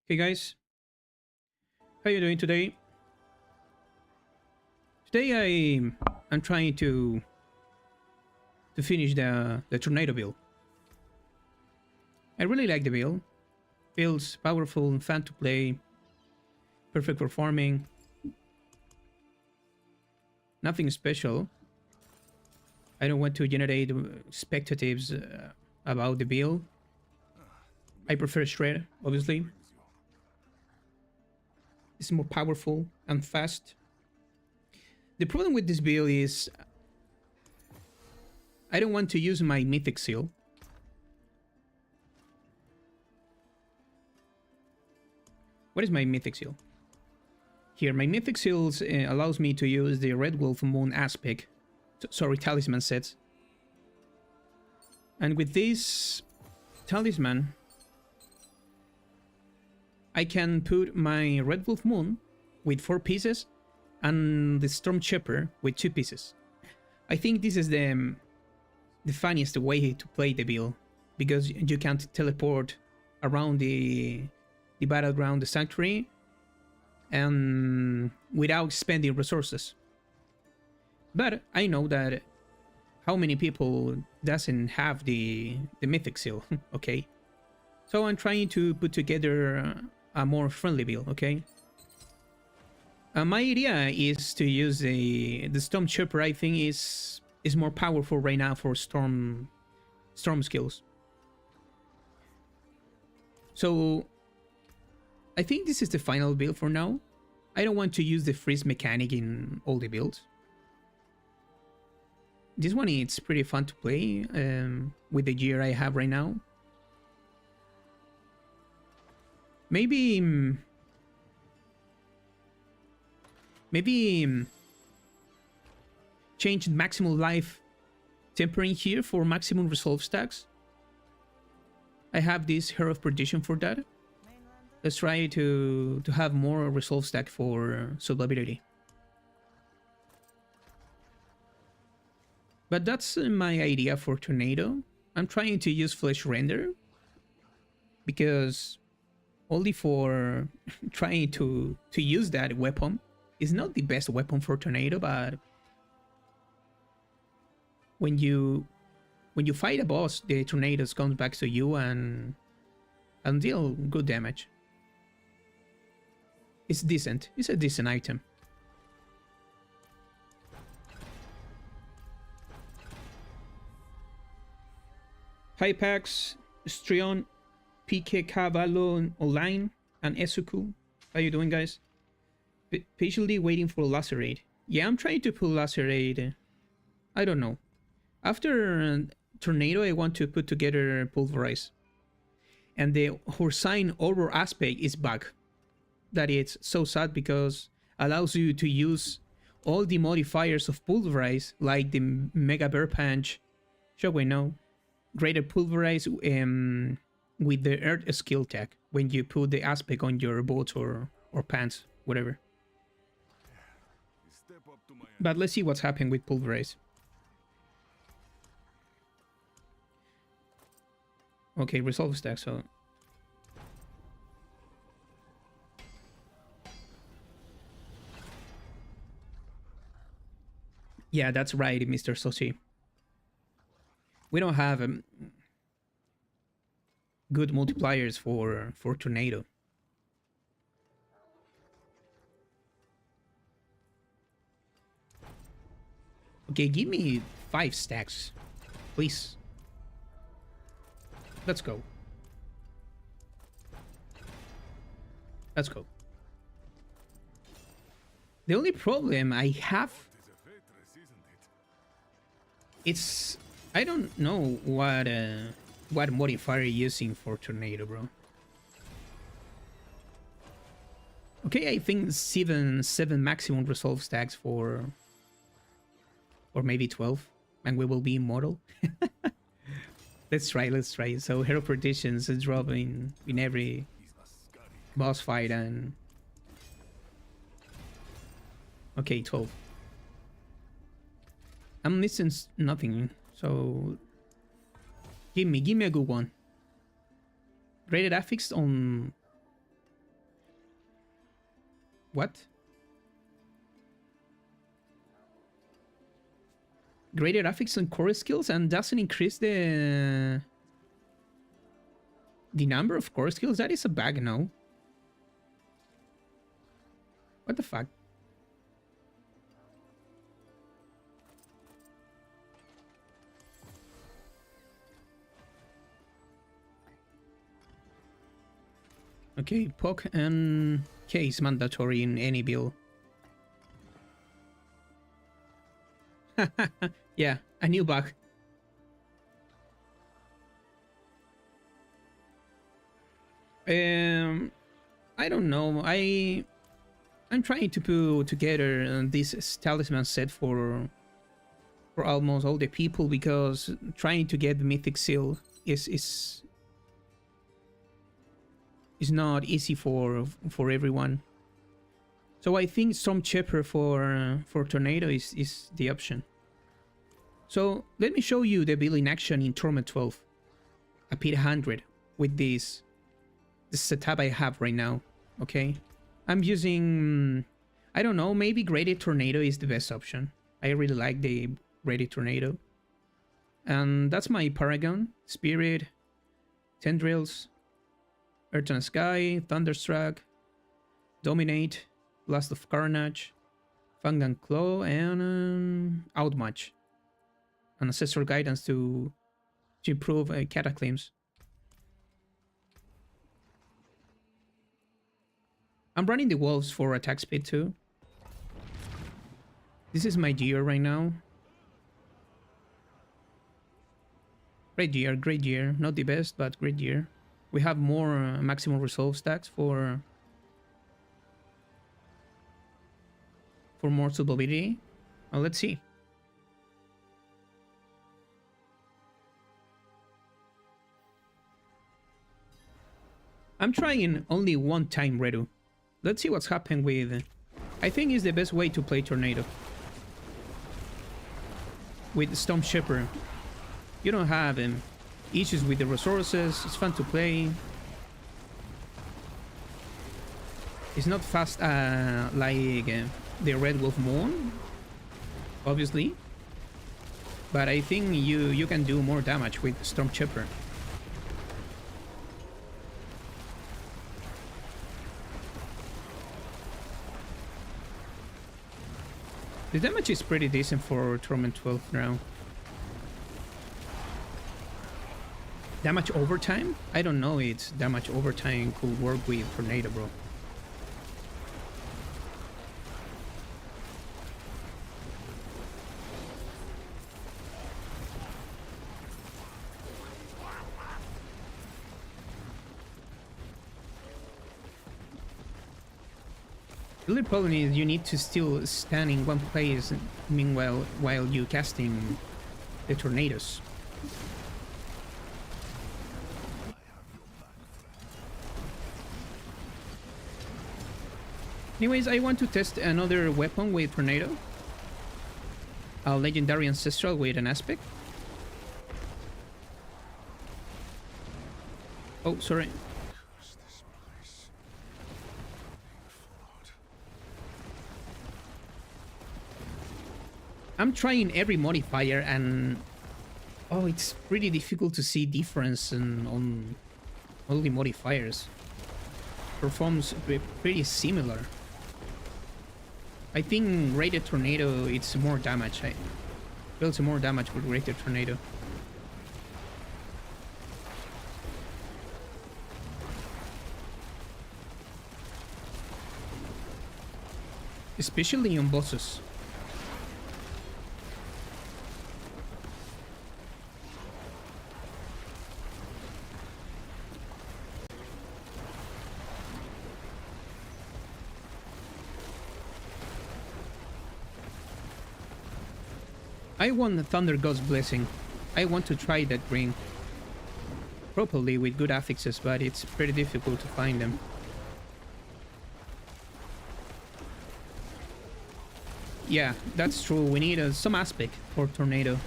Hey guys, how you doing today? Today I'm trying to finish the tornado build. I really like the build. Feels powerful and fun to play. Perfect for farming. Nothing special. I don't want to generate expectatives about the build. I prefer shred, obviously. It's more powerful and fast. The problem with this build is I don't want to use my mythic seal. What is my mythic seal? Here, my mythic seals allows me to use the Red Wolf Moon aspect. Sorry, talisman sets. And with this talisman, I can put my Red Wolf Moon with 4 pieces and the Storm Shepherd with 2 pieces. I think this is the funniest way to play the build, because you can teleport around the battleground, the sanctuary, and without spending resources. But I know that how many people doesn't have the mythic seal, okay? So I'm trying to put together a more friendly build, okay? My idea is to use the Storm Shepherd. I think is more powerful right now for storm skills. So I think this is the final build for now. I don't want to use the freeze mechanic in all the builds. This one it's pretty fun to play with the gear I have right now. Maybe change maximum life tempering here for maximum resolve stacks. I have this Hair of Perdition for that. Let's try to have more resolve stack for survivability. But that's my idea for Tornado. I'm trying to use Flesh Render because only for trying to use that weapon. It's not the best weapon for Tornado, but when you fight a boss, the Tornadoes comes back to you and deal good damage. It's decent. It's a decent item. Hypax, Strion, PK Cavallo Online, and Esuku. How you doing, guys? Patiently waiting for Lacerate. Yeah, I'm trying to pull Lacerate. I don't know. After Tornado, I want to put together Pulverize. And the Horsine Auror aspect is back. That it's so sad because allows you to use all the modifiers of Pulverize, like the Mega Bear Punch, Shockwave no, Greater Pulverize with the Earth skill tag when you put the aspect on your boots or pants, whatever. But let's see what's happening with Pulverize. Okay, resolve stack, so... Yeah, that's right, Mr. Sochi. We don't have good multipliers for Tornado. Okay, give me 5 stacks, please. Let's go. Let's go. The only problem I have... It's... I don't know what modifier you're using for Tornado, bro. Okay, I think 7 maximum resolve stacks for... Or maybe 12, and we will be immortal. Let's try. So Hero Perditions is drop in every boss fight and... Okay, 12. I'm missing nothing, so... Give me a good one. Graded affix on What? Greater graphics and core skills and doesn't increase the number of core skills? That is a bug, no? What the fuck? Okay, POC and K is mandatory in any build. Yeah, a new bug. I don't know. I'm trying to put together this talisman set for almost all the people, because trying to get the mythic seal is not easy for everyone. So I think Storm Shepherd for Tornado is the option. So let me show you the build in action in Torment 12. A Pit 100 with this setup I have right now. Okay, I'm using, I don't know, maybe Graded Tornado is the best option. I really like the Graded Tornado. And that's my Paragon, Spirit, Tendrils, Earth and Sky, Thunderstruck, Dominate, Blast of Carnage, Fang and Claw, and Outmatch. And Ancestral Guidance to improve Cataclysms. I'm running the Wolves for attack speed too. This is my gear right now. Great gear. Not the best, but great gear. We have more maximum resolve stacks for more survivability. Well, let's see. I'm trying only one time Redu. Let's see what's happened with... I think it's the best way to play Tornado. With Storm Shepherd. You don't have issues with the resources, it's fun to play. It's not fast like the Red Wolf Moon, obviously. But I think you can do more damage with Storm Shepherd. The damage is pretty decent for Torment 12 now. Damage overtime? I don't know if damage overtime could work with Tornado, bro. The only problem is you need to still stand in one place meanwhile while you casting the tornadoes. Anyways, I want to test another weapon with Tornado. A legendary ancestral with an aspect. Oh, sorry. I'm trying every modifier and oh, it's pretty difficult to see difference on all the modifiers. Performs pretty similar. I think Rated Tornado, it's more damage. I builds more damage with Rated Tornado. Especially on bosses. I want the Thunder God's Blessing. I want to try that ring properly with good affixes, but it's pretty difficult to find them. Yeah, that's true. We need some aspect for Tornado.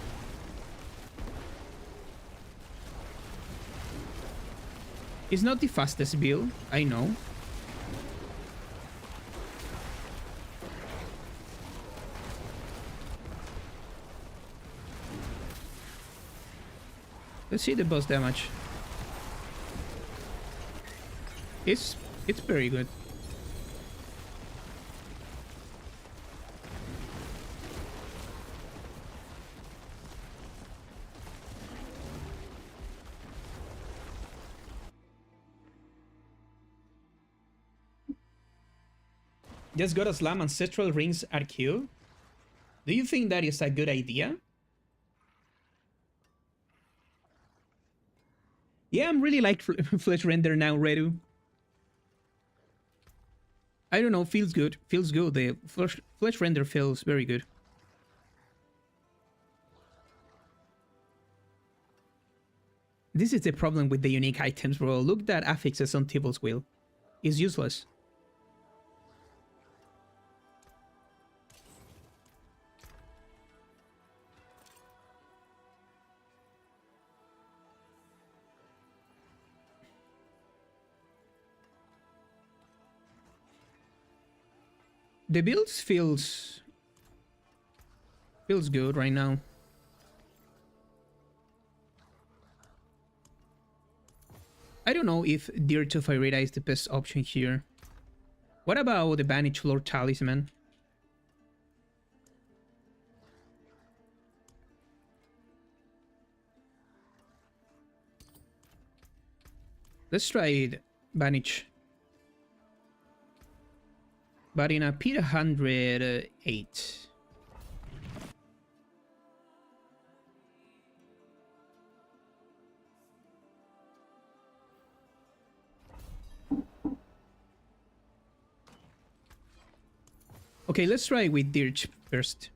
It's not the fastest build, I know. Let's see the boss damage. It's very good. Just gotta slam ancestral rings at Q. Do you think that is a good idea? Yeah, I'm really like flesh render now, Redu. I don't know, feels good. Feels good. The flesh render feels very good. This is the problem with the unique items, bro. Look that affixes on Tibble's wheel. It's useless. The builds feels good right now. I don't know if Dirge of Irida is the best option here. What about the Banished Lord Talisman? Let's try it, Banish. But in a Peter 108. Okay, let's try with Dirge first.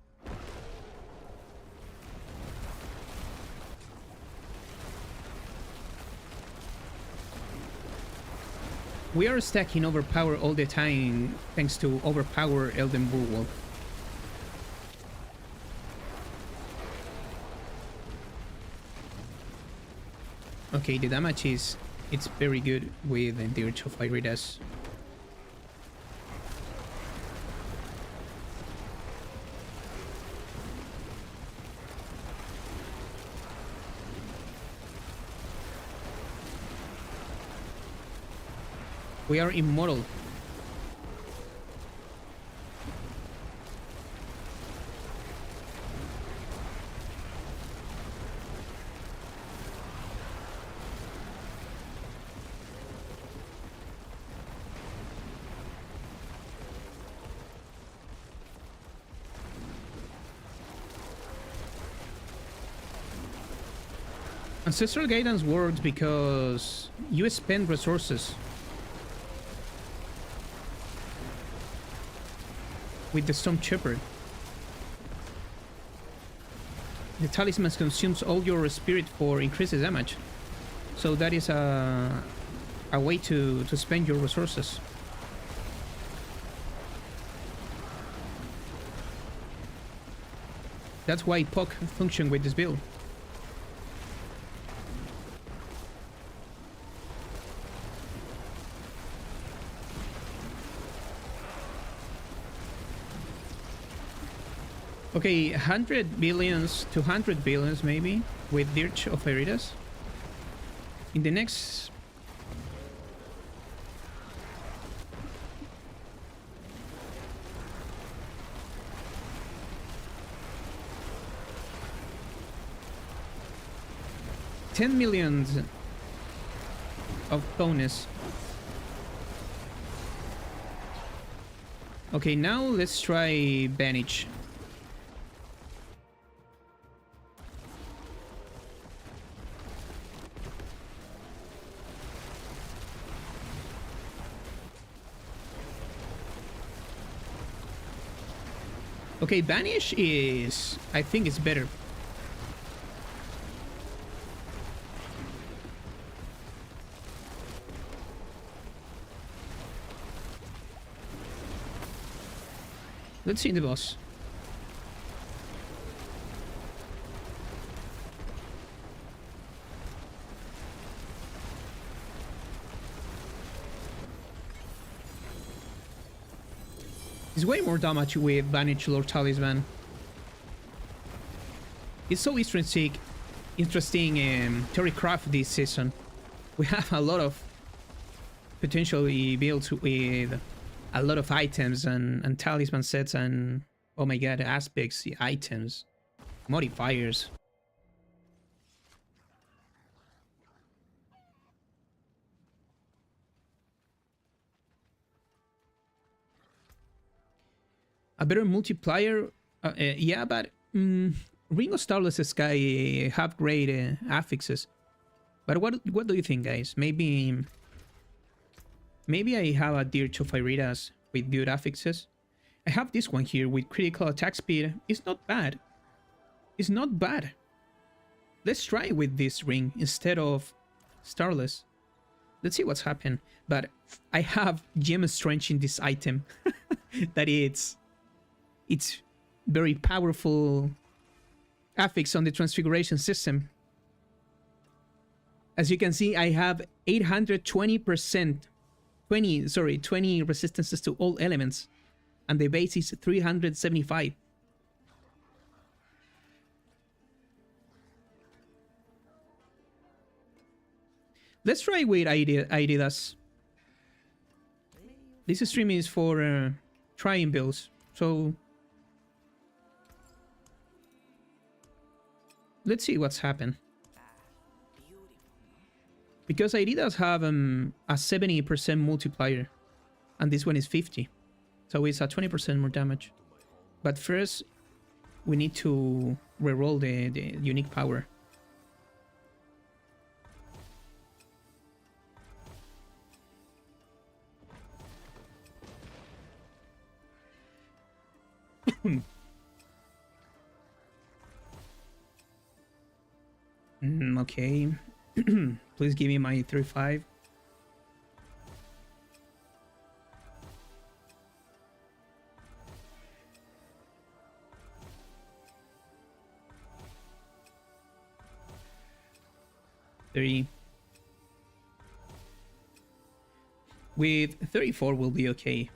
We are stacking overpower all the time thanks to overpower Elden Werewolf. Okay, the damage it's very good with the Dirge of Iridas. We are immortal. Ancestral Guidance works because you spend resources with the Storm Shepherd. The talisman consumes all your spirit for increased damage. So that is a way to spend your resources. That's why POC function with this build. Okay, 100 billions, 200 billions maybe, with Dirge of Iridas. In the next... $10 million of bonus. Okay, now let's try Banish. Okay, Banish is... I think it's better. Let's see the boss. It's way more damage with Banished Lord Talisman. It's so intrinsic interesting theorycraft this season. We have a lot of potentially builds with a lot of items and talisman sets and, oh my god, aspects, items, modifiers. A better multiplier, yeah, but Ring of Starless Sky have great affixes. But what do you think, guys? Maybe I have a Deer to Firitas with good affixes. I have this one here with critical attack speed. It's not bad. It's not bad. Let's try with this ring instead of Starless. Let's see what's happened. But I have Gem Strength in this item. That it's very powerful affix on the transfiguration system. As you can see, I have 820%, 20 resistances to all elements, and the base is 375. Let's try with Adidas. This stream is for trying builds, so let's see what's happened. Because Adidas have a 70% multiplier, and this one is 50, so it's a 20% more damage. But first, we need to reroll the unique power. Okay. Please give me my 3-5. With 34 will be okay.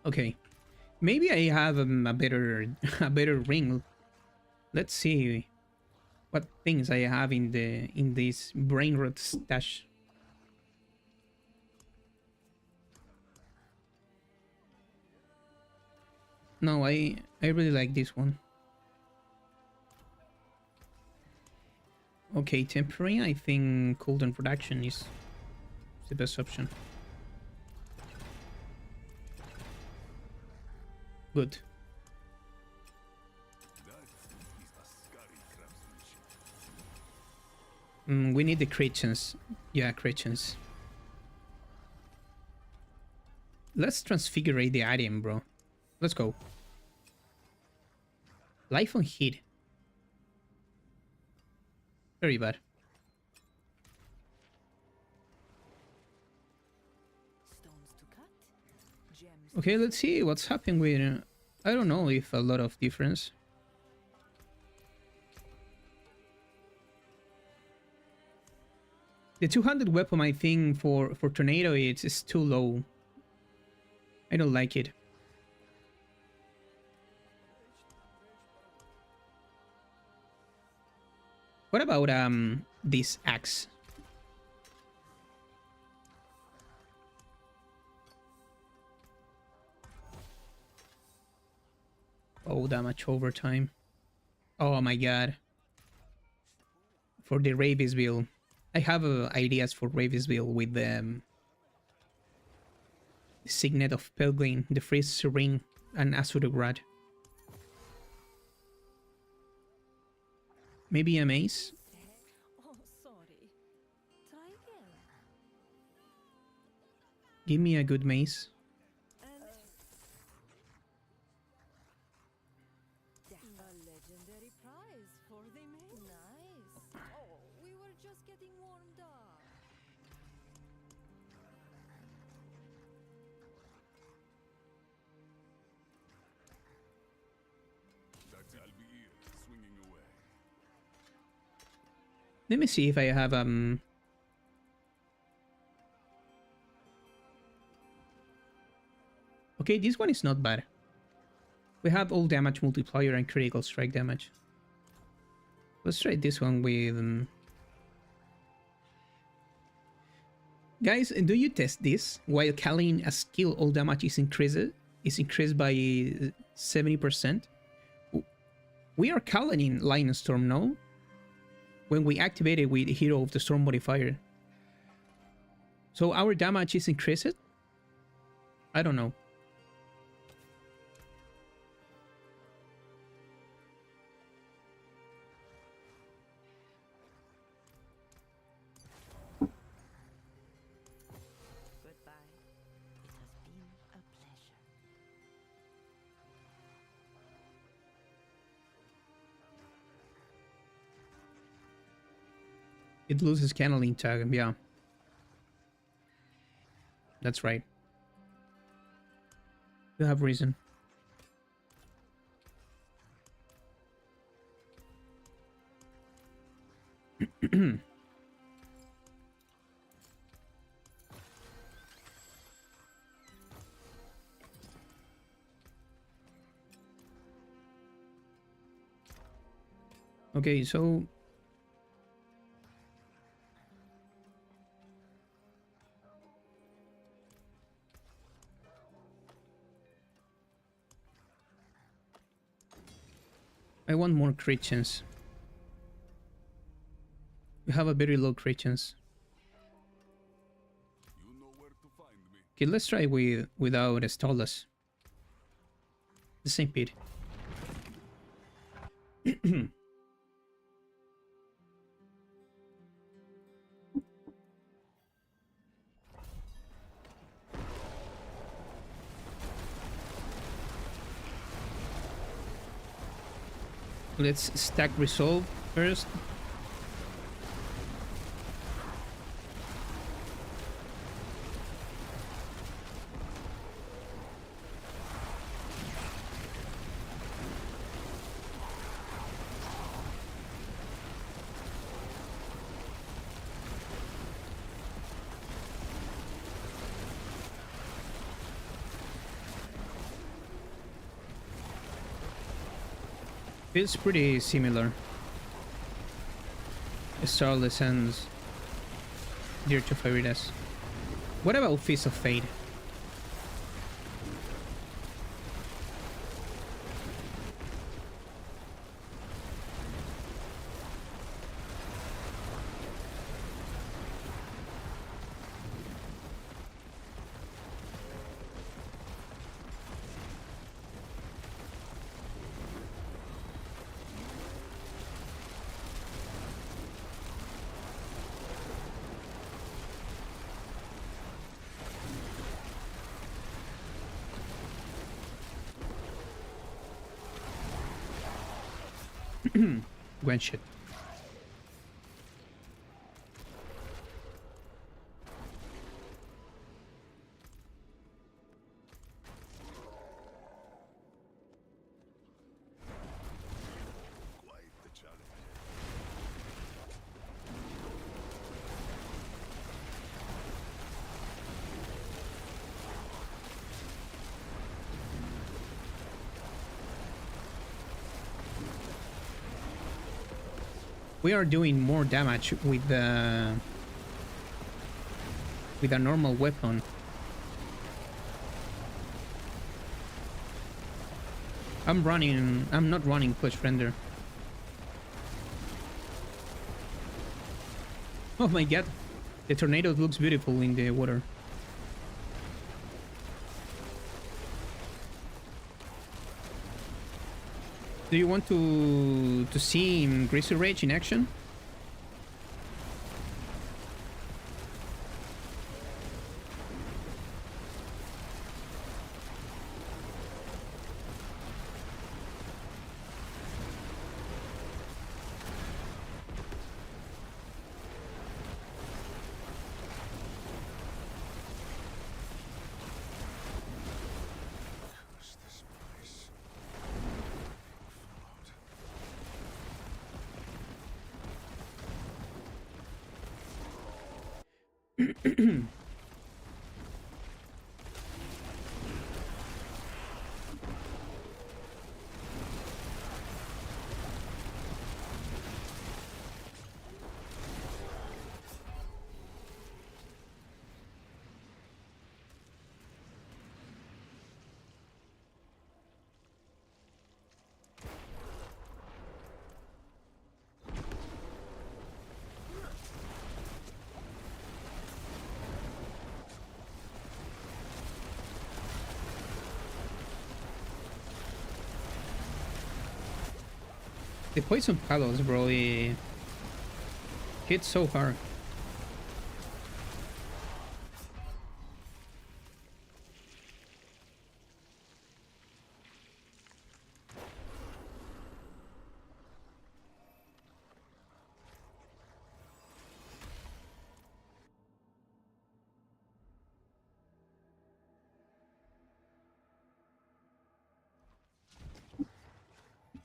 Okay, maybe I have a better ring. Let's see what things I have in this brain rot stash. No, I really like this one. Okay, temporary. I think cooldown production is the best option. Good. We need the crit chance. Yeah, crit chance. Let's transfigure the item, bro. Let's go. Life on hit. Very bad. Okay, let's see what's happening with... I don't know if a lot of difference. The 200 weapon, I think, for Tornado, it's too low. I don't like it. What about this axe? Oh, damage over time. Oh my god. For the Ravis build. I have ideas for Ravis build with the Signet of Pelgrim, the Freeze Ring, and Azurograd. Maybe a mace? Oh, sorry. Try again. Give me a good mace. A legendary prize. for the main. Nice. Oh, we were just getting warmed up. I'll be here, swinging away. Let me see if I have Okay, this one is not bad. We have all damage multiplier and critical strike damage. Let's try this one with Guys, do you test this while calling a skill all damage is increased by 70%? We are calling in Lightning Storm, no? When we activate it with Hero of the Storm modifier. So our damage is increased? I don't know. Goodbye. It has been a pleasure. It loses canceling tag, yeah. That's right. You have reason. Okay, so I want more crit chance. We have a very low crit chance. You know where to find me. Okay, let's try without Stardust. The same pit. Let's stack resolve first. Feels pretty similar. Starless and Dear to Favoritas. What about Fist of Fate? Gwen shit. Quite the challenge. We are doing more damage with a normal weapon. I'm not running push render. Oh my god. The tornado looks beautiful in the water. Do you want to see Greasy Rage in action? The poison paddles, bro, it hits so hard.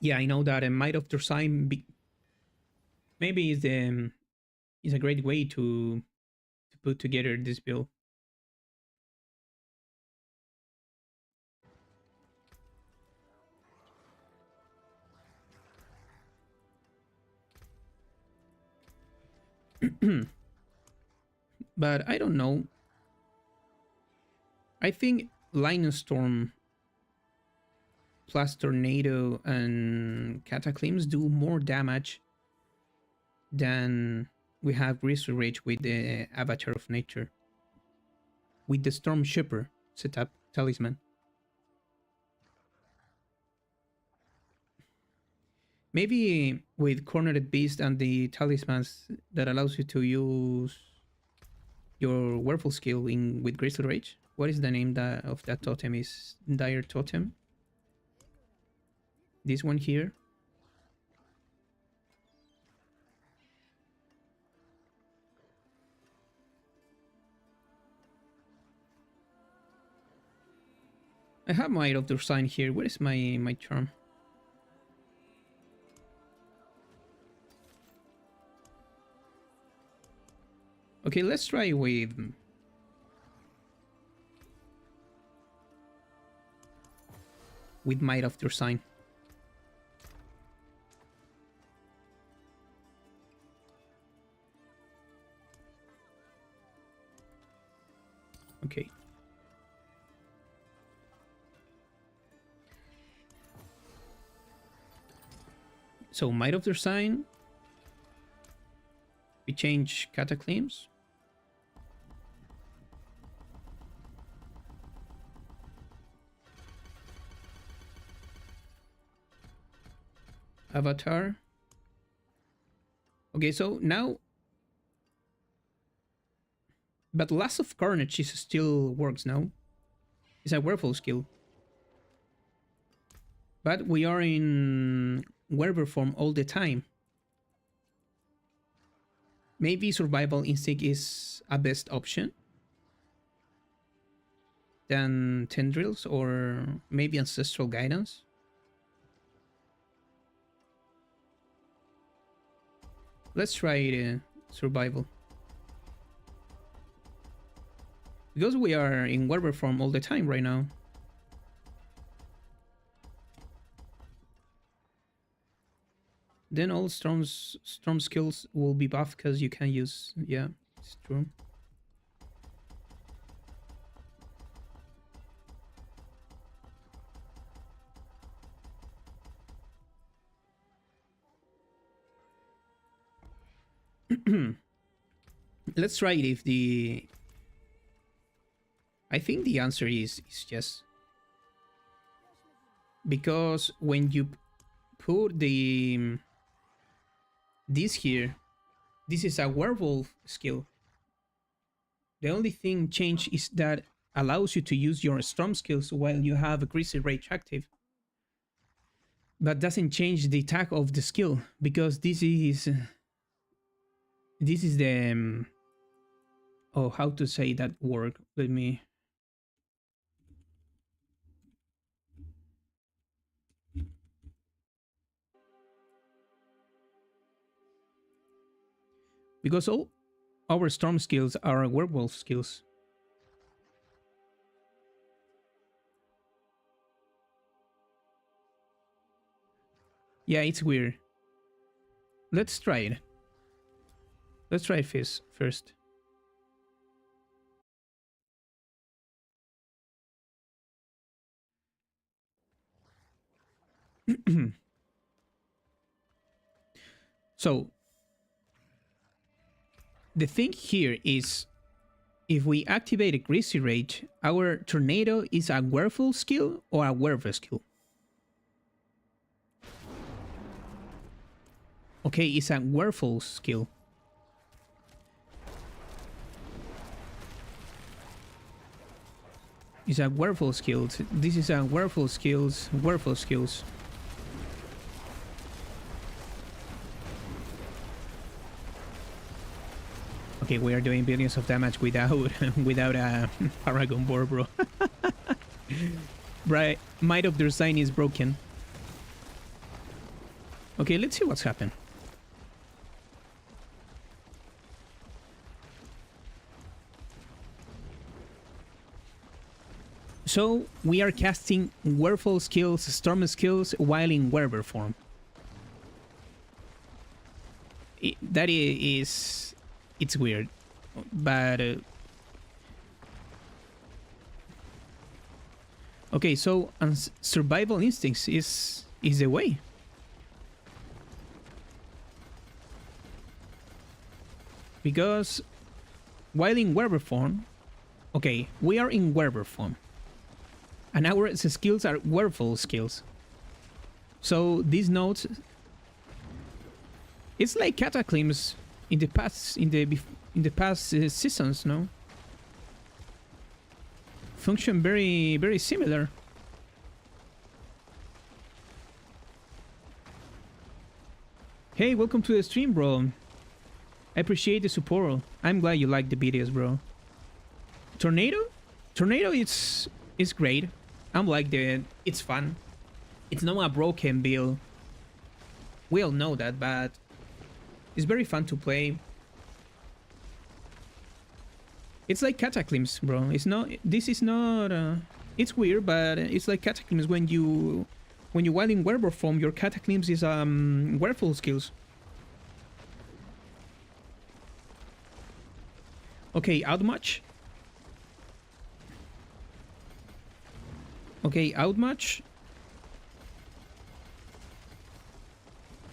Yeah, I know that a Might of Design maybe is a great way to put together this build. But I don't know. I think Lightning Storm plus Tornado and Cataclysms do more damage than we have Gristle Rage with the Avatar of Nature. With the Storm Shipper setup talisman. Maybe with Cornered Beast and the talismans that allows you to use your Werewolf skill in with Gristle Rage. What is the name of that totem? Is Dire Totem? This one here. I have my Elder Sign here. Where is my charm? Okay, let's try with Might of their Sign. Okay. So Might of their Sign. We change Cataclysms. Avatar. Okay, so now... But Last of Carnage is still works now. It's a werewolf skill. But we are in werewolf form all the time. Maybe Survival Instinct is a best option than Tendrils, or maybe Ancestral Guidance. Let's try Survival. Because we are in werewolf form all the time right now. Then all storm skills will be buffed because you can use... Yeah, it's true. Let's try it if the... I think the answer is yes. Because when you put the... This here, this is a werewolf skill. The only thing changed is that allows you to use your storm skills while you have a Gristle Rage active. But doesn't change the attack of the skill, because this is the... oh, how to say that word? Let me... Because our storm skills are werewolf skills. Yeah, it's weird. Let's try it. Let's try this first. So, the thing here is, if we activate a Greasy Rage, our Tornado is a Werewolf skill or a Werewolf skill? Okay, it's a Werewolf skill. It's a Werewolf skill. This is a Werewolf skills. Werewolf skills. Okay, we are doing billions of damage without without a Paragon board, bro. Right, Might of their sign is broken. Okay, let's see what's happened. So we are casting Werewolf skills, Storm skills, while in Werewolf form. That is, it's weird, but okay. So survival instincts is the way. Because while in Werewolf form, okay, we are in Werewolf form. And our skills are Werewolf skills. So these nodes, it's like Cataclysms in the past seasons, no? Function very similar. Hey, welcome to the stream, bro. I appreciate the support. I'm glad you like the videos, bro. Tornado is great. I'm like it's fun. It's not a broken build. We all know that, but it's very fun to play. It's like Cataclysms, bro. It's not. This is not. It's weird, but it's like Cataclysms when you while in Werewolf form, your Cataclysms is Werewolf skills. Okay, outmatch. Okay, outmatch.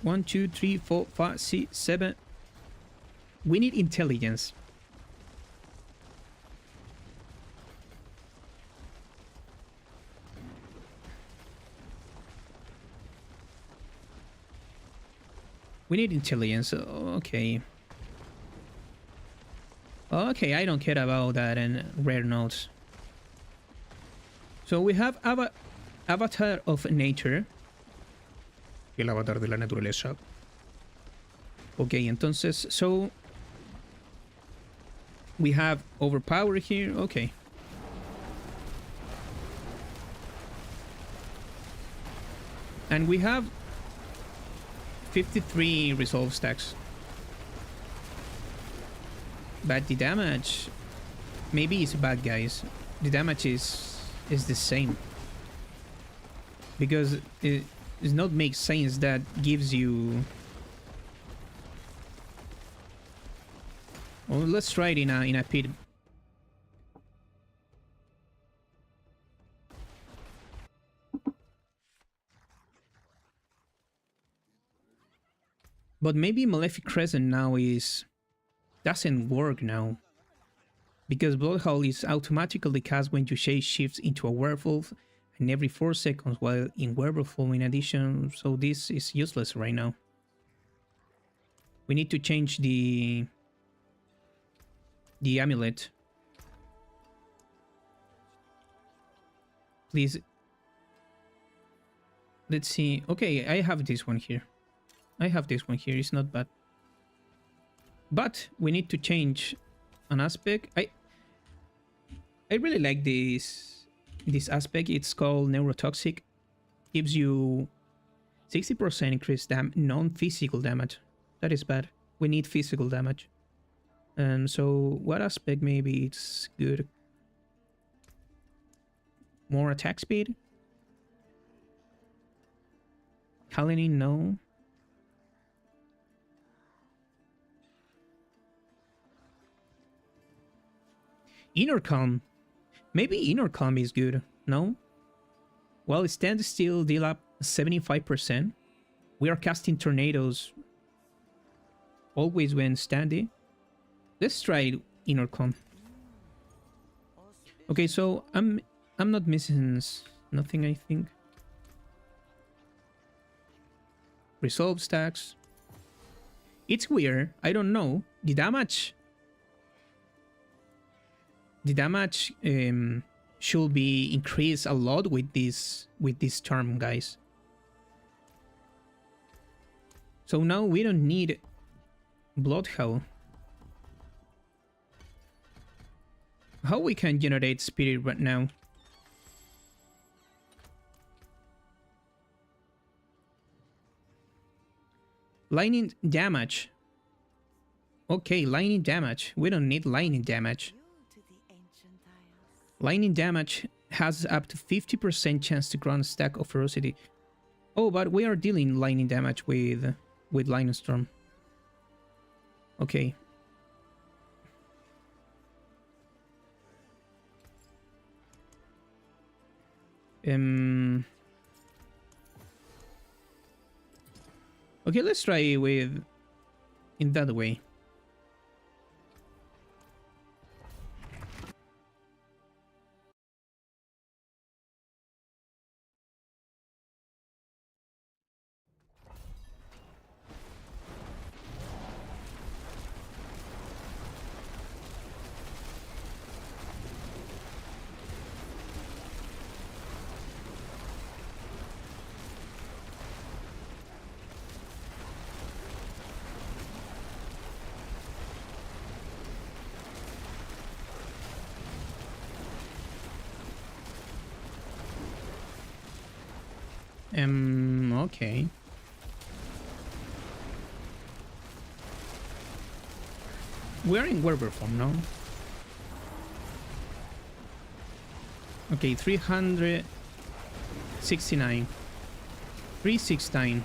1, 2, 3, 4, 5, 6, 7. We need intelligence. We need intelligence. Okay. Okay, I don't care about that and rare nodes. So we have Avatar of Nature. El avatar de la naturaleza. Okay, entonces, so we have overpower here. Okay. And we have 53 resolve stacks. But the damage, maybe it's bad, guys. The damage is the same. Because it does not make sense that gives you... Well, let's try it in a pit. But maybe Malefic Crescent now doesn't work now. Because Bloodhowl is automatically cast when you shape shifts into a werewolf and every 4 seconds while in werewolf form in addition, so this is useless right now. We need to change the amulet. Please. Let's see. Okay, I have this one here. It's not bad. But we need to change an aspect. I really like this aspect. It's called Neurotoxic. Gives you 60% increased non-physical damage. That is bad. We need physical damage. So what aspect maybe it's good? More attack speed? Kalini, no. Inner calm. Maybe inner calm is good, no? Well, stand still, deal up 75%. We are casting tornadoes always when standing. Let's try inner calm. Okay, so I'm not missing nothing, I think. Resolve stacks. It's weird. I don't know. The damage should be increased a lot with this term, guys. So now we don't need Bloodhell. How we can generate spirit right now? Lightning damage. Okay, lightning damage. We don't need lightning damage. Lightning damage has up to 50% chance to grant a stack of ferocity. Oh, but we are dealing lightning damage with lightning storm. Okay. Okay, let's try with in that way. Okay. We're in Werewolf form now. Okay, 369. 369.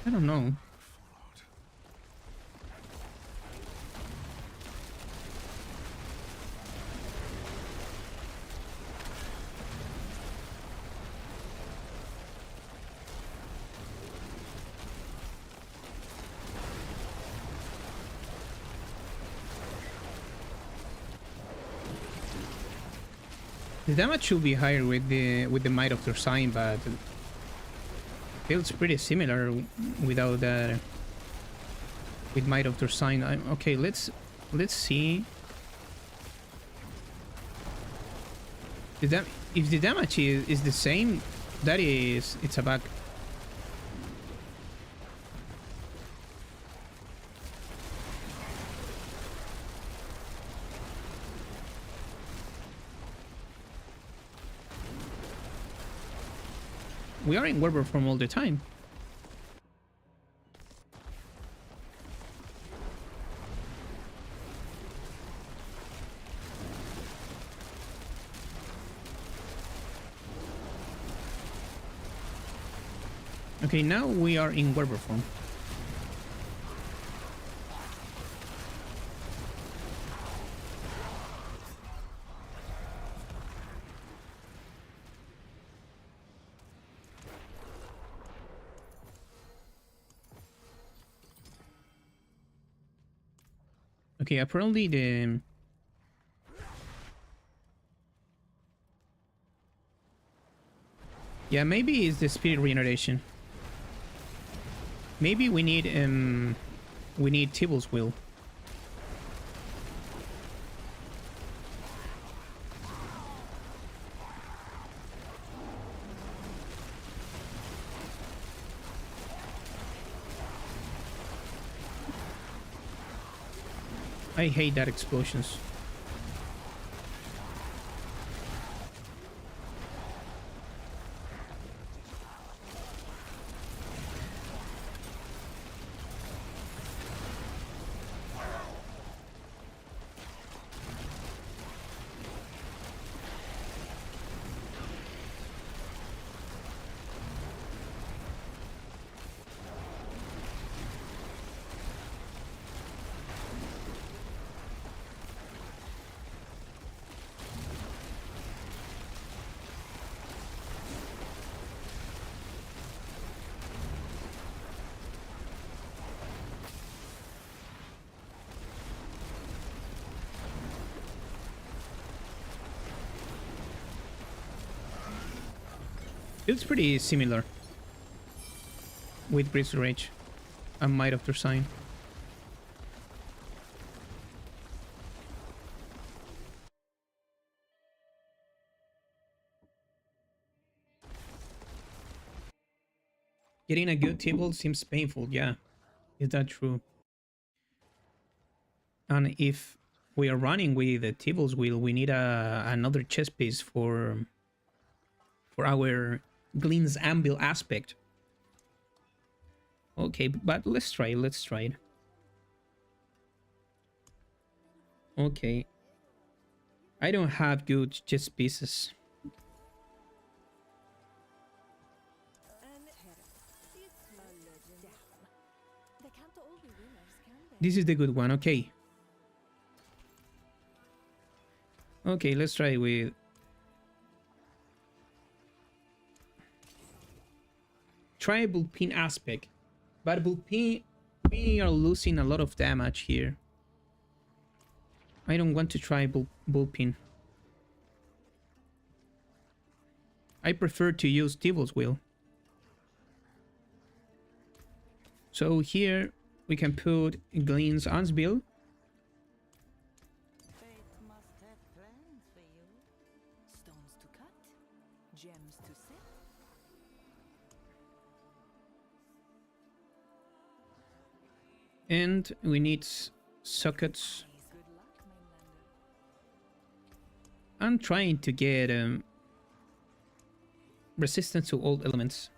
I don't know. The damage should be higher with the might of their sign, but feels pretty similar without that. With might of their sign. Okay, let's see. If the damage is the same, that is it's a bug. We are in Werewolf form all the time. Okay, now we are in Werewolf form. Okay, apparently the... Yeah, maybe it's the spirit regeneration. Maybe we need Tibble's will. I hate that explosions. It's pretty similar with Breeze Rage and Might of their Sign. Getting a good table seems painful, yeah. Is that true? And if we are running with the Tibble's wheel, we need another chess piece for our Glenn's Anvil aspect. Okay, but let's try it, let's try it. Okay. I don't have good chess pieces. They can't all be winners, can they? This is the good one, okay. Okay, let's try with... Try Bullpin aspect. But Bullpin, we are losing a lot of damage here. I don't want to try Bullpin. I prefer to use Devil's Will. So here we can put Glenn's Anvil. Fate must have plans for you. Stones to cut, gems to set. And we need sockets. Good luck, mainlander. I'm trying to get resistance to all elements.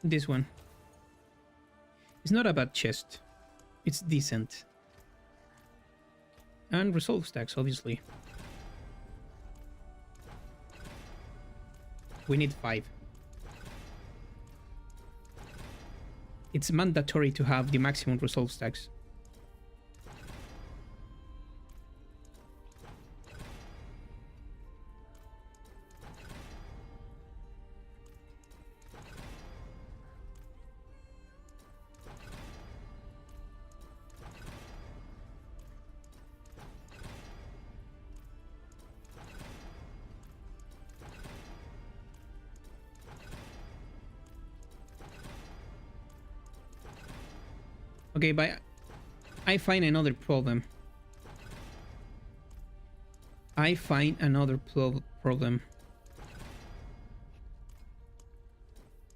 This one. It's not a bad chest. It's decent. And resolve stacks, obviously. We need 5. It's mandatory to have the maximum resolve stacks. Okay, but I find another problem. I find another problem.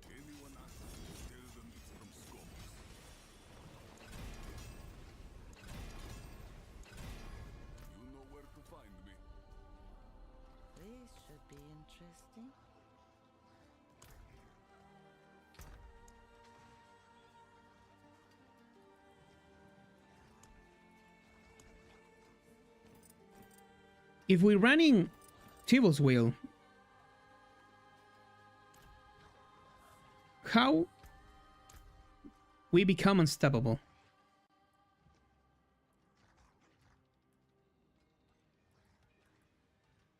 Anyone asks, tell them it's from scopes. You know where to find me. This should be interesting. If we're running Tibble's Wheel, how we become unstoppable.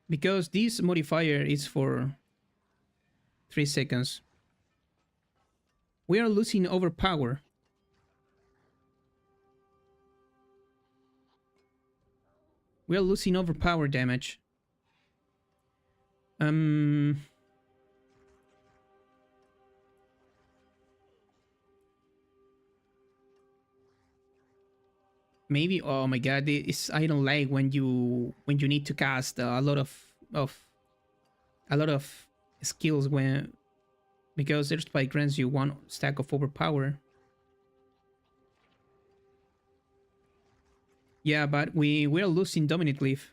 Because this modifier is for 3 seconds. We are losing overpower. We are losing overpower damage. Maybe, oh my god, I don't like when you need to cast a lot of skills because Earthspike grants you 1 stack of overpower. Yeah, but we're losing Dominate Glyph.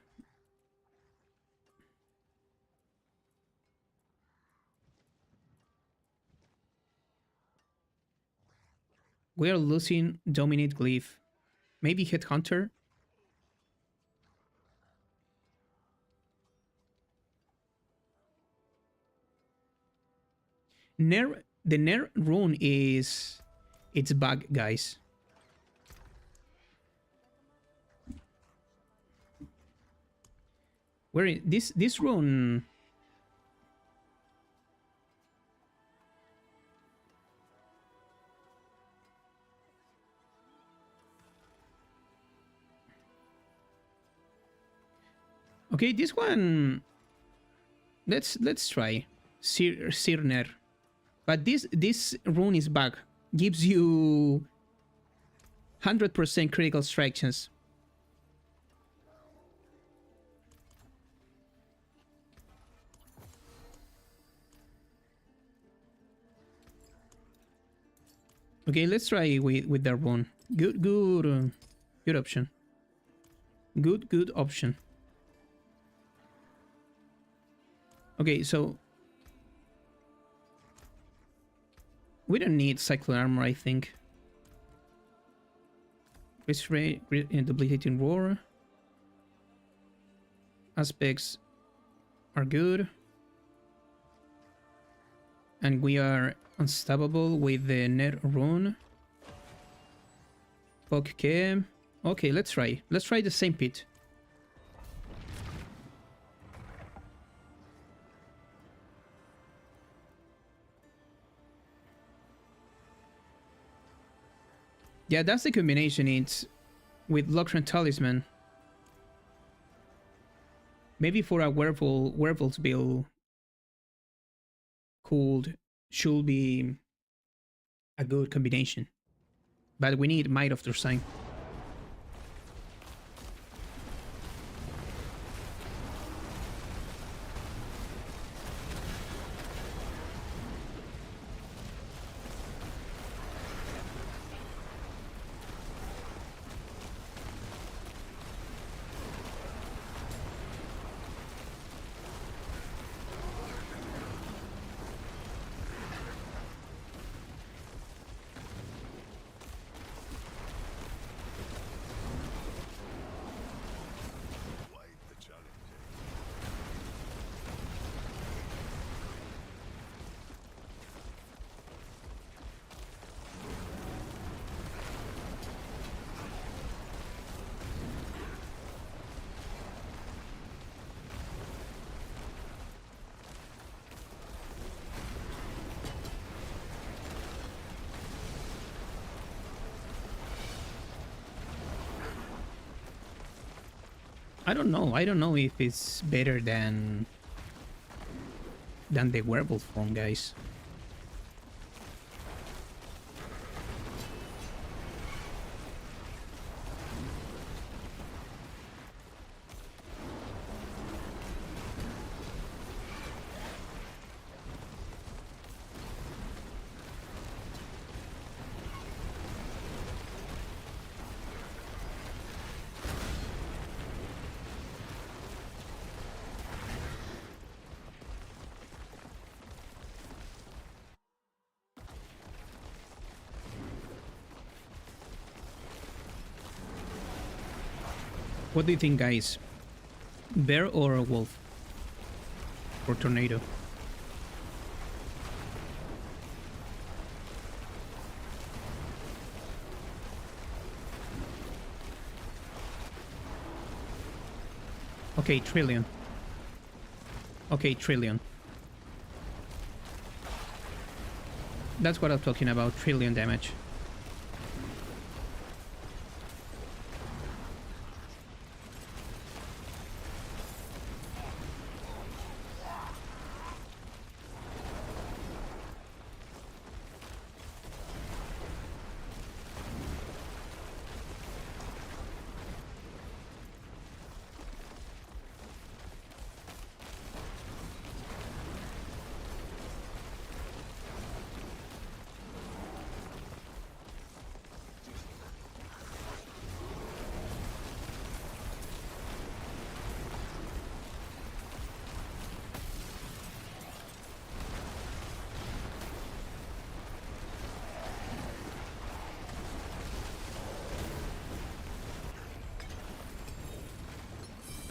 We're losing Dominate Glyph. Maybe Headhunter? The Nair rune is... It's bug, guys. Where this rune... Okay, this one... Let's try. Sirner. But this rune is bug. Gives you 100% critical strike chance. Okay, let's try with that rune. Good option. Good option. Okay, so we don't need cyclone armor, I think. Risk rate and debilitating roar. Aspects are good. And we are unstoppable with the net rune. Okay. Okay, let's try. Let's try the same pit. Yeah, that's the combination. It's with Locran Talisman. Maybe for a werewolf's build should be a good combination. But we need Might of Dorsign. I don't know. I don't know if it's better than the werewolf form, guys. What do you think, guys? Bear or a wolf? For Tornado? Okay, trillion. Okay, trillion. That's what I'm talking about, trillion damage.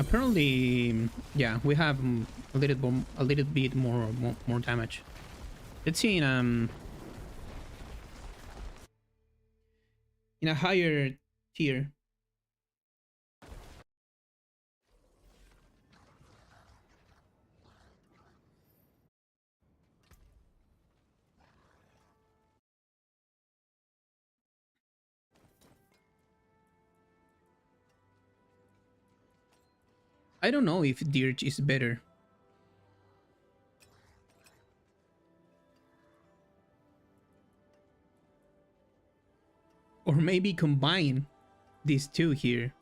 Apparently, yeah, we have a little bit more damage. Let's see in a higher tier. I don't know if Dirge is better. Or maybe combine these two here.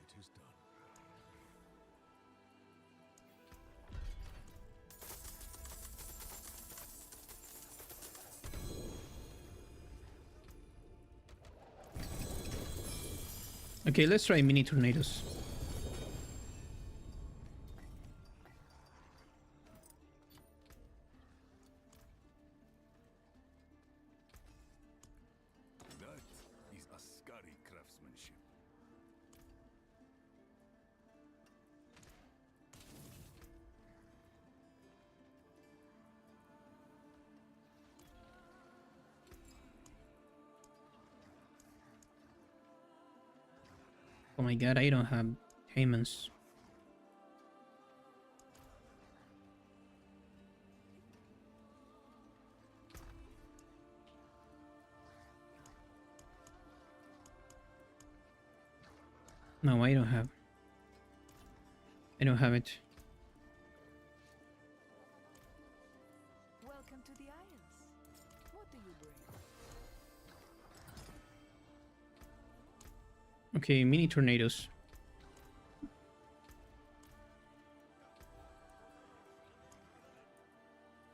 It is done. Okay, let's try mini tornadoes. That is a scary craftsmanship. Oh my god, I don't have diamonds. No, I don't have. I don't have it. Welcome to the Isles. What do you bring? Okay, mini tornadoes.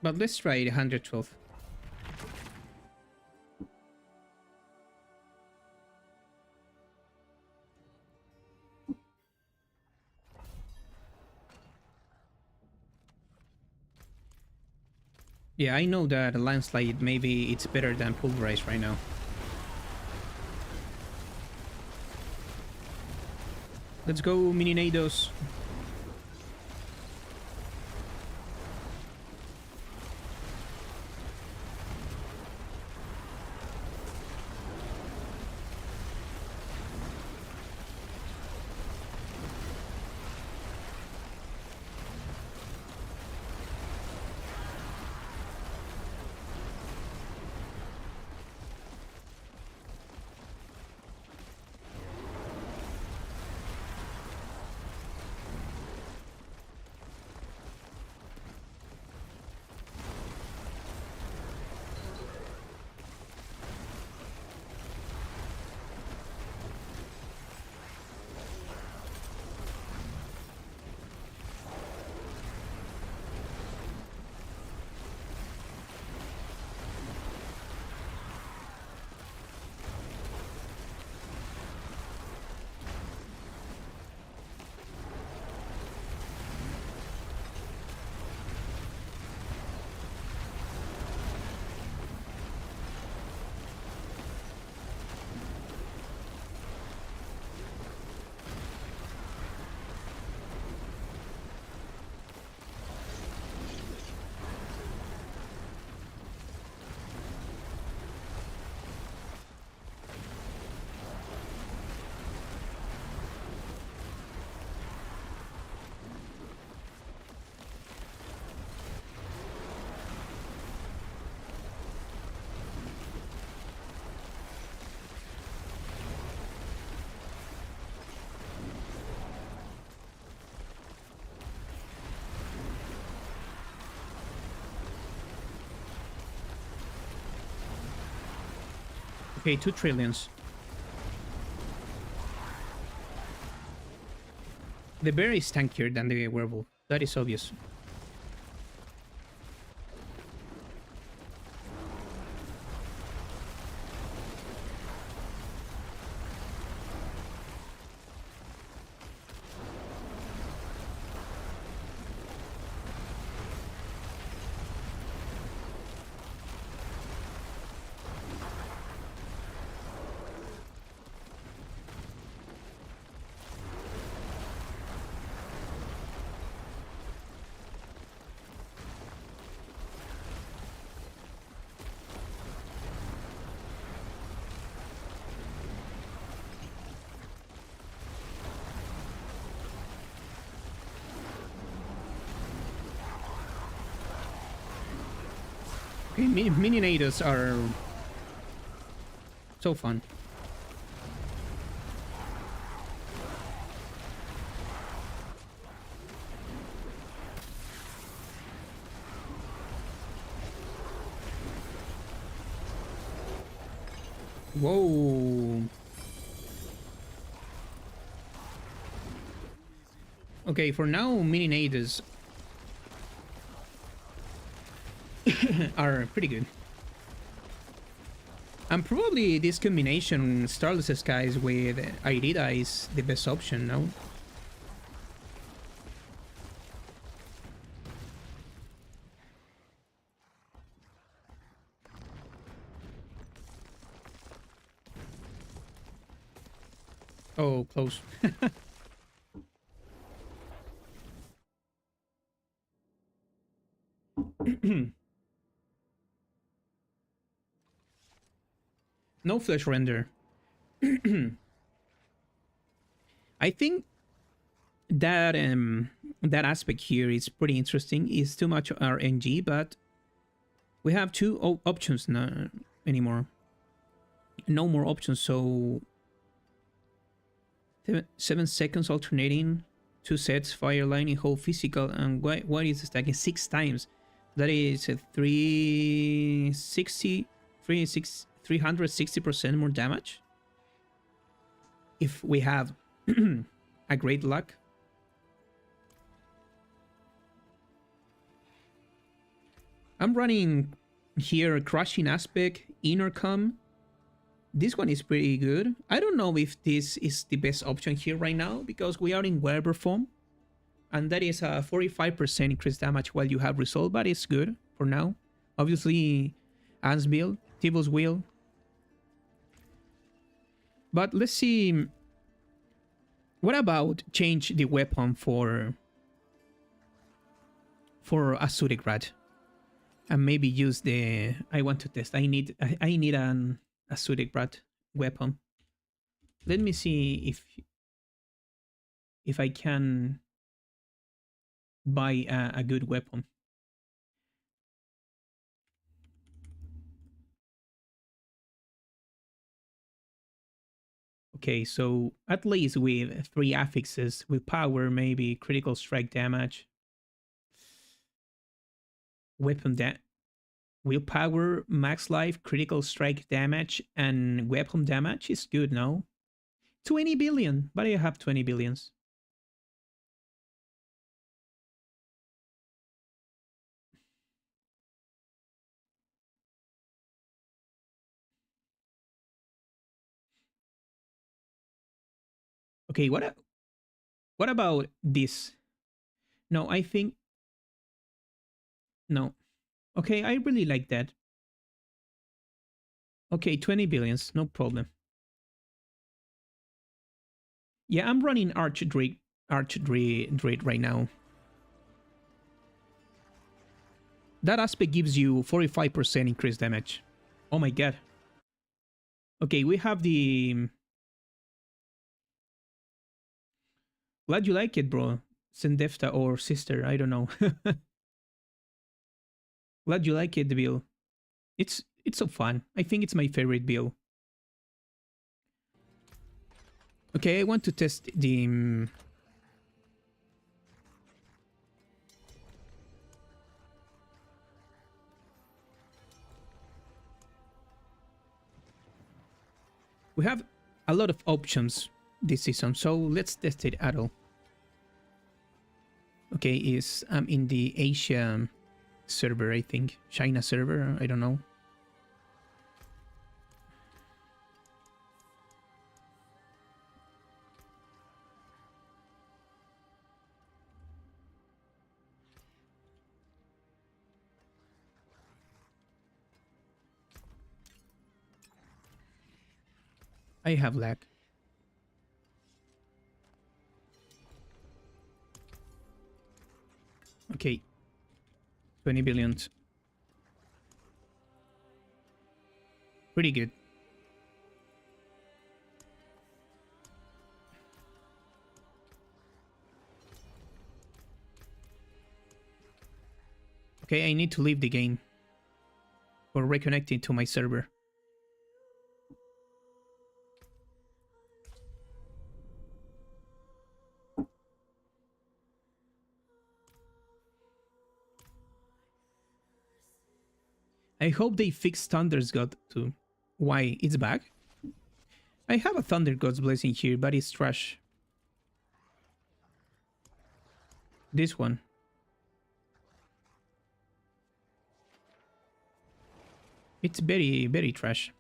But let's try 112. Yeah, I know that a landslide maybe it's better than Pulverize right now. Let's go, mini nados. Okay, 2 trillions. The bear is tankier than the werewolf. That is obvious. Okay, Minionators are so fun. Whoa. Okay, for now, Minionators are pretty good. And probably this combination Starless Skies with Irida is the best option, no? Oh, close. No flesh render. I think that that aspect here is pretty interesting. It's too much RNG, but we have two options now anymore. No more options, so 7 seconds alternating, 2 sets, fire lightning, hold physical, and what is stacking 6 times? That is 360% more damage. If we have a great luck. I'm running here Crushing Aspect, Intercom. This one is pretty good. I don't know if this is the best option here right now because we are in Werewolf form. And that is a 45% increased damage while you have Resolve, but it's good for now. Obviously, Anne's build, Tibo's Wheel. But let's see. What about change the weapon for Azutic Rat? And maybe use the... I want to test. I need an Azutic Rat weapon. Let me see if I can buy a good weapon. Okay, so at least with 3 affixes, with power, maybe critical strike damage. Weapon willpower, max life, critical strike damage, and weapon damage is good, no? 20 billion, but I have 20 billions. Okay, what about this? No, I think... No. Okay, I really like that. Okay, 20 billions, no problem. Yeah, I'm running Archdruid right now. That aspect gives you 45% increased damage. Oh my god. Okay, we have the... Glad you like it, bro. Sendefta or sister, I don't know. Glad you like it, the build. It's so fun. I think it's my favorite build. Okay, I want to test the... We have a lot of options this season, so let's test it at all. Okay, is I'm in the Asia server, I think. China server, I don't know. I have lag. Okay. 20 billions. Pretty good. Okay, I need to leave the game. Or reconnecting to my server. I hope they fix Thunder's God too. Why? It's back? I have a Thunder God's Blessing here, but it's trash. This one. It's very, very trash.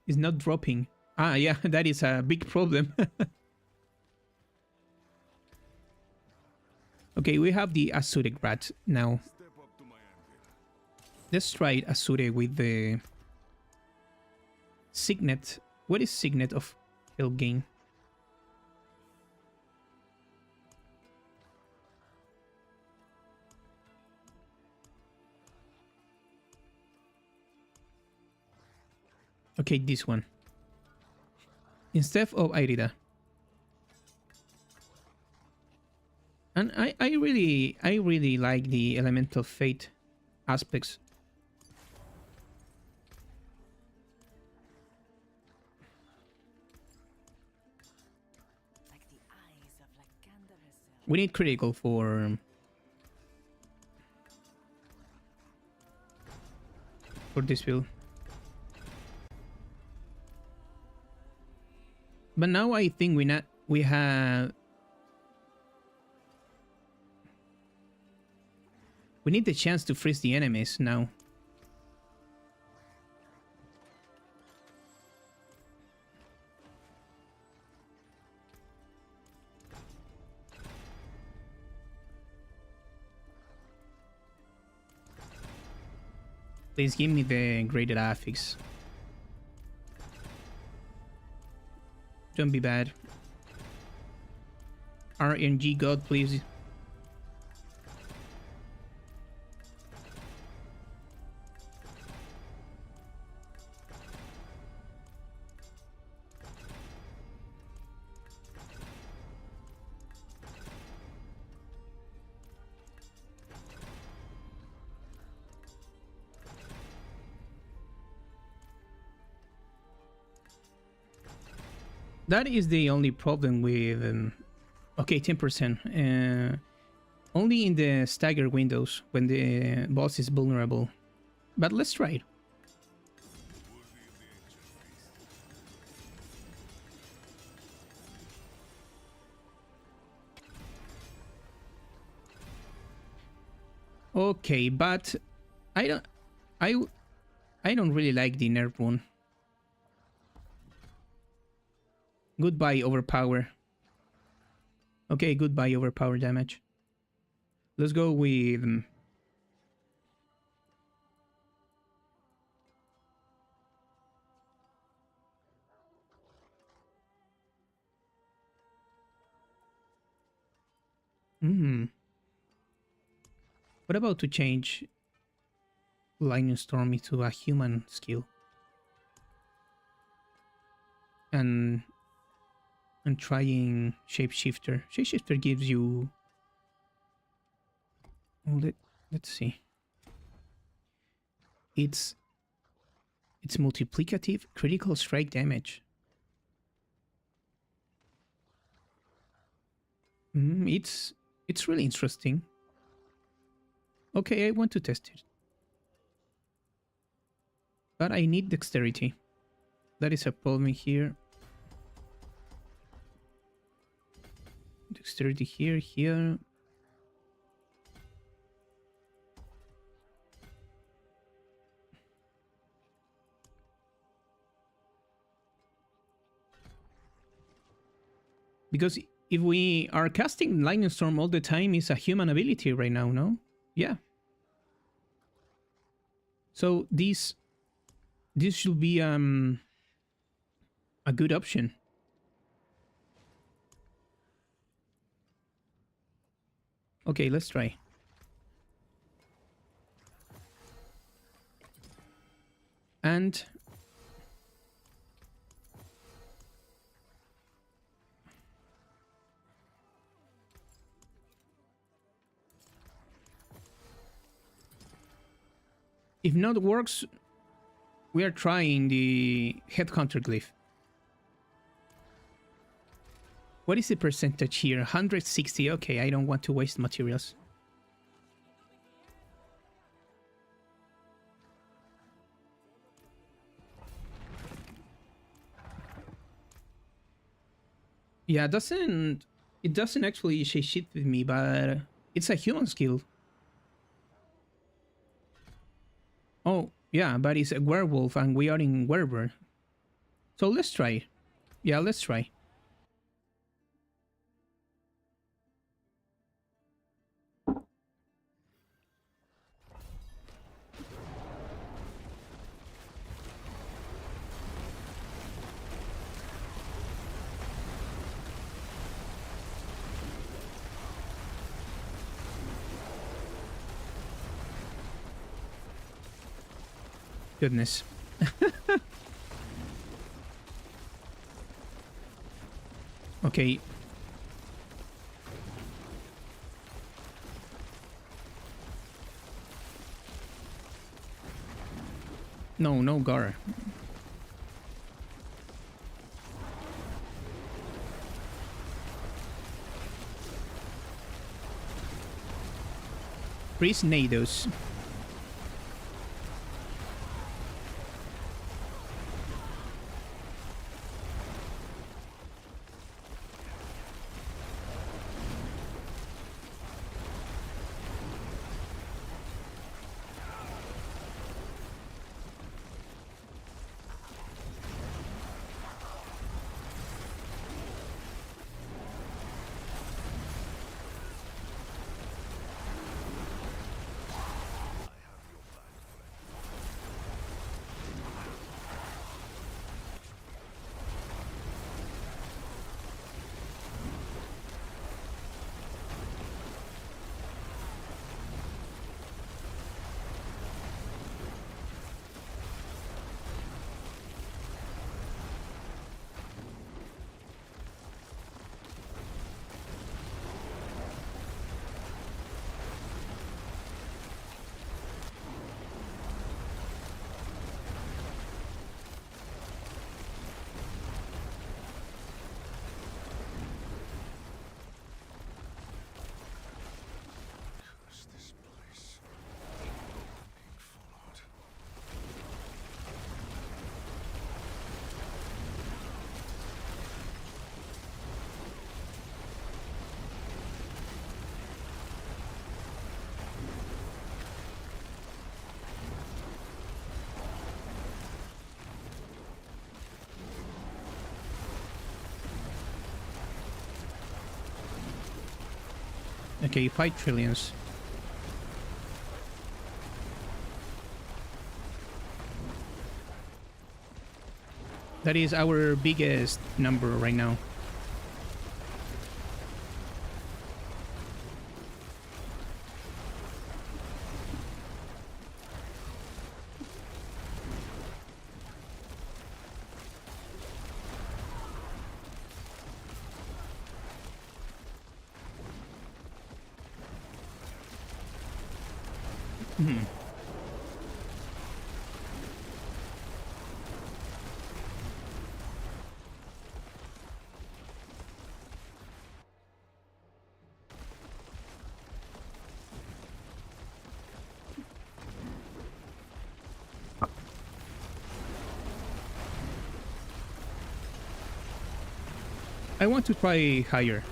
It's not dropping. Ah, yeah, that is a big problem. Okay, we have the Azure Rat now. Step up to my anvil. Let's try Azure with the Signet. What is Signet of Helgain? Okay, this one. Instead of Irida. And I really like the Elemental Fate aspects. Like the eyes of Lakanda herself. We need critical for this build. But now I think we have we need the chance to freeze the enemies now. Please give me the graded affix. Don't be bad. RNG God, please. That is the only problem with... okay, 10%. Only in the stagger windows when the boss is vulnerable. But let's try it. Okay, but I don't really like the nerf one. Goodbye, overpower. Okay, goodbye, overpower damage. Let's go with... What about to change Lightning Storm into a human skill? And trying Shapeshifter. Shapeshifter gives you... Oh, let's see. It's multiplicative critical strike damage. It's really interesting. Okay, I want to test it. But I need dexterity. That is a problem here. Dexterity here, here. Because if we are casting Lightning Storm all the time, it's a human ability right now, no? Yeah. So this should be a good option. Okay, let's try. And if not works, we are trying the headhunter glyph. What is the percentage here? 160. Okay, I don't want to waste materials. Yeah, it doesn't actually say shit with me, but it's a human skill. Oh, yeah, but it's a werewolf and we are in werewolf. So let's try. Yeah, let's try. Goodness. Okay. No, no Gar. Freeze Nados. Curse this place. Being followed. Okay, 5 trillions. That is our biggest number right now. Hmm. I want to try higher.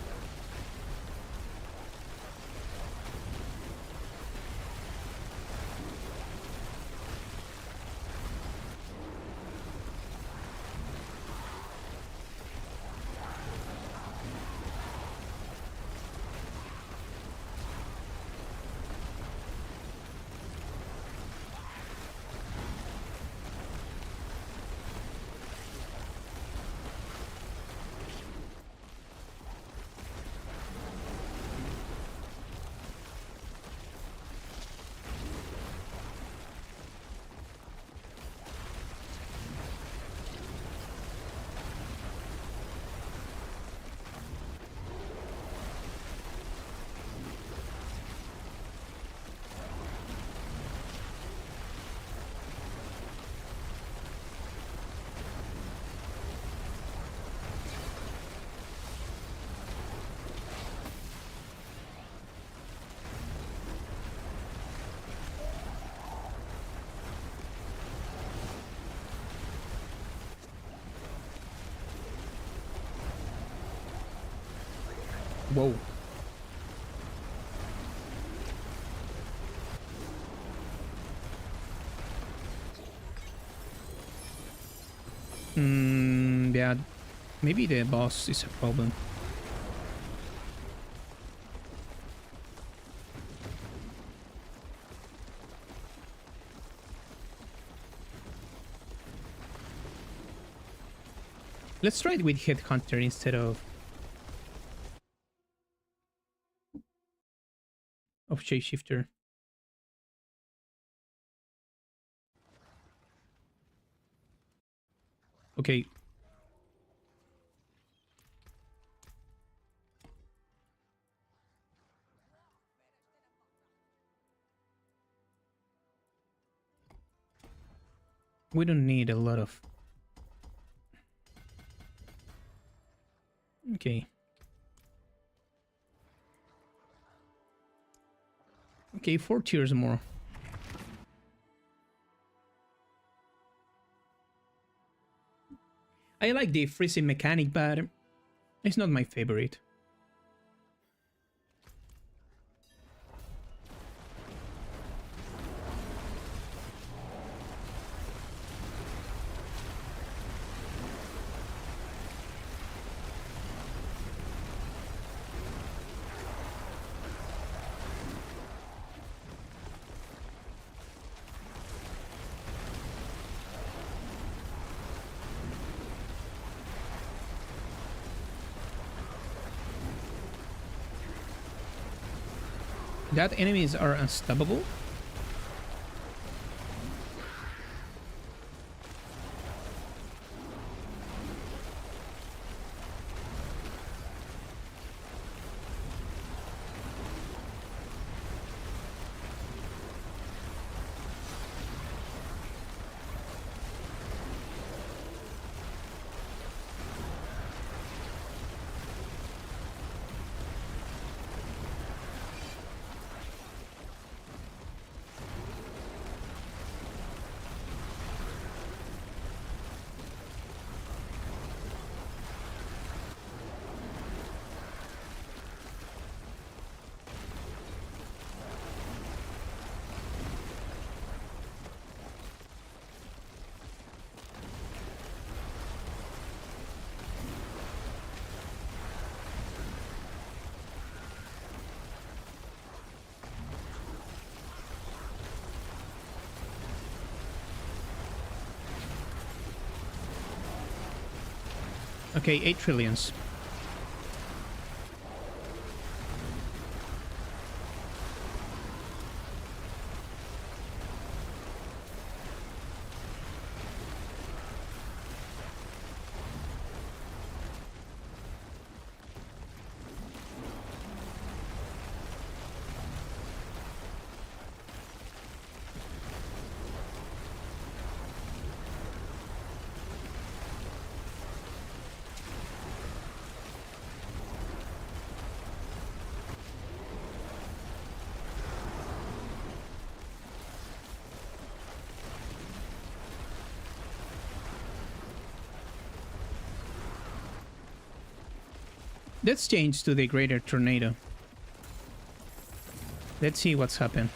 Whoa. Yeah, maybe the boss is a problem. Let's try it with Headhunter instead of Shapeshifter. Okay. We don't need a lot of... Okay. Okay, 4 tiers more. I like the freezing mechanic, but it's not my favorite. That enemies are unstoppable? Okay, 8 trillions. Let's change to the greater tornado. Let's see what's happened.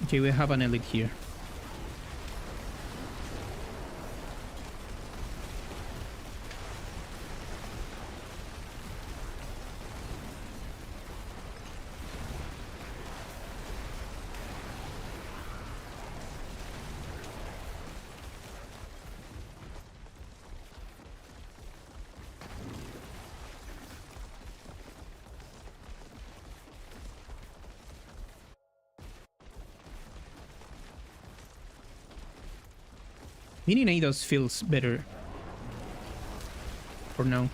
Okay, we have an elite here. Mini Nados feels better for now.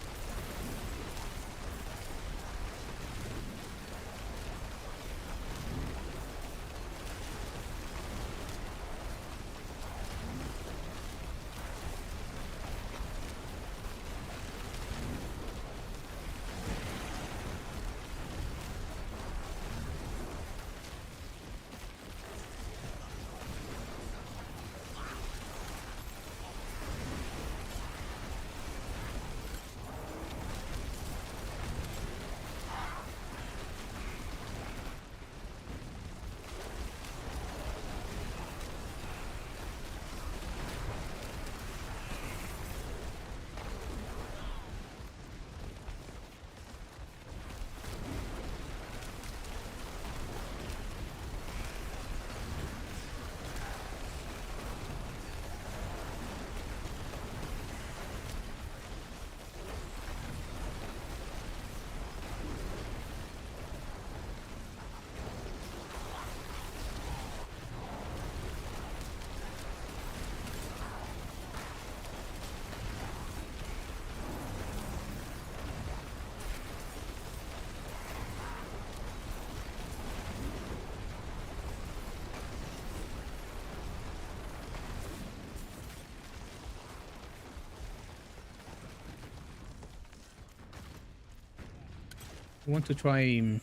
I want to try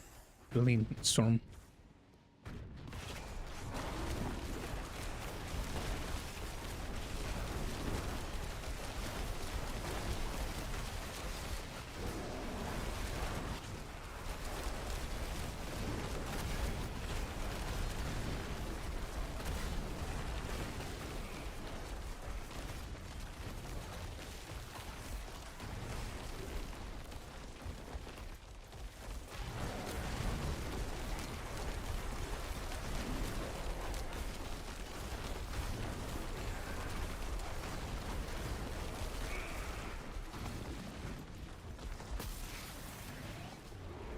building Storm.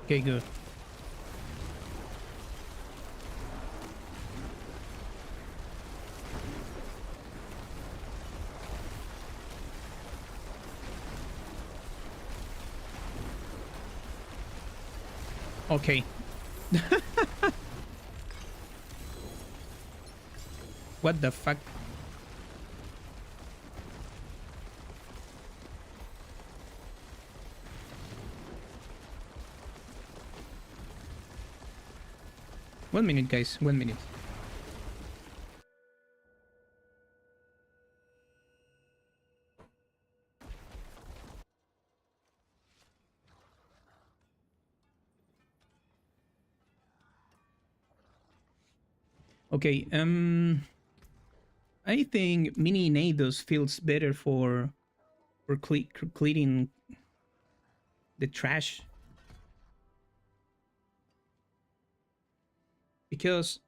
Okay, good. Okay. What the fuck? One minute, guys. 1 minute. Okay, I think Mini Nados feels better for cleaning the trash. Because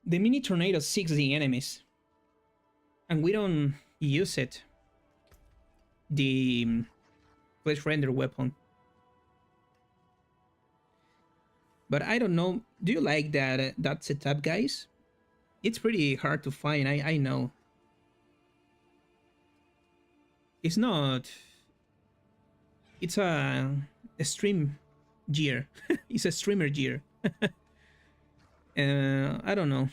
the Mini Tornado seeks the enemies. And we don't use it. The flesh render weapon. But I don't know. Do you like that setup, guys? It's pretty hard to find. I know. It's not. It's a stream gear. It's a streamer gear. I don't know.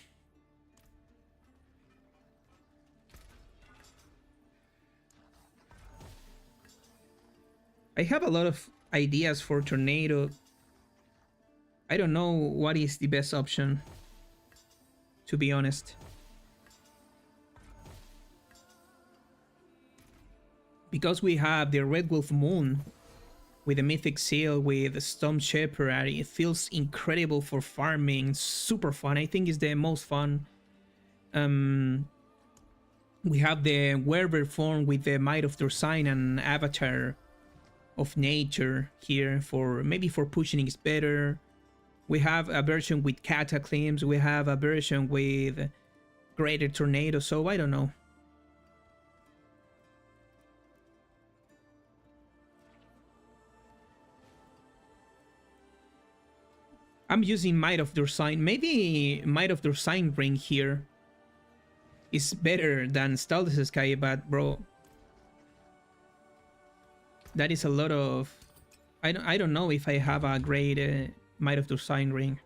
I have a lot of ideas for Tornado. I don't know what is the best option, to be honest. Because we have the Red Wolf Moon with the Mythic Seal, with the Storm Shepherd, it feels incredible for farming, super fun. I think it's the most fun. We have the Werewolf form with the Might of Sign and Avatar of Nature here, for maybe for pushing is better. We have a version with Cataclysms, we have a version with Greater Tornado, so I don't know. I'm using Might of Sign. Maybe Might of Sign ring here is better than Stardust Sky, but bro, that is a lot of... I don't know if I have a great Might of Sign ring.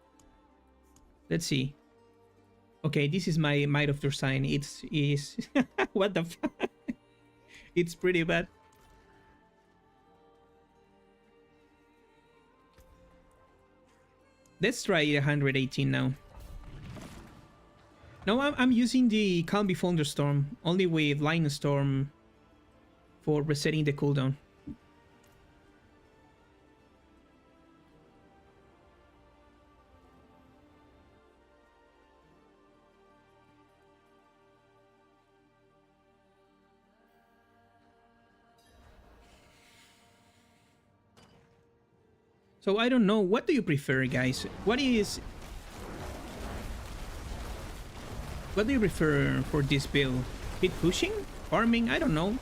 Let's see. Okay, this is my Might of Sign. It's is what the fuck? It's pretty bad. Let's try 118 now. No, I'm using the Calm Before Thunderstorm, only with Lightning Storm for resetting the cooldown. So I don't know, what do you prefer, guys? What do you prefer for this build? Speed pushing? Farming? I don't know.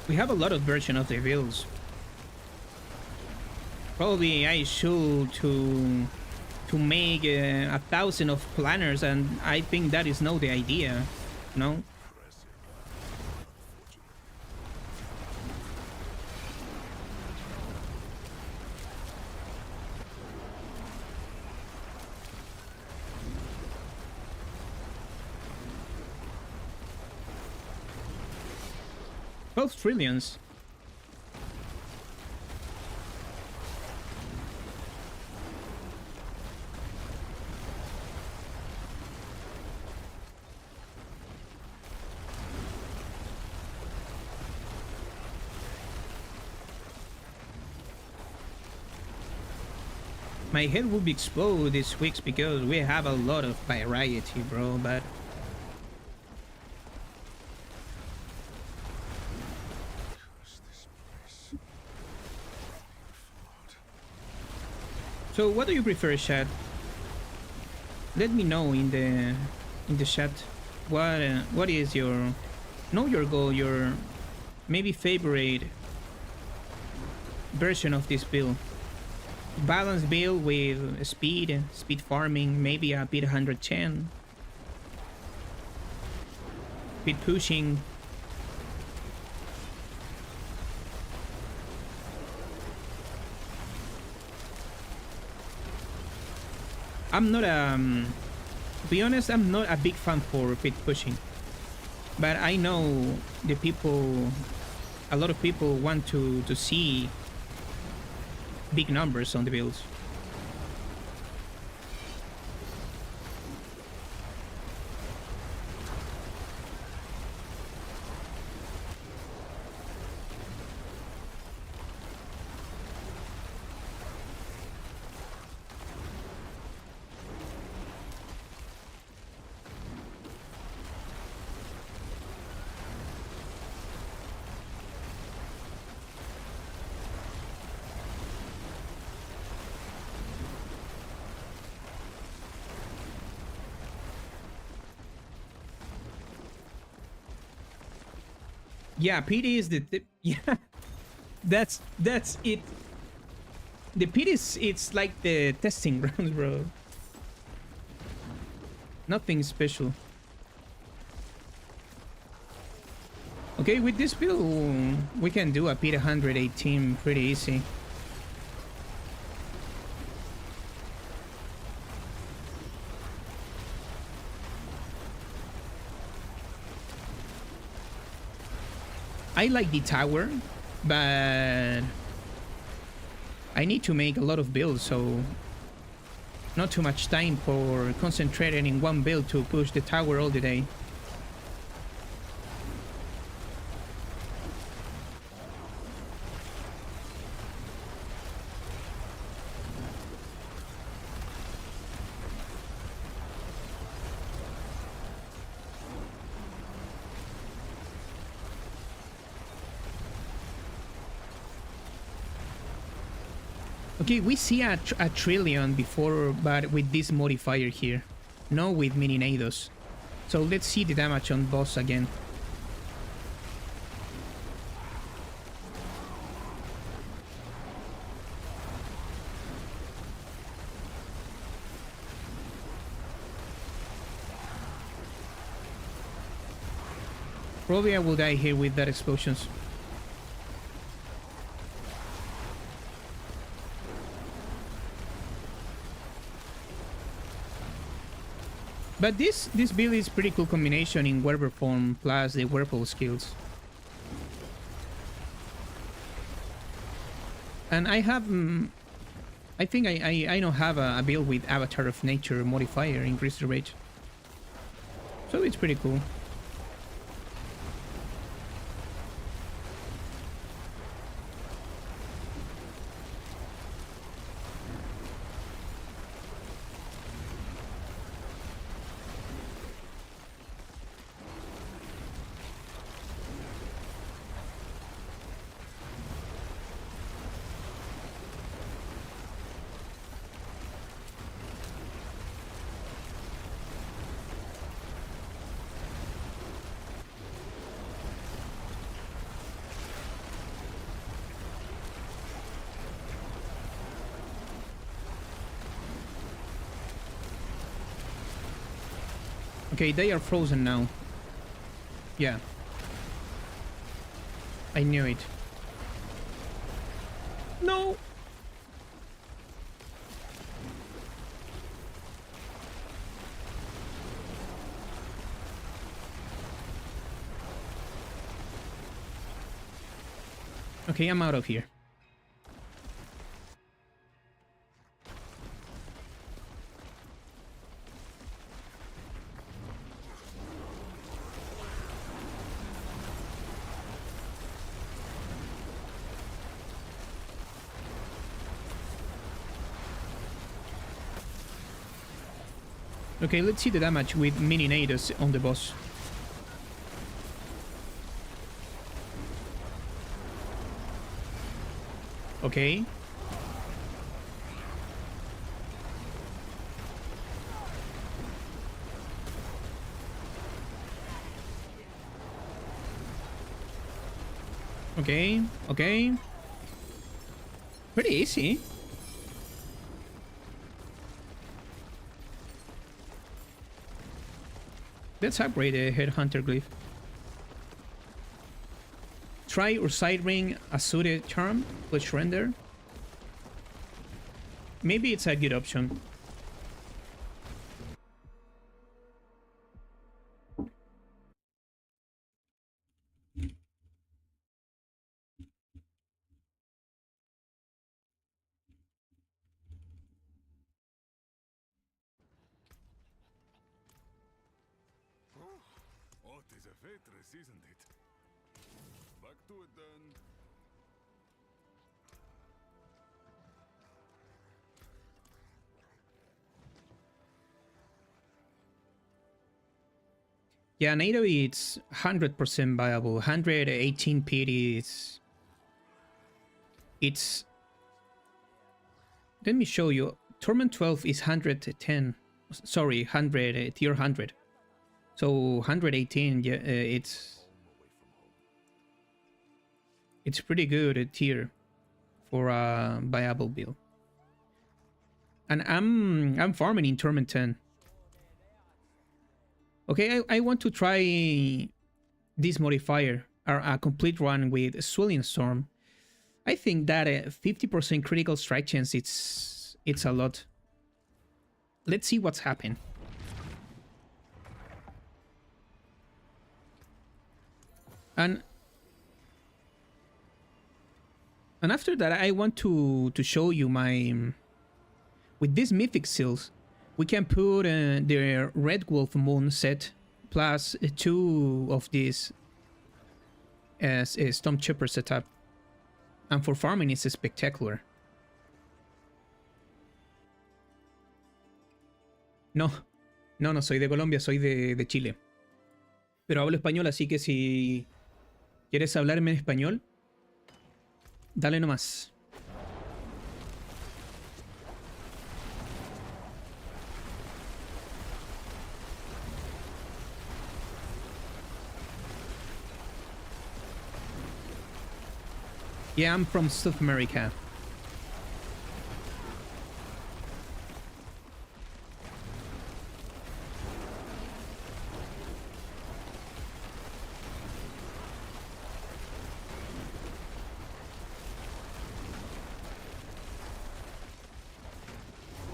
We have a lot of version of the builds. Probably I should to make 1,000 of planners, and I think that is not the idea, no? $12 trillion. My head will be explode this week because we have a lot of variety, bro, but so what do you prefer, chat? Let me know in the chat what is your goal, your maybe favorite version of this build. Balanced build with speed farming, maybe a bit 110. Speed pushing. I'm not to be honest, I'm not a big fan for speed pushing. But I know a lot of people want to see big numbers on the builds. Yeah, pity is the yeah. That's it. The pit is it's like the testing grounds, bro. Nothing special. Okay, with this build, we can do a pit 118 pretty easy. I like the tower, but I need to make a lot of builds, so not too much time for concentrating in one build to push the tower all the day. Okay, we see a trillion before, but with this modifier here. No with Mininados. So let's see the damage on boss again. Probably I will die here with that explosions. But this build is pretty cool combination in Werewolf form plus the Werewolf skills. And I have... I think I don't have a build with Avatar of Nature modifier, increase the rage. So it's pretty cool. Okay, they are frozen now. Yeah. I knew it. No! Okay, I'm out of here. Okay, let's see the damage with Mininados on the boss. Okay. Okay, okay. Pretty easy. Let's upgrade the Headhunter glyph. Try or side ring a suited charm plus render. Maybe it's a good option. What is a waitress, isn't it? Back to it then. Yeah, NATO it's 100% viable. 118 PD is... It's... Let me show you. Torment 12 is 110. Sorry, 100, tier 100. So 118, yeah, it's... It's pretty good tier for a viable build. And I'm farming in Torment 10. Okay, I want to try this modifier, or a complete run with Swelling Storm. I think that a 50% critical strike chance, it's a lot. Let's see what's happened. And after that, I want to show you my... With these mythic seals, we can put the Red Wolf Moon set plus 2 of these as a Storm Chipper setup. And for farming, it's spectacular. No, no soy de Colombia, soy de Chile. Pero hablo español, así que si quieres hablarme en español, dale nomás. Yeah, I'm from South America.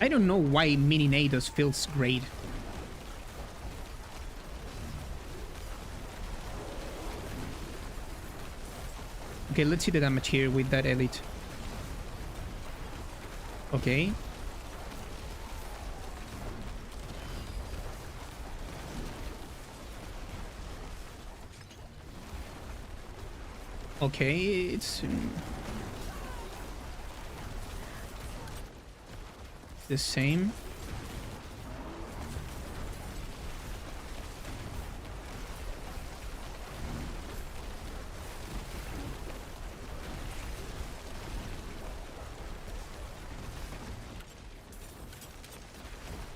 I don't know why Mini Nados feels great. Okay, let's see the damage here with that elite. Okay. Okay, it's the same.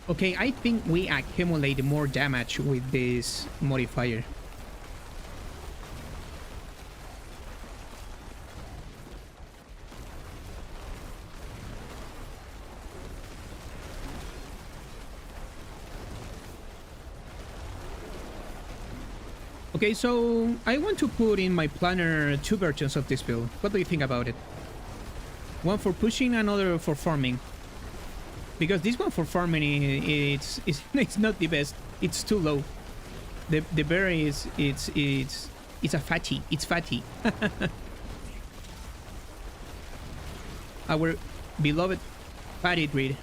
Okay, I think we accumulate more damage with this modifier. Okay, so I want to put in my planner 2 versions of this build. What do you think about it? One for pushing, another for farming. Because this one for farming, it's not the best. It's too low. The bear is it's a fatty. It's fatty. Our beloved fatty druid.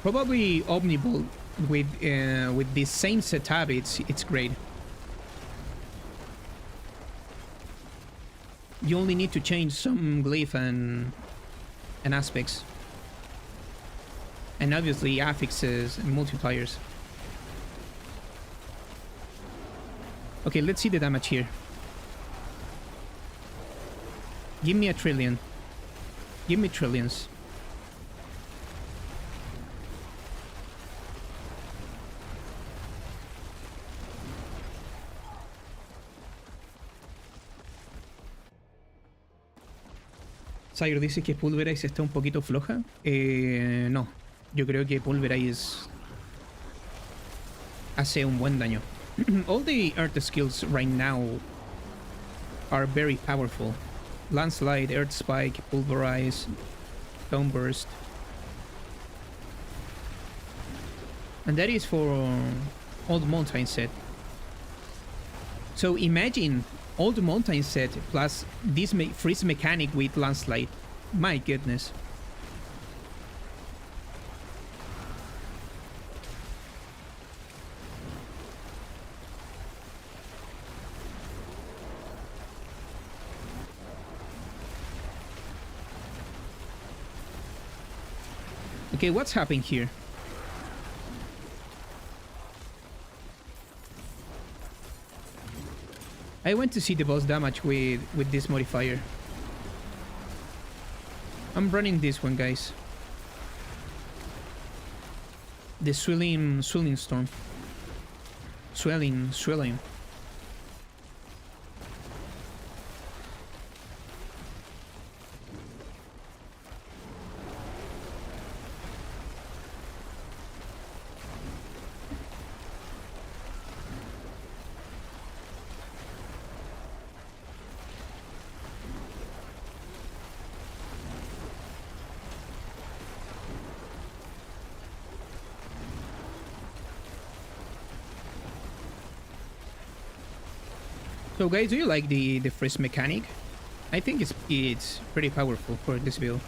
Probably Omnibolt with this same setup. It's great. You only need to change some glyph and aspects, and obviously affixes and multipliers. Okay, let's see the damage here. Give me a trillion. Give me trillions. Sayur dice que Pulverize está un poquito floja. No, yo creo que Pulverize hace un buen daño. All the Earth skills right now are very powerful. Landslide, Earth Spike, Pulverize, Stone Burst. And that is for Old Mountain set. So imagine Old Mountain set plus this freeze mechanic with Landslide. My goodness. Okay, what's happening here? I want to see the boss damage with this modifier. I'm running this one, guys. The swelling storm. Swelling. So guys, do you like the freeze mechanic? I think it's pretty powerful for this build.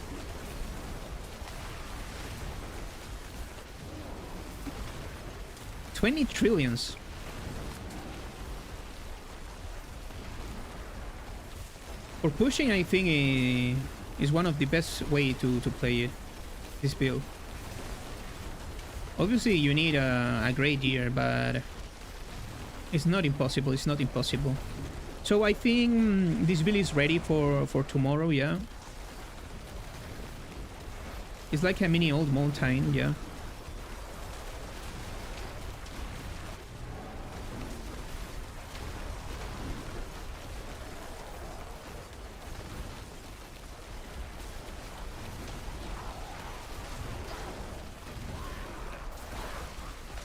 $20 trillion. For pushing, I think is one of the best way to play it, this build. Obviously, you need a great gear, but it's not impossible. It's not impossible. So I think this build is ready for tomorrow, yeah. It's like a mini old mountain, yeah.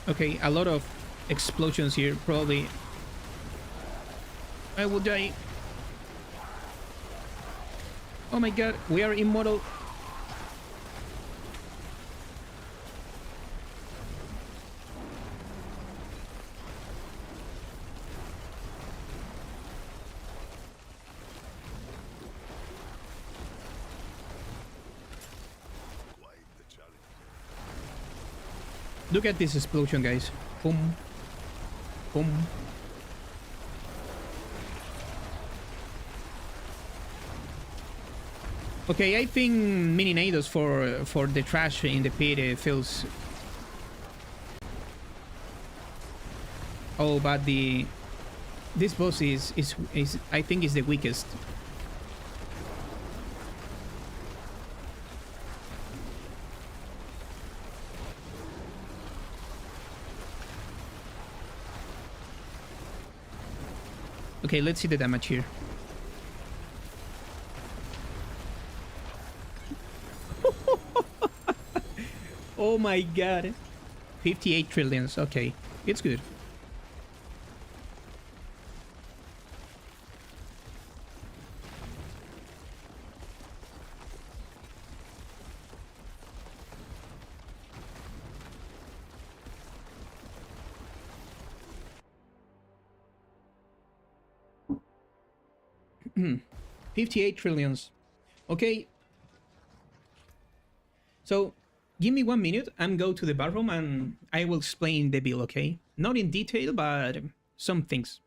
Okay, a lot of explosions here, probably. I will die. Oh my god, we are immortal. Quite the challenge. Look at this explosion, guys. Boom. Boom. Okay, I think mini nados for the trash in the pit feels. Oh, but this boss is I think is the weakest. Okay, let's see the damage here. Oh my god. 58 trillions. Okay, it's good. Hmm. 58 trillions. Okay. So, give me 1 minute and go to the bathroom and I will explain the bill, okay? Not in detail, but some things.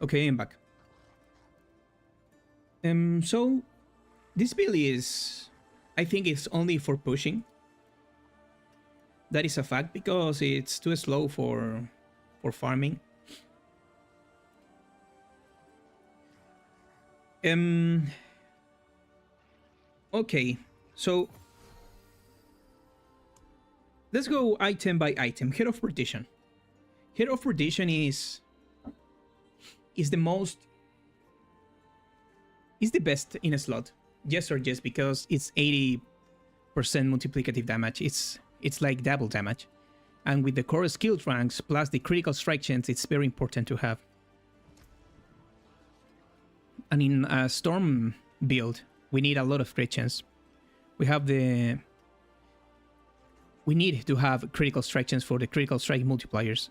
Okay, I'm back. So this build is, I think it's only for pushing. That is a fact because it's too slow for farming. Okay, so let's go item by item. Head of Perdition. Head of Perdition is the most, is the best in a slot. Yes or yes, because it's 80% multiplicative damage. It's like double damage. And with the core skill ranks plus the critical strike chance, it's very important to have. And in a storm build, we need a lot of crit chance. We need to have critical strike chance for the critical strike multipliers.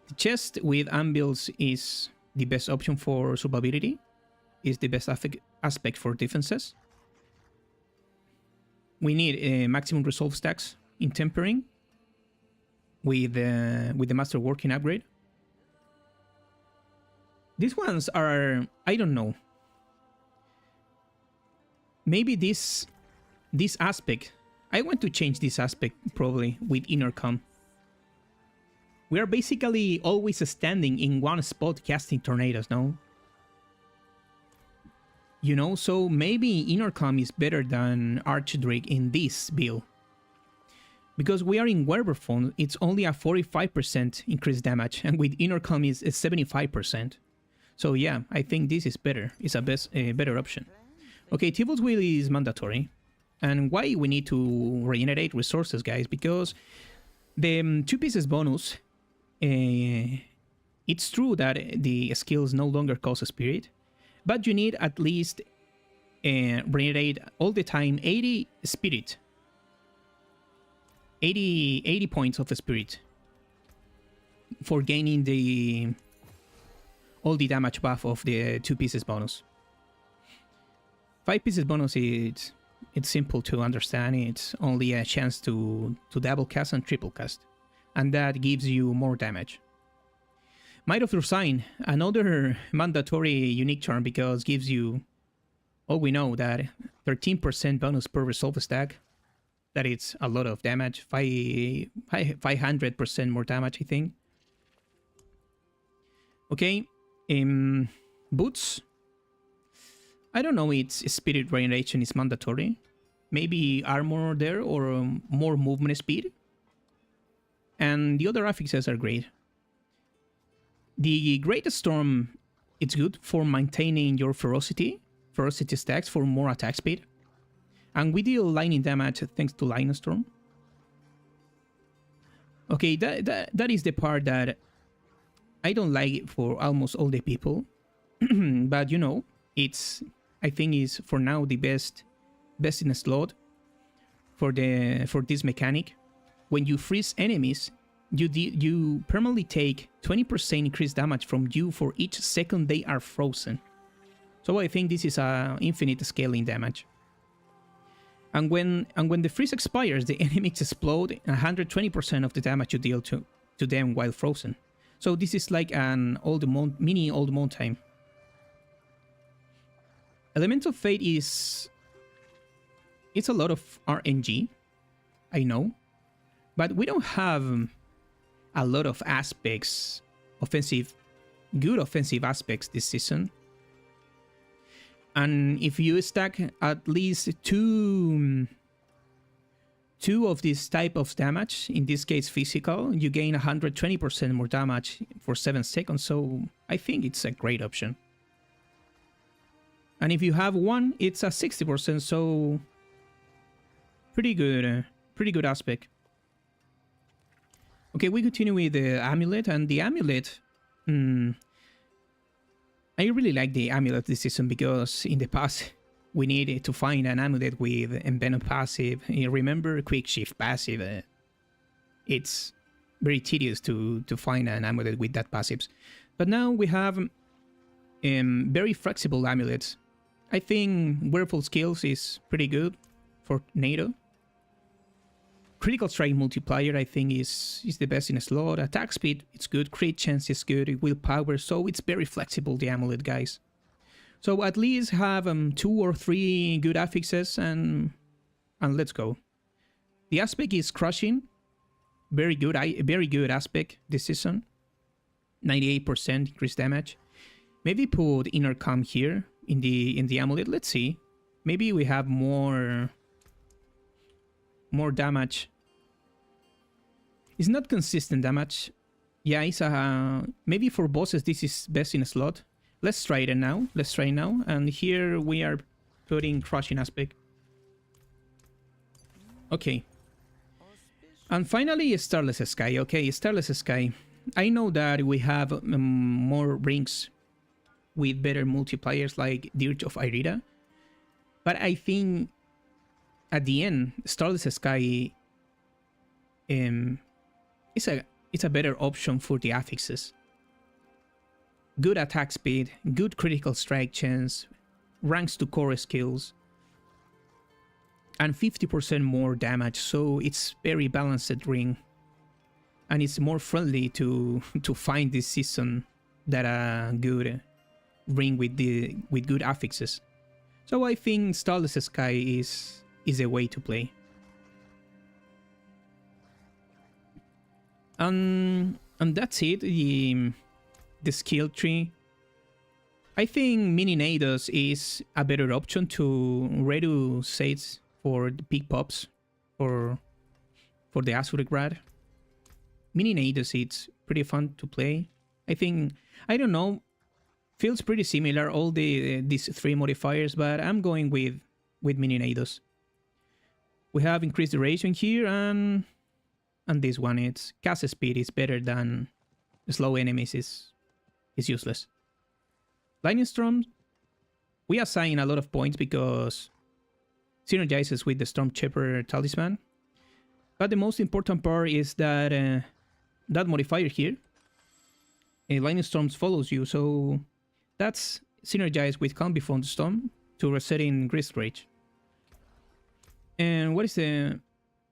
The chest with anvils is the best option for survivability. Is the best aspect for defenses. We need maximum resolve stacks in tempering with the master working upgrade. These ones are, I don't know. Maybe this aspect, I want to change this aspect probably with inner calm. We are basically always standing in one spot casting tornadoes, no? You know, so maybe inner calm is better than Archdrake in this build. Because we are in Werewolf, it's only a 45% increased damage, and with inner calm is 75%. So yeah, I think this is better. It's a better option. Okay, Thibault's Will is mandatory. And why we need to regenerate resources, guys? Because the 2 pieces bonus, it's true that the skills no longer cost spirit, but you need at least regenerate all the time 80 spirit. 80 points of the spirit for gaining all the damage buff of the 2 pieces bonus. 5 pieces bonus it's simple to understand. It's only a chance to double cast and triple cast, and that gives you more damage. Might of Sign, another mandatory unique charm because gives you, oh, we know that 13% bonus per resolve stack. That it's a lot of damage. 500% more damage, I think. Okay, boots. I don't know. It's spirit regeneration is mandatory. Maybe armor there or more movement speed. And the other affixes are great. The Great Storm, it's good for maintaining your ferocity stacks for more attack speed. And we deal lightning damage thanks to Lightning Storm. Okay, that is the part that I don't like for almost all the people. But you know, I think is for now the best in a slot for this mechanic. When you freeze enemies, you permanently take 20% increased damage from you for each second they are frozen. So I think this is a infinite scaling damage. And when the freeze expires, the enemies explode 120% of the damage you deal to them while frozen. So this is like an mini old mountain. Elemental Fate it's a lot of RNG, I know, but we don't have a lot of aspects, good offensive aspects this season. And if you stack at least two of this type of damage, in this case physical, you gain 120% more damage for 7 seconds, so I think it's a great option. And if you have one, it's a 60%, so pretty good aspect. Okay, we continue with the amulet, and the amulet, I really like the amulet this season because in the past we needed to find an amulet with envenom passive. You remember quick shift passive? It's very tedious to find an amulet with that passives. But now we have very flexible amulets. I think Werewolf skills is pretty good for NATO. Critical strike multiplier, I think, is the best in a slot. Attack speed, it's good. Crit chance is good. Willpower, so it's very flexible, the amulet, guys. So at least have 2 or 3 good affixes and let's go. The aspect is crushing. Very good, very good aspect this season. 98% increased damage. Maybe put inner calm here in the amulet. Let's see. Maybe we have more damage. It's not consistent damage. Yeah, it's maybe for bosses this is best in a slot. Let's try it now. Let's try it now. And here we are putting crushing aspect. Okay. And finally, Starless Sky. Okay, Starless Sky. I know that we have more rings with better multipliers like Dirge of Irida. But I think at the end, Starless Sky it's a better option for the affixes. Good attack speed, good critical strike chance, ranks to core skills, and 50% more damage, so it's very balanced ring. And it's more friendly to find this season that a good ring with good affixes. So I think Starless Sky is a way to play. And that's it, the skill tree. I think Mini Nados is a better option to redo sets for the big pops for the Azure-Grad. Mini Nados, it's pretty fun to play. I think, I don't know, feels pretty similar, all these 3 modifiers, but I'm going with Mini Nados. We have increased duration here, and this one, it's cast speed is better than slow enemies, is useless. Lightning Storm, we assign a lot of points because synergizes with the Stormchipper Talisman. But the most important part is that that modifier here, Lightning Storms follows you, so that's synergized with Calm Before the Storm to resetting Grist Rage. And what is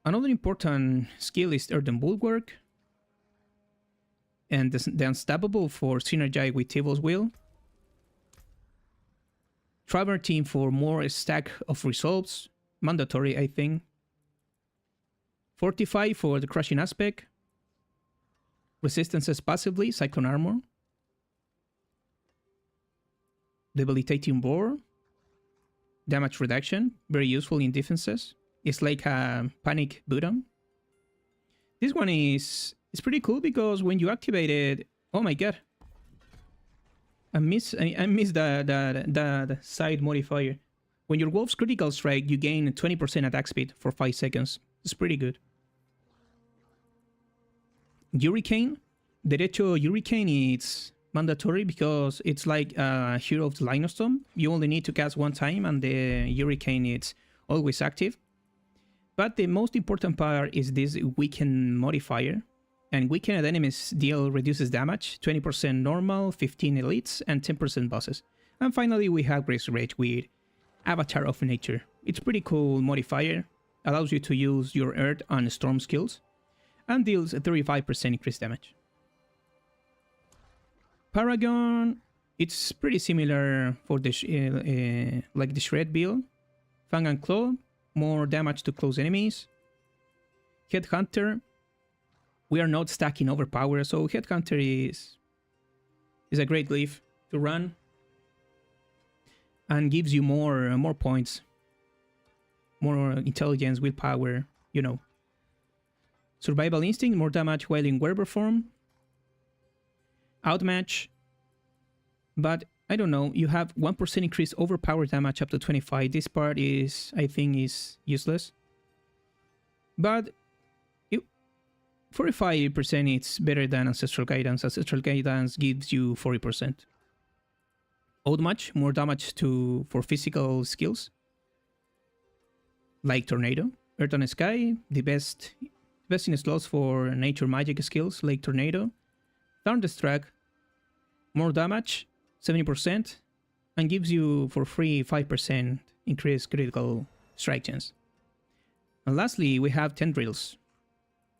another important skill is Earthen Bulwark. And the Unstoppable for synergize with Table's Will. Travertine for more stack of results. Mandatory, I think. Fortify for the crushing aspect. Resistances passively, Cyclone Armor. Debilitating Roar. Damage reduction, very useful in defenses. It's like a panic button. This one is pretty cool because when you activate it, oh my god, I miss the side modifier. When your Wolf's critical strike, you gain 20% attack speed for 5 seconds. It's pretty good. Hurricane, Derecho Hurricane, it's mandatory because it's like a Hero of the Lightning Storm. You only need to cast 1 time and the Hurricane is always active. But the most important part is this Weaken modifier. And weakened enemies deal reduces damage, 20% normal, 15 elites, and 10% bosses. And finally we have Grist Rage with Avatar of Nature. It's pretty cool modifier, allows you to use your Earth and Storm skills, and deals 35% increased damage. Paragon, it's pretty similar for the like the Shred build. Fang and Claw, more damage to close enemies. Headhunter, we are not stacking overpower, so Headhunter is a great glyph to run and gives you more points, more intelligence, willpower, you know. Survival Instinct, more damage while in werewolf form. Outmatch, but I don't know, you have 1% increased overpower damage up to 25. This part is, I think, is useless. But 45% it's better than Ancestral Guidance. Ancestral Guidance gives you 40%. Outmatch, more damage for physical skills. Like Tornado. Earth and Sky, the best in slots for nature magic skills like Tornado. Thunderstruck, more damage, 70%, and gives you for free 5% increased critical strike chance. And lastly, we have Tendrils.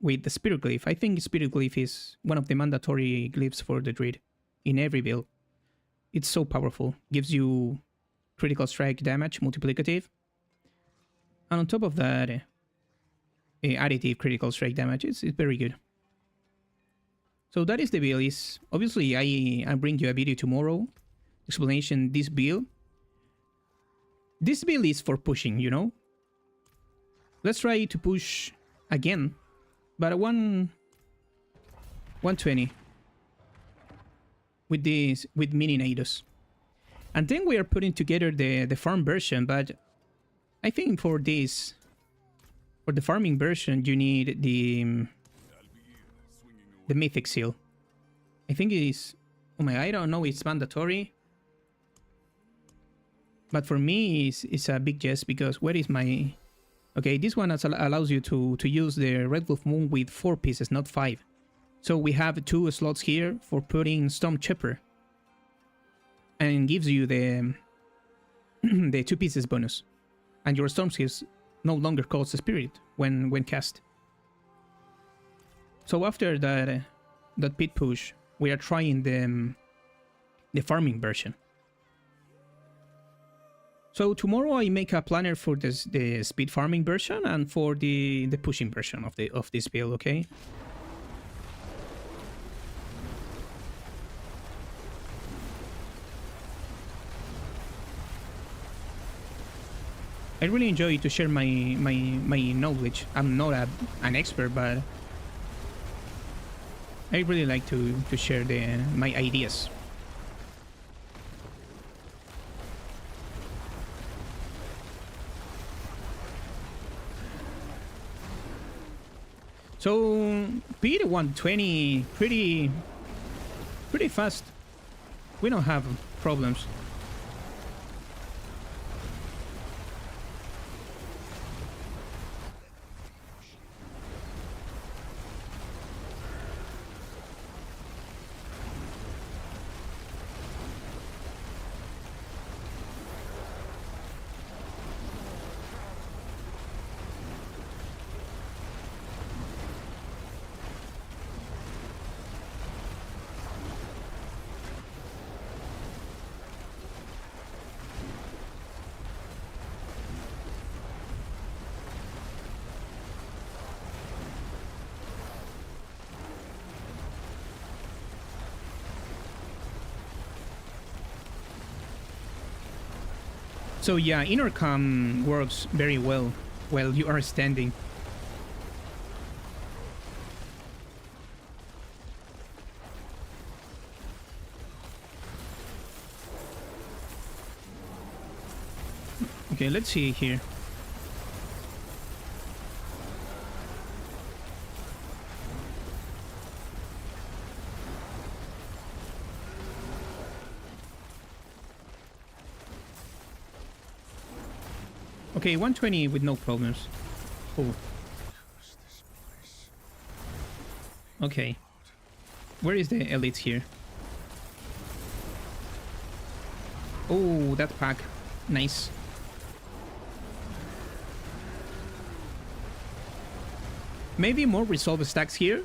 with the Spirit Glyph. I think Spirit Glyph is one of the mandatory glyphs for the Druid in every build. It's so powerful. Gives you critical strike damage, multiplicative. And on top of that, additive critical strike damage. It's very good. So that is the build. Is obviously I bring you a video tomorrow explanation this build. This build is for pushing, you know. Let's try to push again, but 120 with this with mini nados, and then we are putting together the farm version. But I think for this, for the farming version, you need the mythic seal. I think it is. Oh my! I don't know. It's mandatory. But for me, it's a big yes, because where is my... Okay, this one allows you to use the Red Wolf Moon with 4 pieces, not 5. So we have 2 slots here for putting Storm Chipper. And gives you the the 2 pieces bonus. And your Storm Skills no longer cost a Spirit when cast. So after that pit push, we are trying the farming version. So tomorrow I make a planner for the speed farming version and for the pushing version of this build, okay? I really enjoy to share my knowledge. I'm not an expert, but I really like to share my ideas. So Peter 120 pretty fast. We don't have problems. So yeah, intercom works very well while you are standing. Okay, let's see here. Okay, 120 with no problems. Cool. Okay. Where is the elites here? Oh, that pack. Nice. Maybe more resolve stacks here?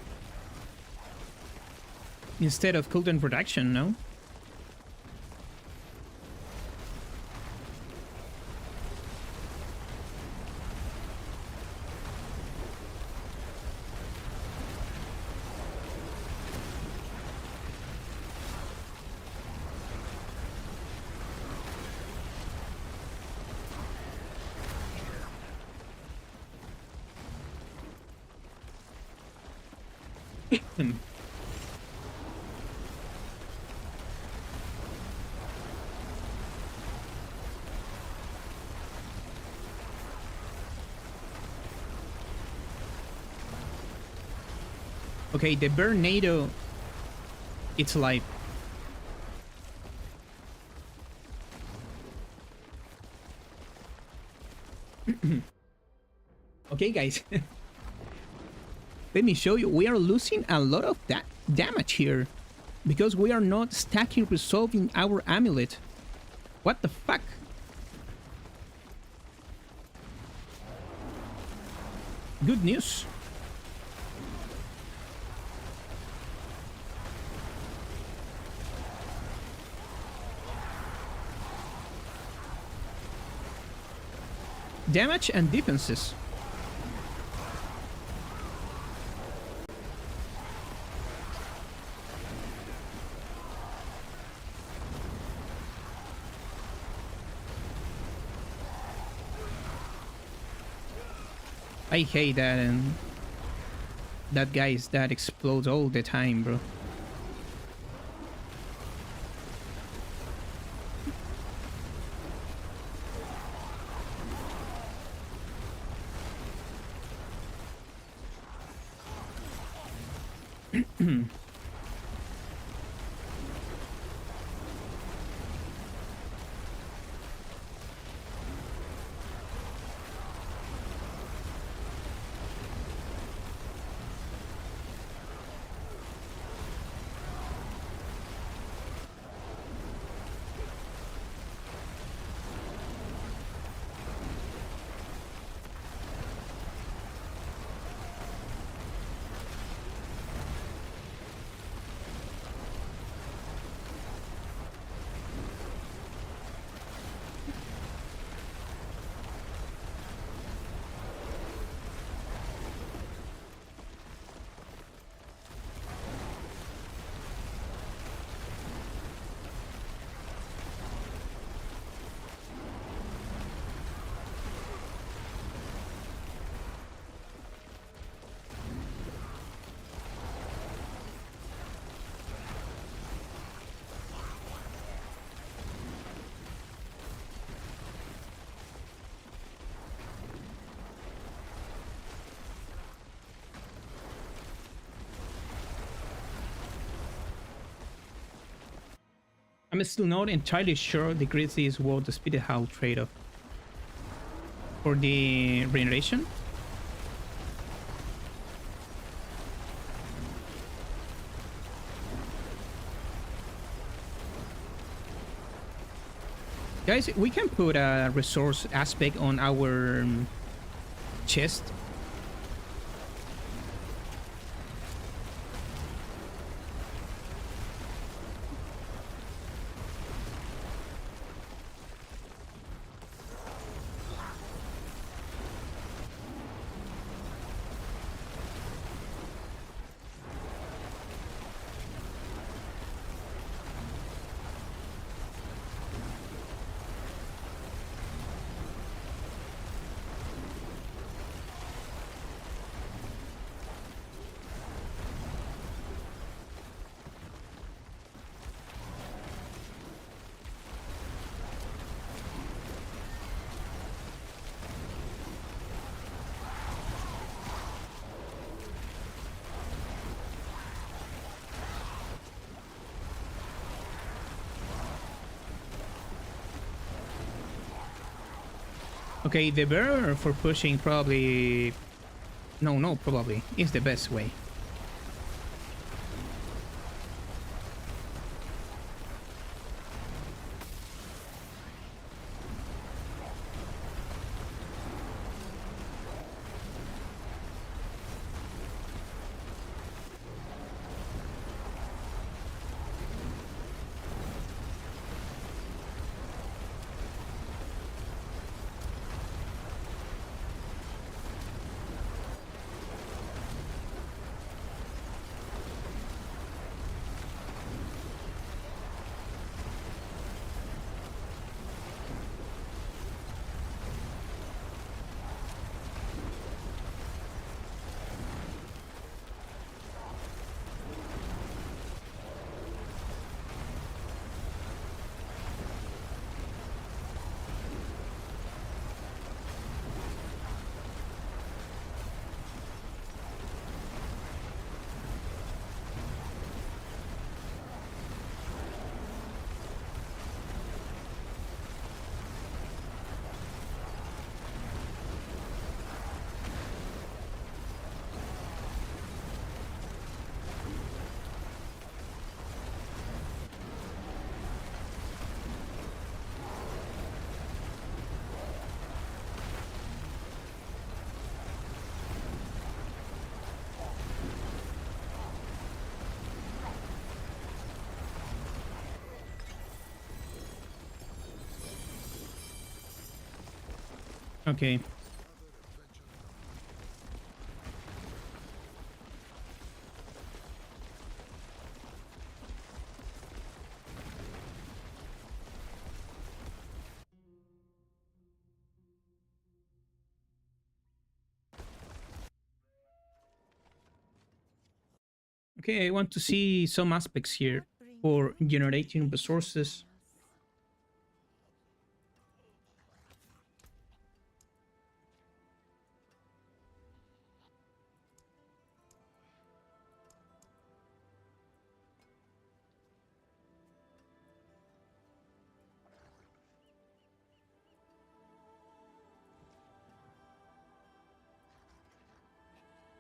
Instead of cooldown reduction, no? Okay, the Tornado, it's alive. Okay, guys. Let me show you. We are losing a lot of that damage here because we are not stacking resolving our amulet. What the fuck? Good news. Damage and defenses. I hate that, and that guys that explodes all the time, bro. I'm still not entirely sure the Grizzly is worth the Speed Howl trade-off for the regeneration. Guys, we can put a resource aspect on our chest. Okay, the bear for pushing probably... No, probably is the best way. Okay. Okay, I want to see some aspects here for generating resources.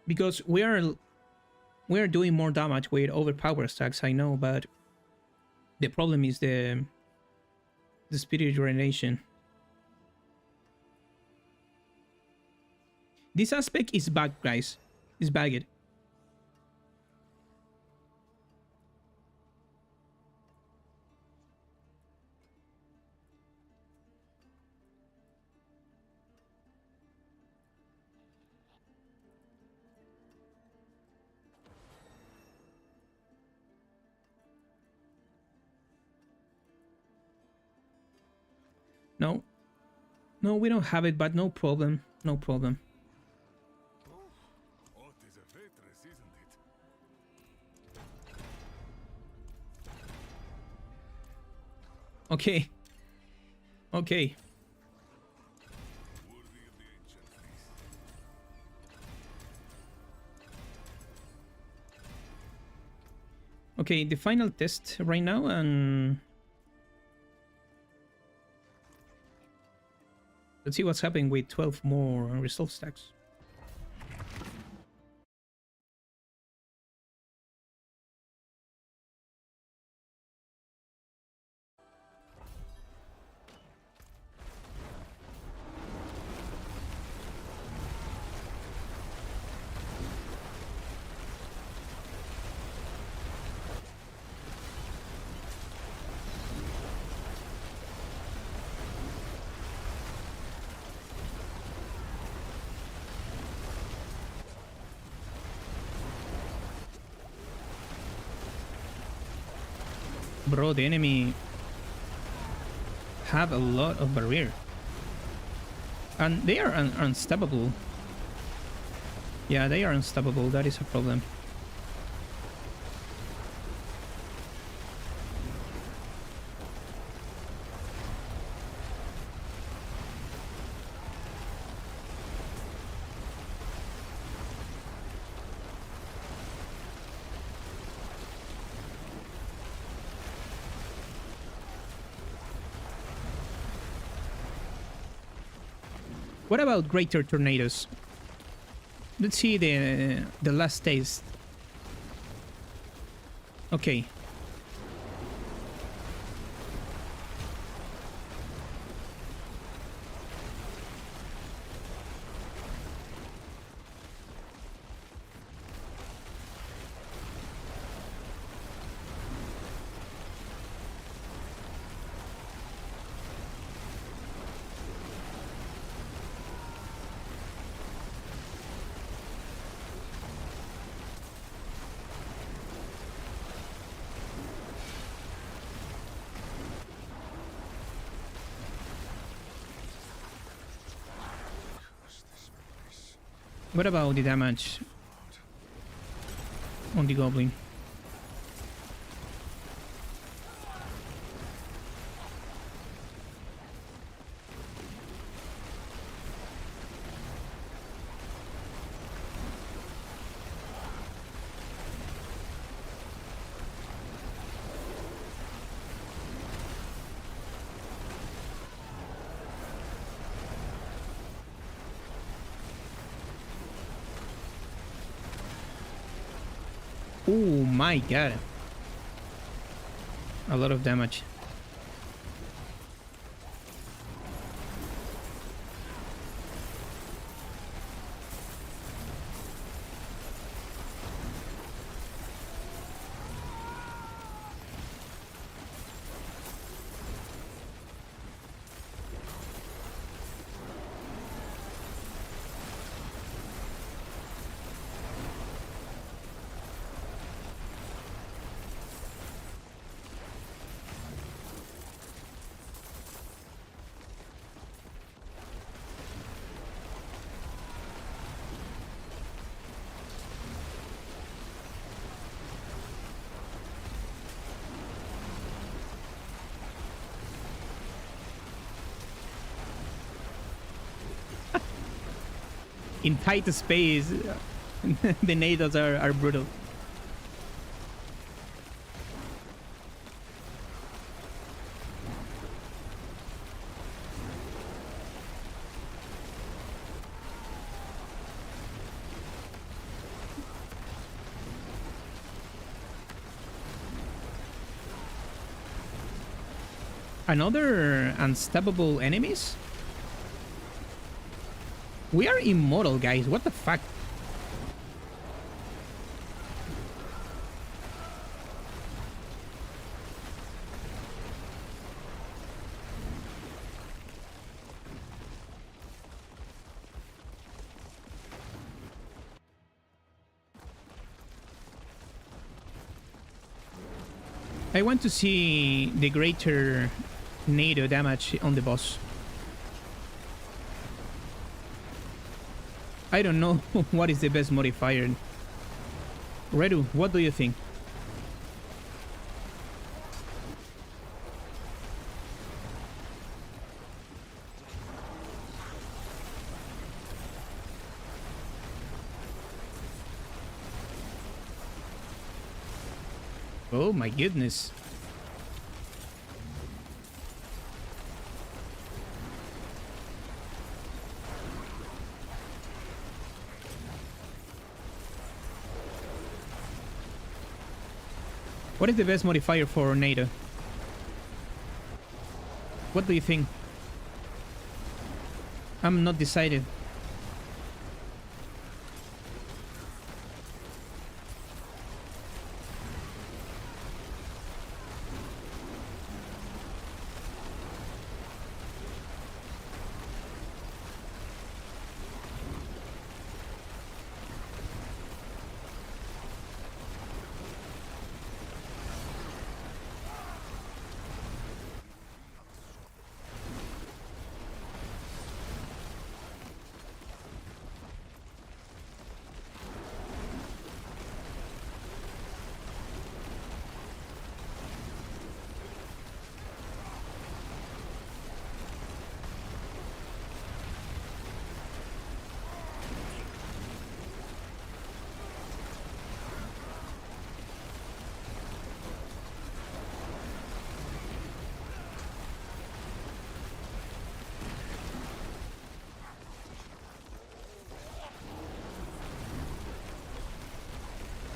Because we are doing more damage with overpowered stacks, I know, but the problem is the spirit generation. This aspect is bugged, guys. It's bugged. No. No, we don't have it, but no problem. No problem. What is a waitress, isn't it? Okay. Okay. Worthy of the ancient race. Okay, the final test right now, and let's see what's happening with 12 more resolve stacks. Bro, the enemy have a lot of barrier. And they are unstoppable. Yeah, they are unstoppable. That is a problem. What about greater tornadoes? Let's see the last taste. Okay. What about the damage on the goblin? Oh my god. A lot of damage. in tight space, the nados are brutal. Another unstoppable enemies? We are immortal, guys. What the fuck? I want to see the greater NATO damage on the boss. I don't know what is the best modifier. Redu, what do you think? Oh my goodness. What is the best modifier for NATO? What do you think? I'm not decided.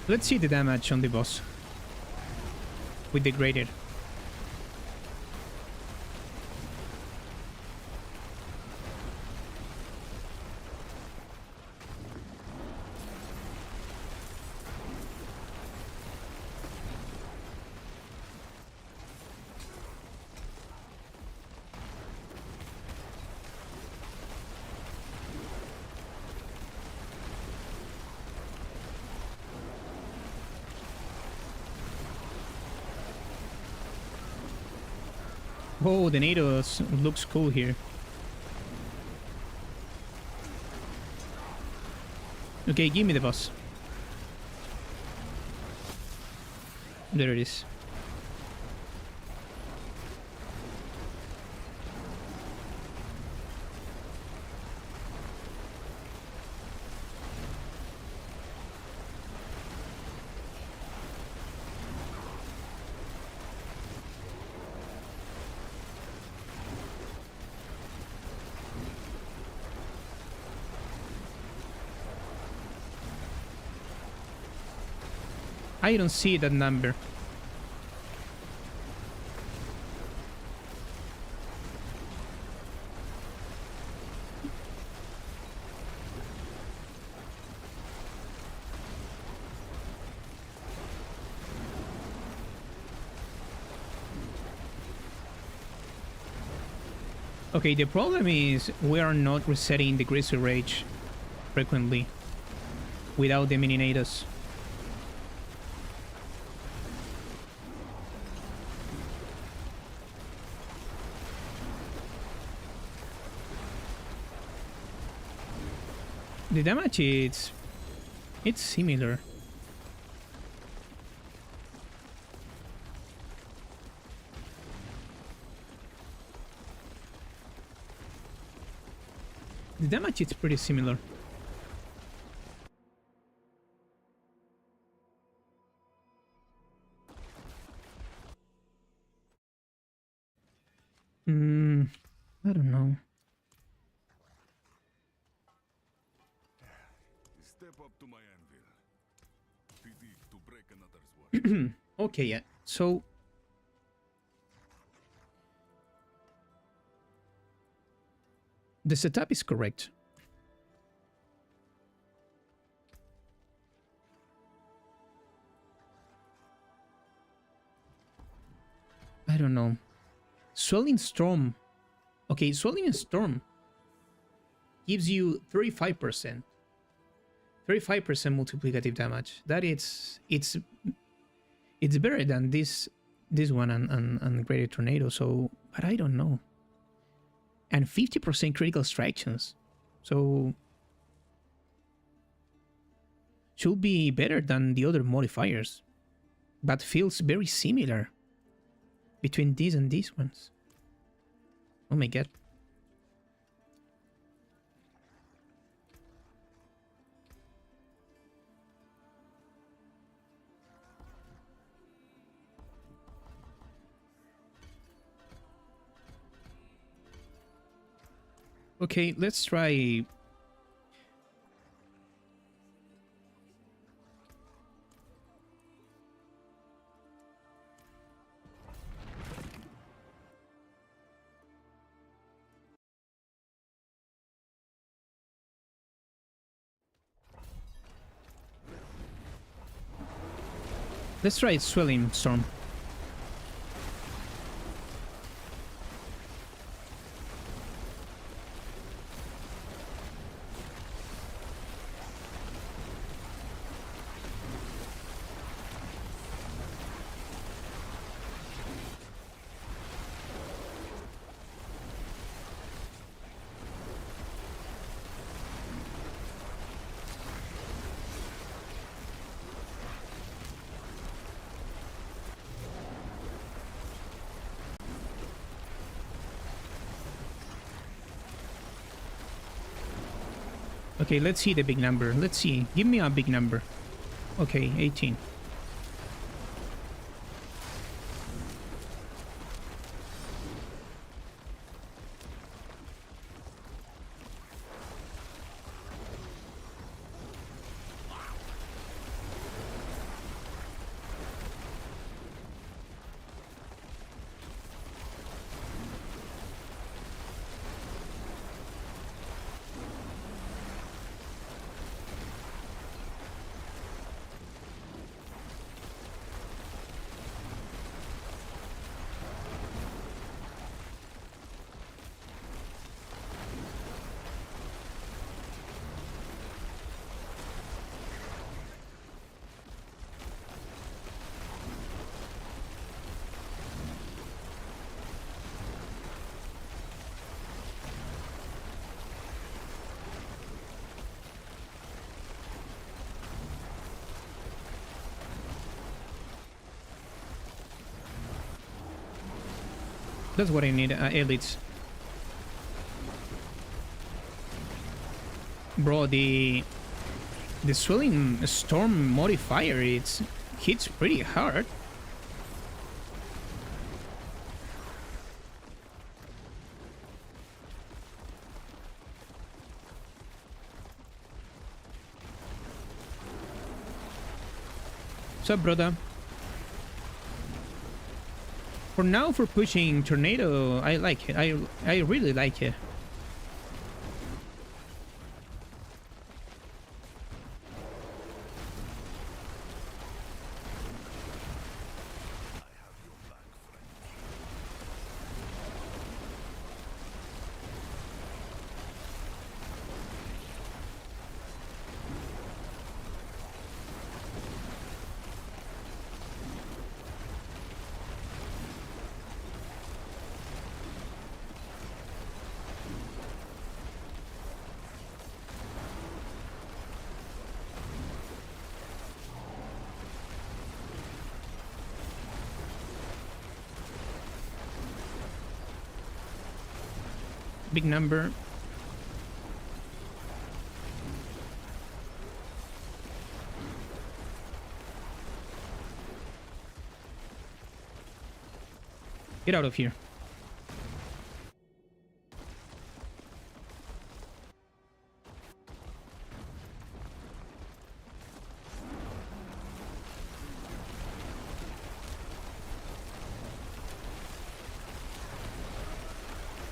Let's see the damage on the boss with the graded. Oh, the NATO looks cool here. Okay, give me the boss. There it is. I don't see that number. Okay, the problem is we are not resetting the Grizzly Rage frequently without the mini-nados. The damage it's similar. The damage is pretty similar. I don't know. Step up to my anvil. Pity to break another's watch. Okay, yeah. So the setup is correct. I don't know. Swelling Storm. Okay, Swelling Storm gives you 35%. 35% multiplicative damage. That it's better than this one and Greater Tornado, so but I don't know. And 50% critical strike chance. So should be better than the other modifiers. But feels very similar between these and these ones. Oh my god. Okay, let's try. Let's try Swelling Storm. Okay, let's see the big number. Let's see. Give me a big number. Okay, 18. That's what I need, elites. Bro, the Swelling Storm modifier, it hits pretty hard. What's up, brother? For now, for pushing Tornado, I like it. I really like it. Big number. Get out of here.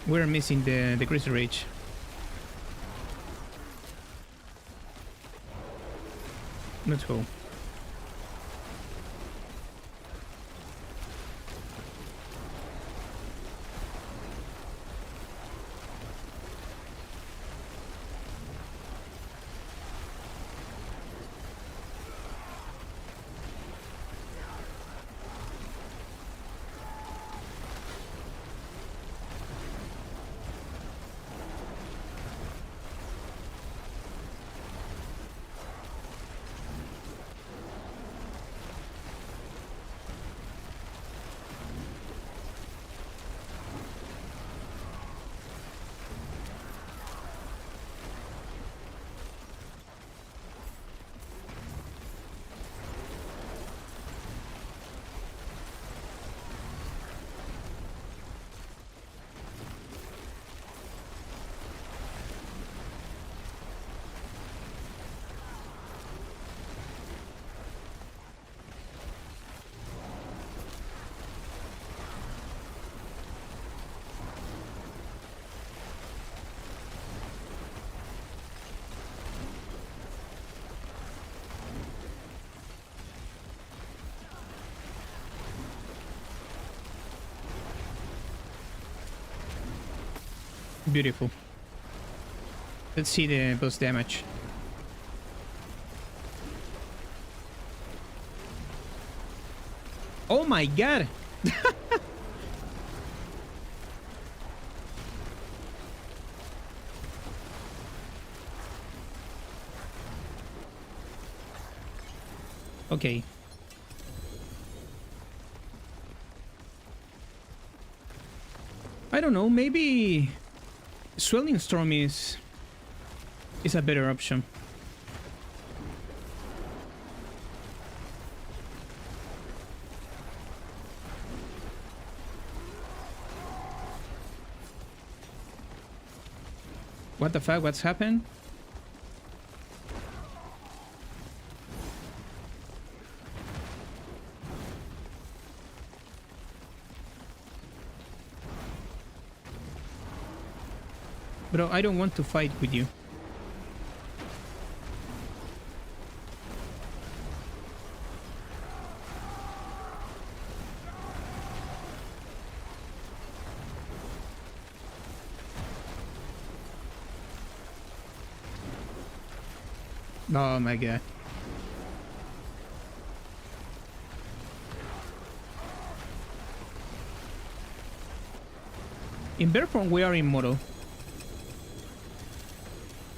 We're missing the Grizzly Rage. Let's go. Beautiful. Let's see the boss damage. Oh my god! Okay. I don't know, maybe Swelling Storm is a better option. What the fuck? What's happened? Bro, I don't want to fight with you. Oh my god. In bear form, we are immortal.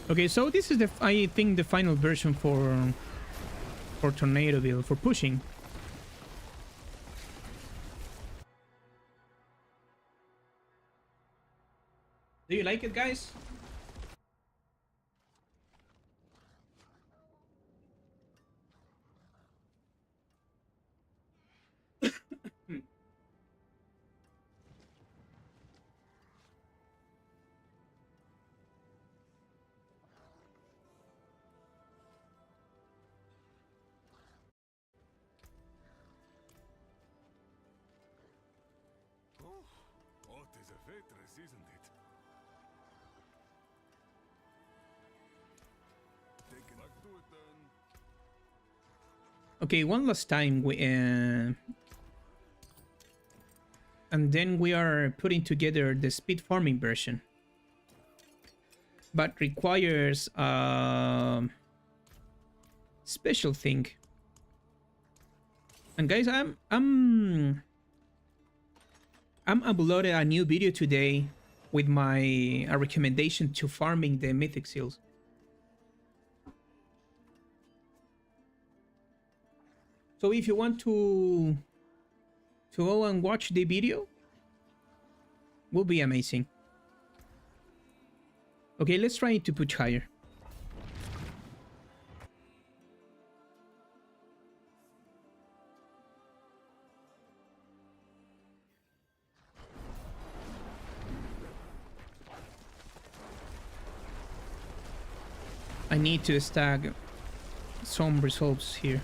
Okay, so this is the, I think, the final version for Tornado build, for pushing. Do you like it, guys? What is a waitress, isn't it? Take it back to it then. Okay, one last time, and then we are putting together the speed farming version, but requires special thing. And guys, I'm uploaded a new video today with my a recommendation to farming the mythic seals. So if you want to go and watch the video, will be amazing. Okay, let's try to push higher. I need to stack some results here.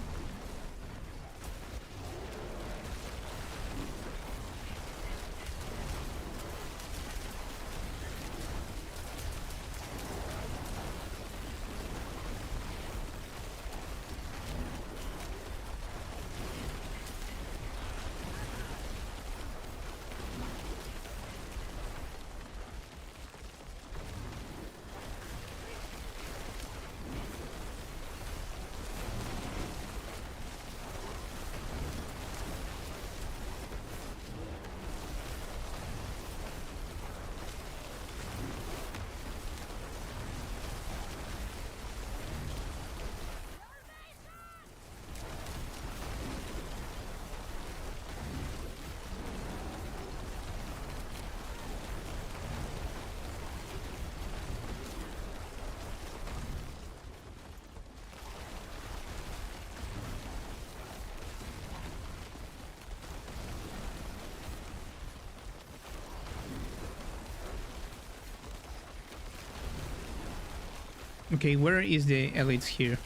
Okay, where is the elites here?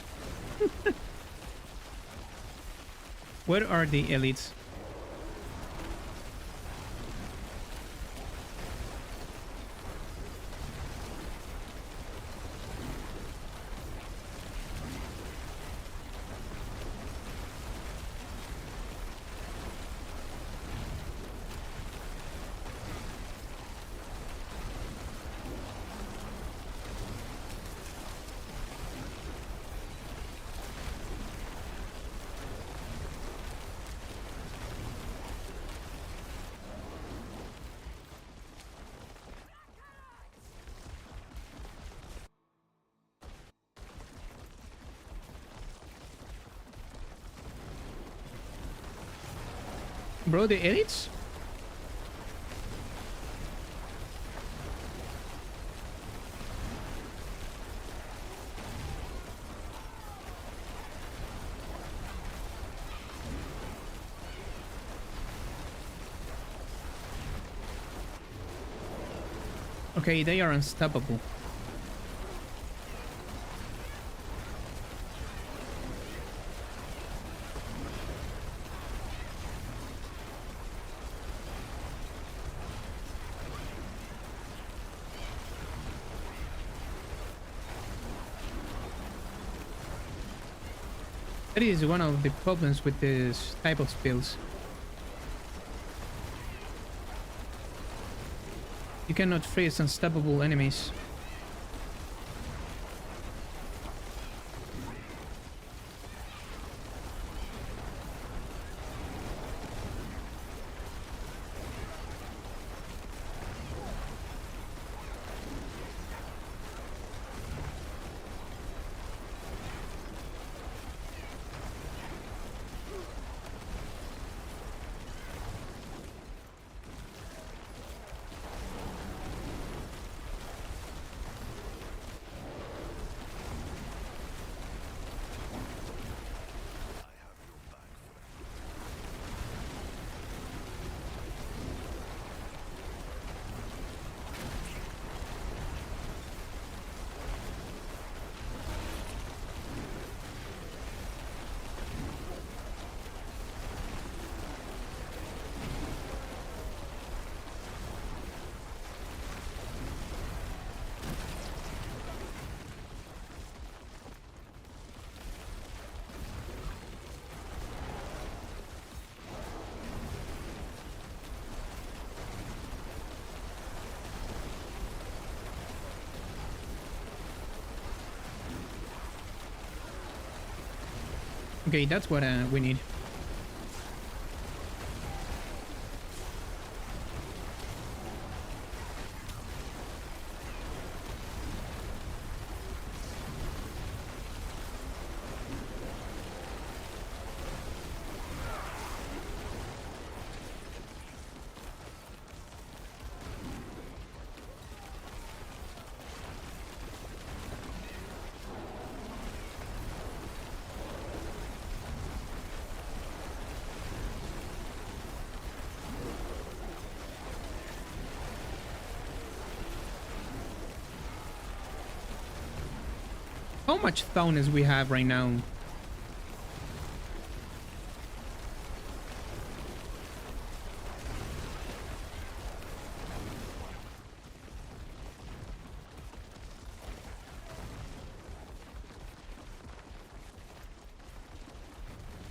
Where are the elites? Bro, the elites? Okay, they are unstoppable. That is one of the problems with this type of spells. You cannot freeze unstoppable enemies. Okay, that's what we need. How much thoughtness we have right now?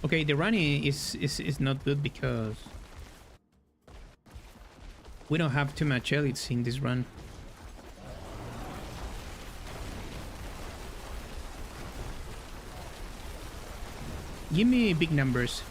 Okay, the running is not good because we don't have too much elites in this run. Give me big numbers.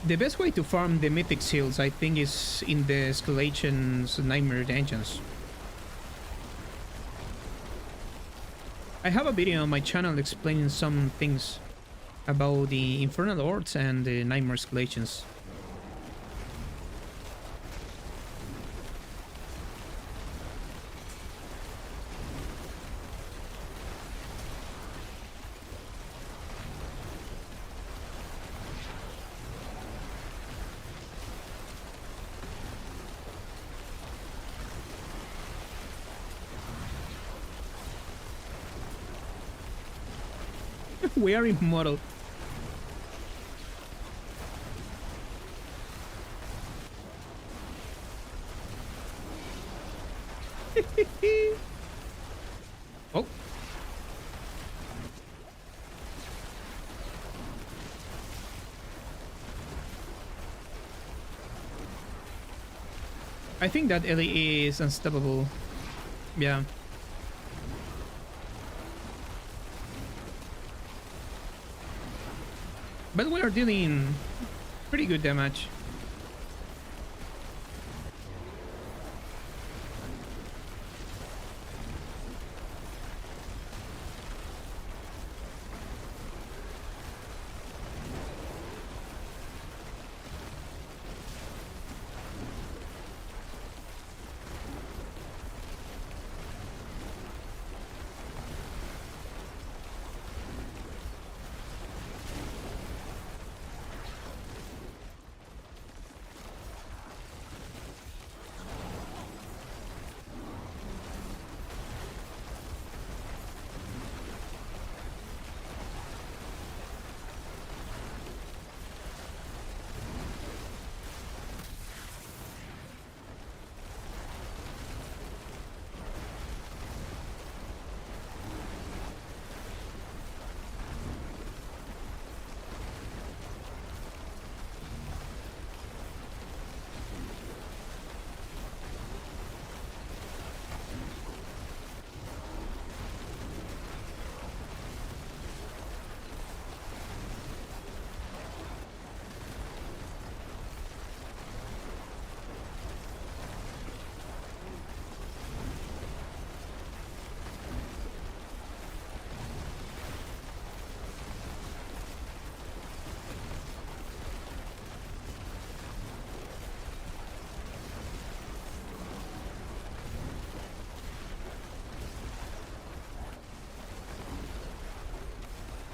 The best way to farm the mythic seals, I think, is in the escalations nightmare dungeons. I have a video on my channel explaining some things about the infernal lords and the nightmare escalations. We are immortal. Oh. I think that Ellie is unstoppable. Yeah. But we are dealing pretty good damage.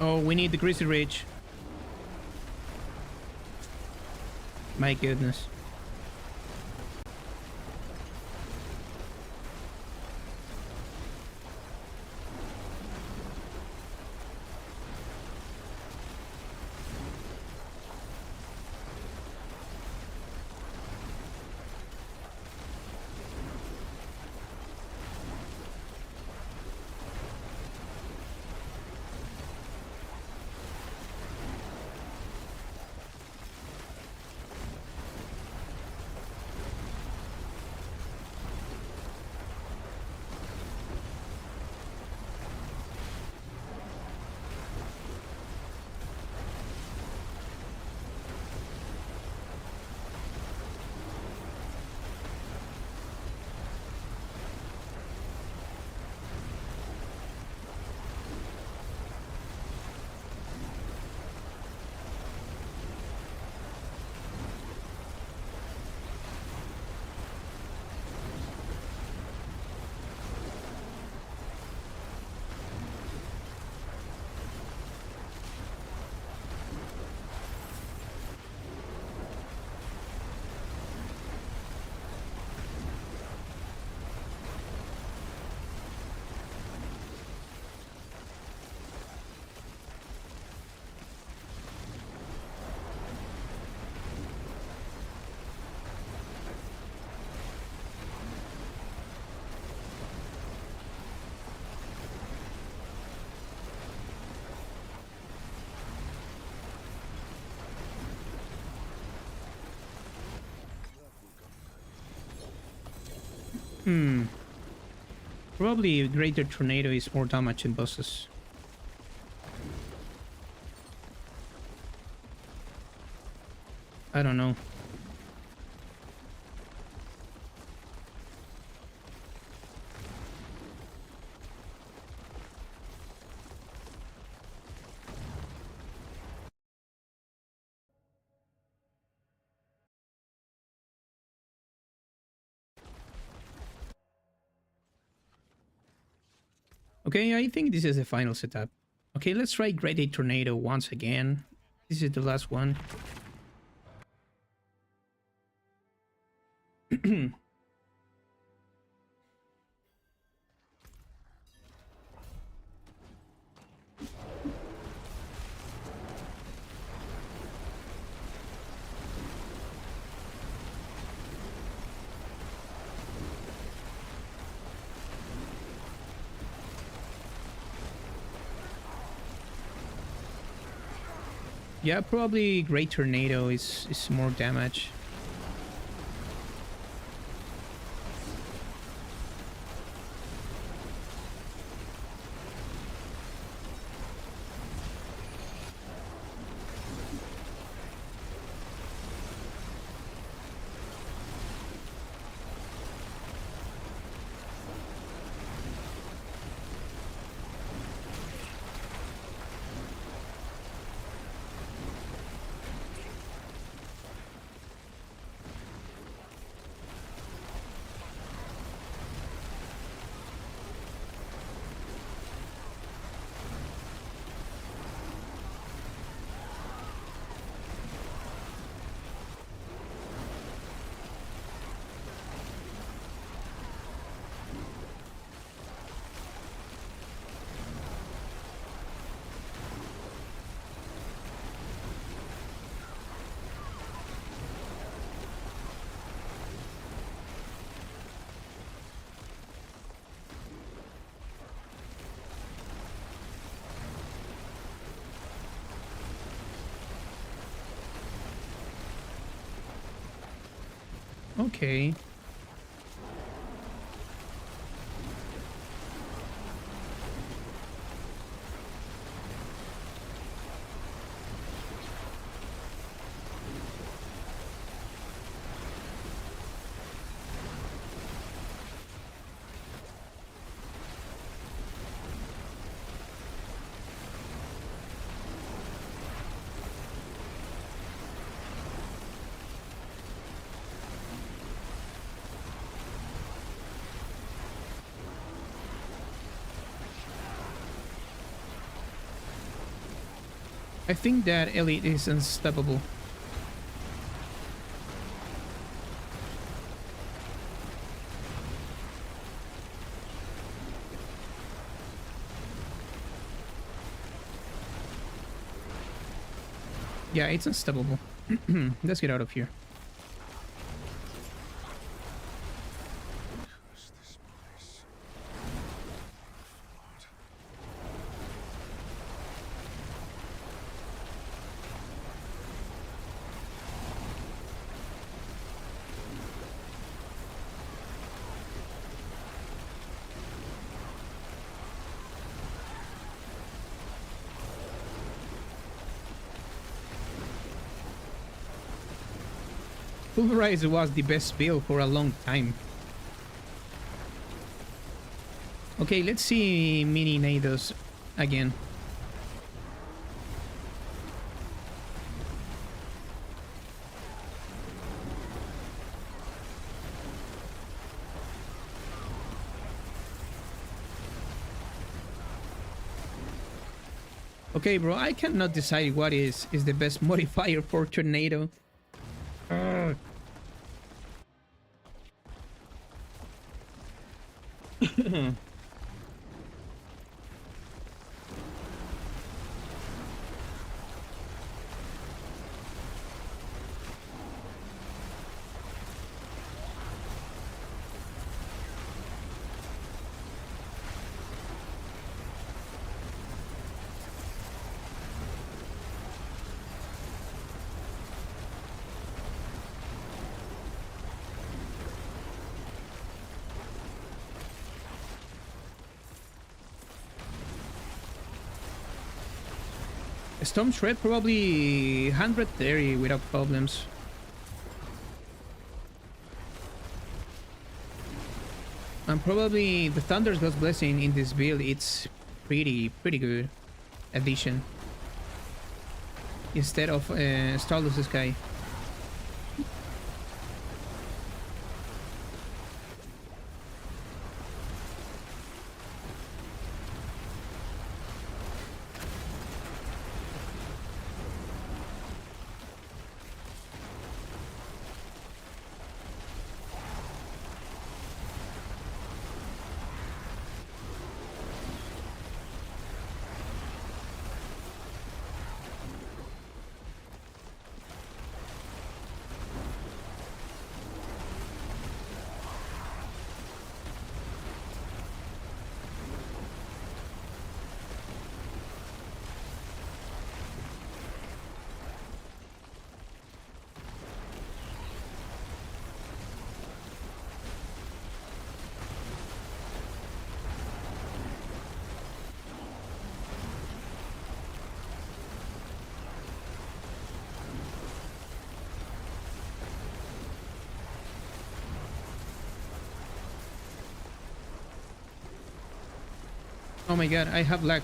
Oh, we need the Greasy Ridge. My goodness. Probably greater tornado is more damage in bosses. I don't know. Okay, I think this is the final setup. Okay, let's try Great Ape Tornado once again. This is the last one. Yeah, probably Great Tornado is more damage. Okay. I think that Elite is unstoppable. Yeah, it's unstoppable. Let's get out of here. Curse this place. Flood. Pulverize was the best build for a long time. Okay, let's see Mini Nados again. Okay, bro, I cannot decide what is the best modifier for Tornado. Storm Shred probably 130 without problems. And probably the Thunder's God's Blessing in this build, it's pretty good addition. Instead of Starless Sky. Oh my god, I have lag.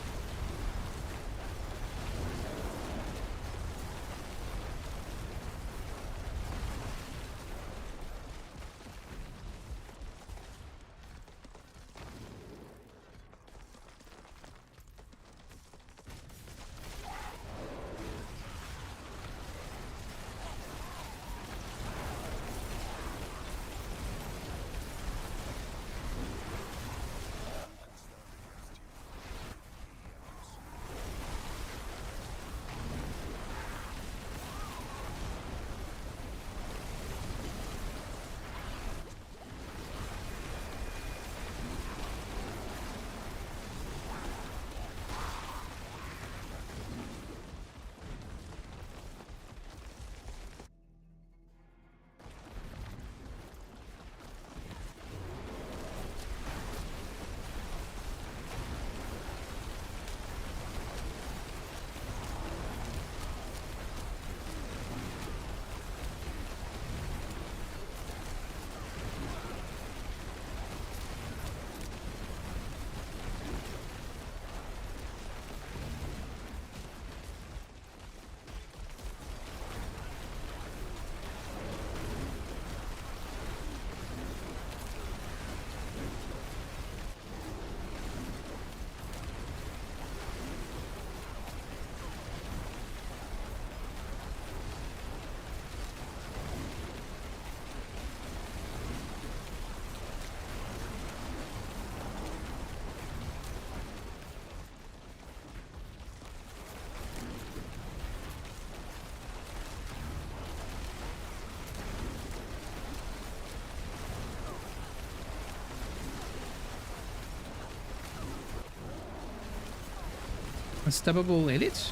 Unstoppable elites?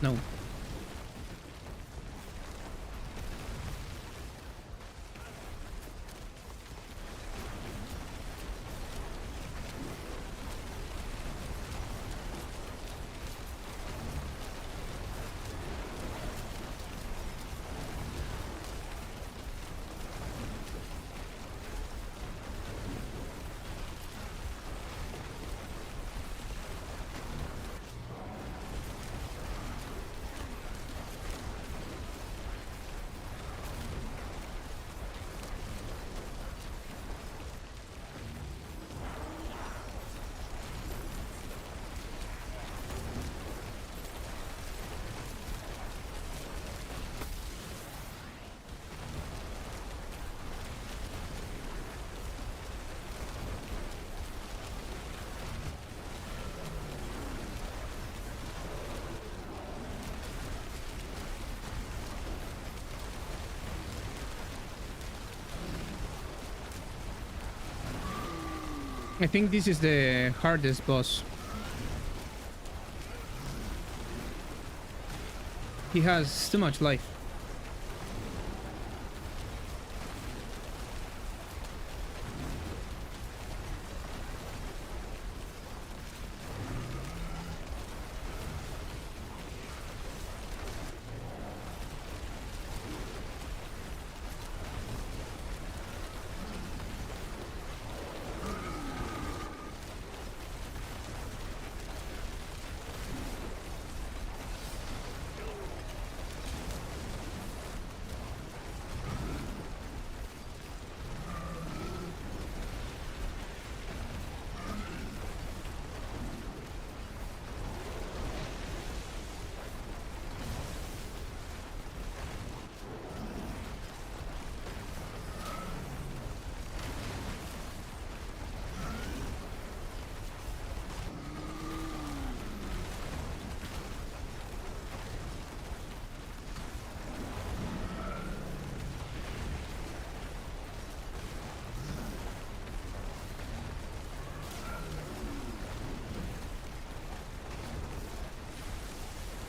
No. I think this is the hardest boss. He has too much life.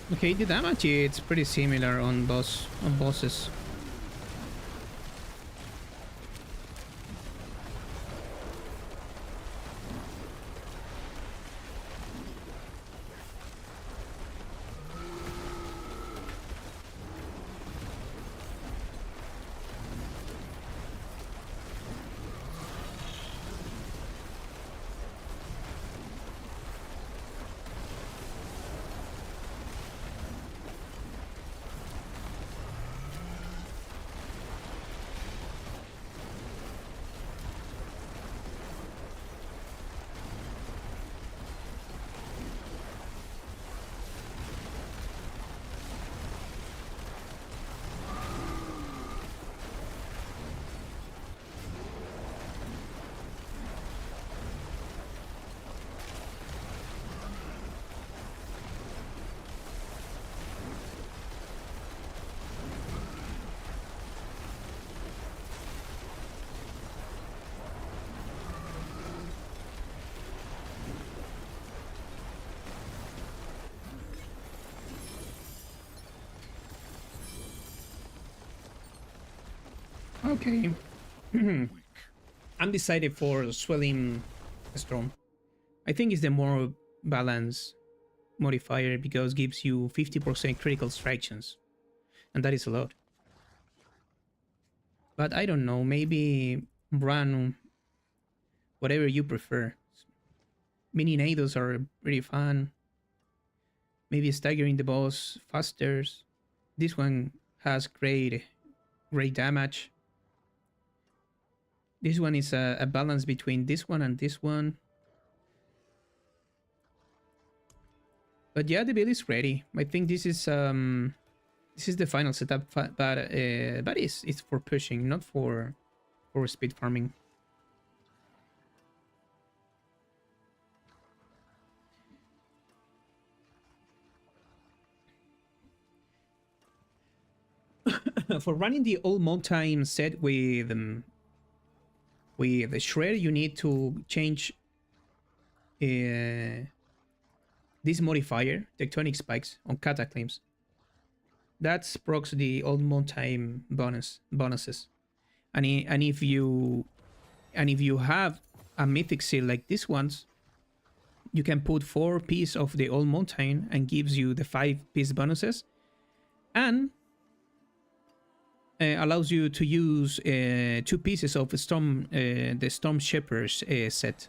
Okay, the damage it's pretty similar on bosses. Okay. I'm decided for Swelling Storm. I think it's the more balanced modifier because gives you 50% critical strike chance. And that is a lot. But I don't know, maybe run whatever you prefer. Mini nados are pretty fun. Maybe staggering the boss faster. This one has great damage. This one is a balance between this one and this one. But yeah, the build is ready. I think this is the final setup, but it's for pushing, not for speed farming. For running the old mountain set with the shred, you need to change this modifier, tectonic spikes, on cataclysms. That's procs the old mountain bonuses, and if you have a mythic seal like this one's, you can put 4 pieces of the old mountain and gives you the 5-piece bonuses, and allows you to use 2 pieces of the Storm Shepherd's set.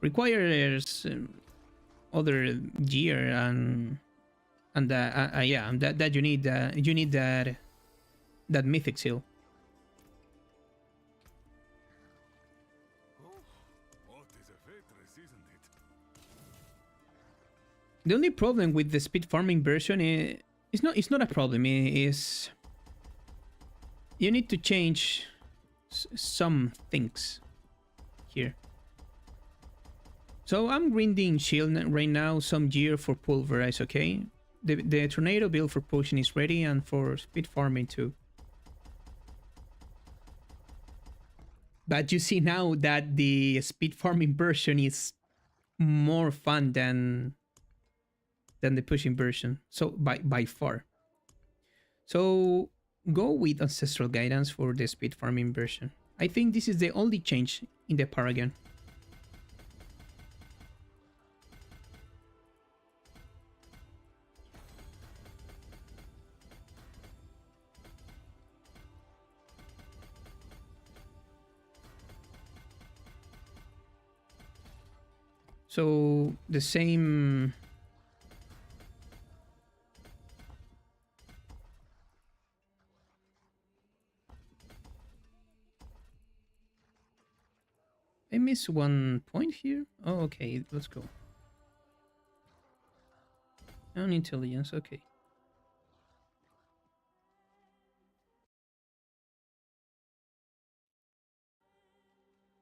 Requires other gear and that you need that mythic seal. What is a waitress, isn't it? The only problem with the speed farming version it's not a problem. Is you need to change some things here. So I'm grinding shield right now, some gear for Pulverize, okay? The Tornado build for potion is ready and for speed farming too. But you see now that the speed farming version is more fun than the pushing version. So by far. So go with Ancestral Guidance for the speed farming version. I think this is the only change in the Paragon. So the same. I missed 1 point here. Oh, okay, let's go. On intelligence, okay.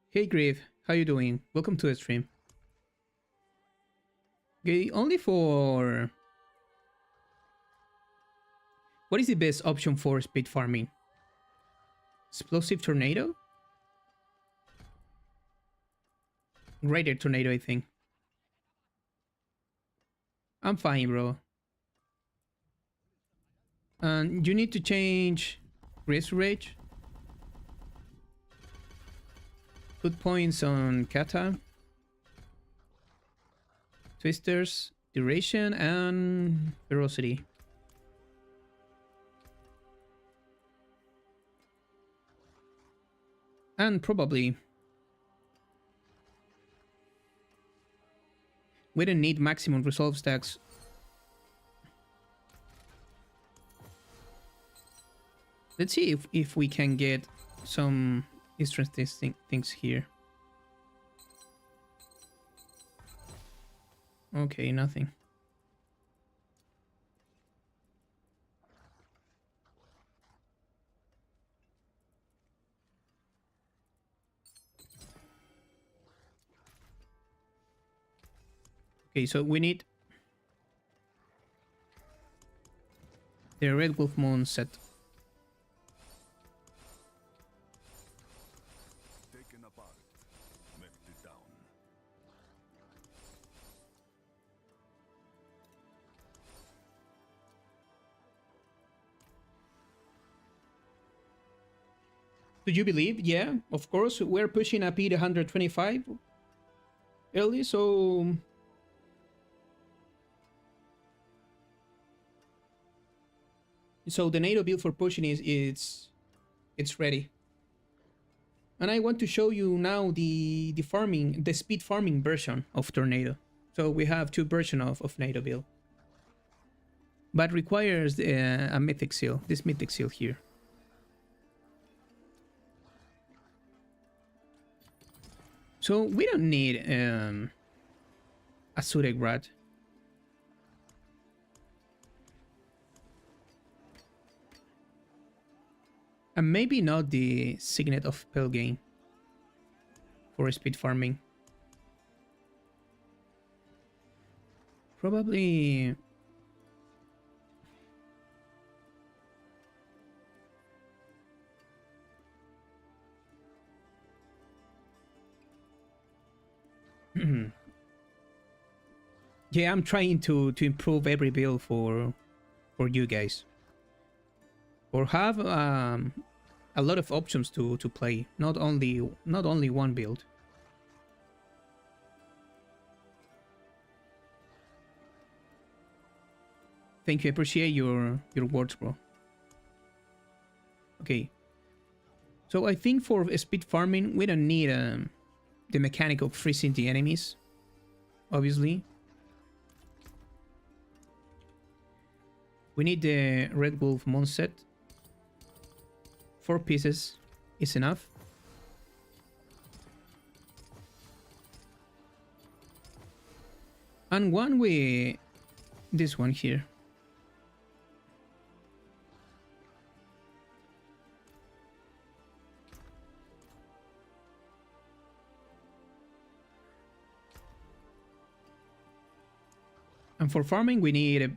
Hey Grave, how you doing? Welcome to the stream. Okay, only for... What is the best option for speed farming? Explosive Tornado? Greater Tornado, I think. I'm fine, bro. And you need to change Grace Rage. Put points on Kata, Twisters, Duration, and Ferocity. And probably we don't need maximum resolve stacks. Let's see if we can get some interesting things here. Okay, nothing. Okay, so we need the Red Wolf Moon set. Taken apart, melted down. Do you believe? Yeah, of course. We're pushing a P 125 early, so the NATO build for pushing it's ready. And I want to show you now the speed farming version of Tornado. So we have two versions of NATO build, but requires a mythic seal. This mythic seal here. So we don't need a Surek Rat. And maybe not the Signet of Pelgain for speed farming. Probably... yeah, I'm trying to improve every build for you guys. Or have a lot of options to play, not only one build. Thank you, I appreciate your words, bro. Okay, so I think for speed farming we don't need the mechanic of freezing the enemies, obviously. We need the Red Wolf Moon set. 4 pieces is enough. And one with this one here. And for farming we need a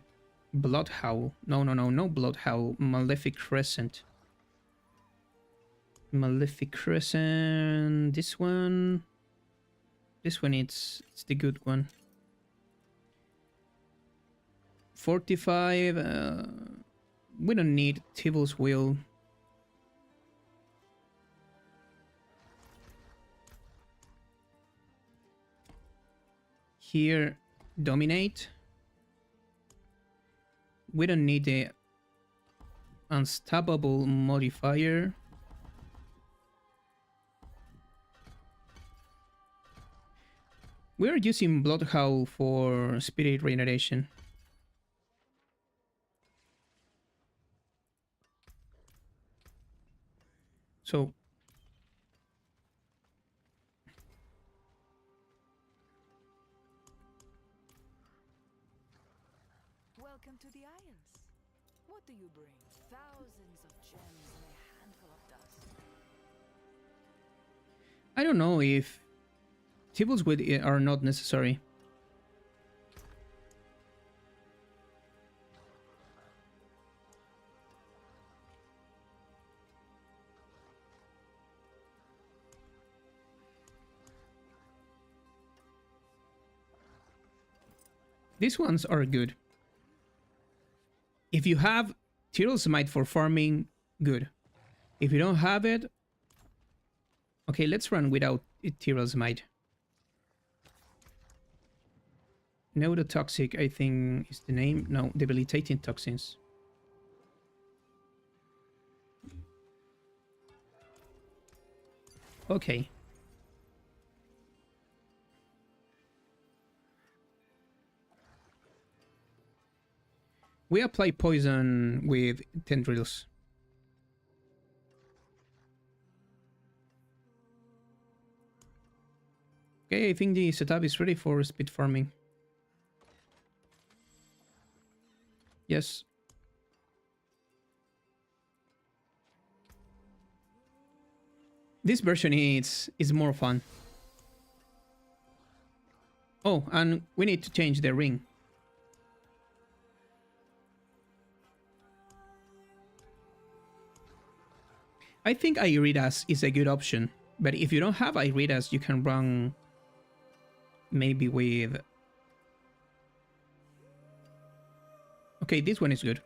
Bloodhowl. No Bloodhowl. Malefic Crescent. Malefic Crescent. This one. This one it's the good one. 45. We don't need Tibble's Will. Here, Dominate. We don't need the Unstoppable Modifier. We are using Bloodhowl for Spirit Regeneration. So Welcome to the Isles. What do you bring? Thousands of gems and a handful of dust. I don't know if Tibble's Will are not necessary. These ones are good. If you have Tyrell Smite for farming, good. If you don't have it, okay, let's run without Tyrell Smite. Neurotoxic, I think is the name. No, debilitating toxins. Okay. We apply poison with tendrils. Okay, I think the setup is ready for speed farming. Yes. This version is more fun. Oh, and we need to change the ring. I think Iridas is a good option, but if you don't have Iridas, you can run maybe with... Okay, this one is good.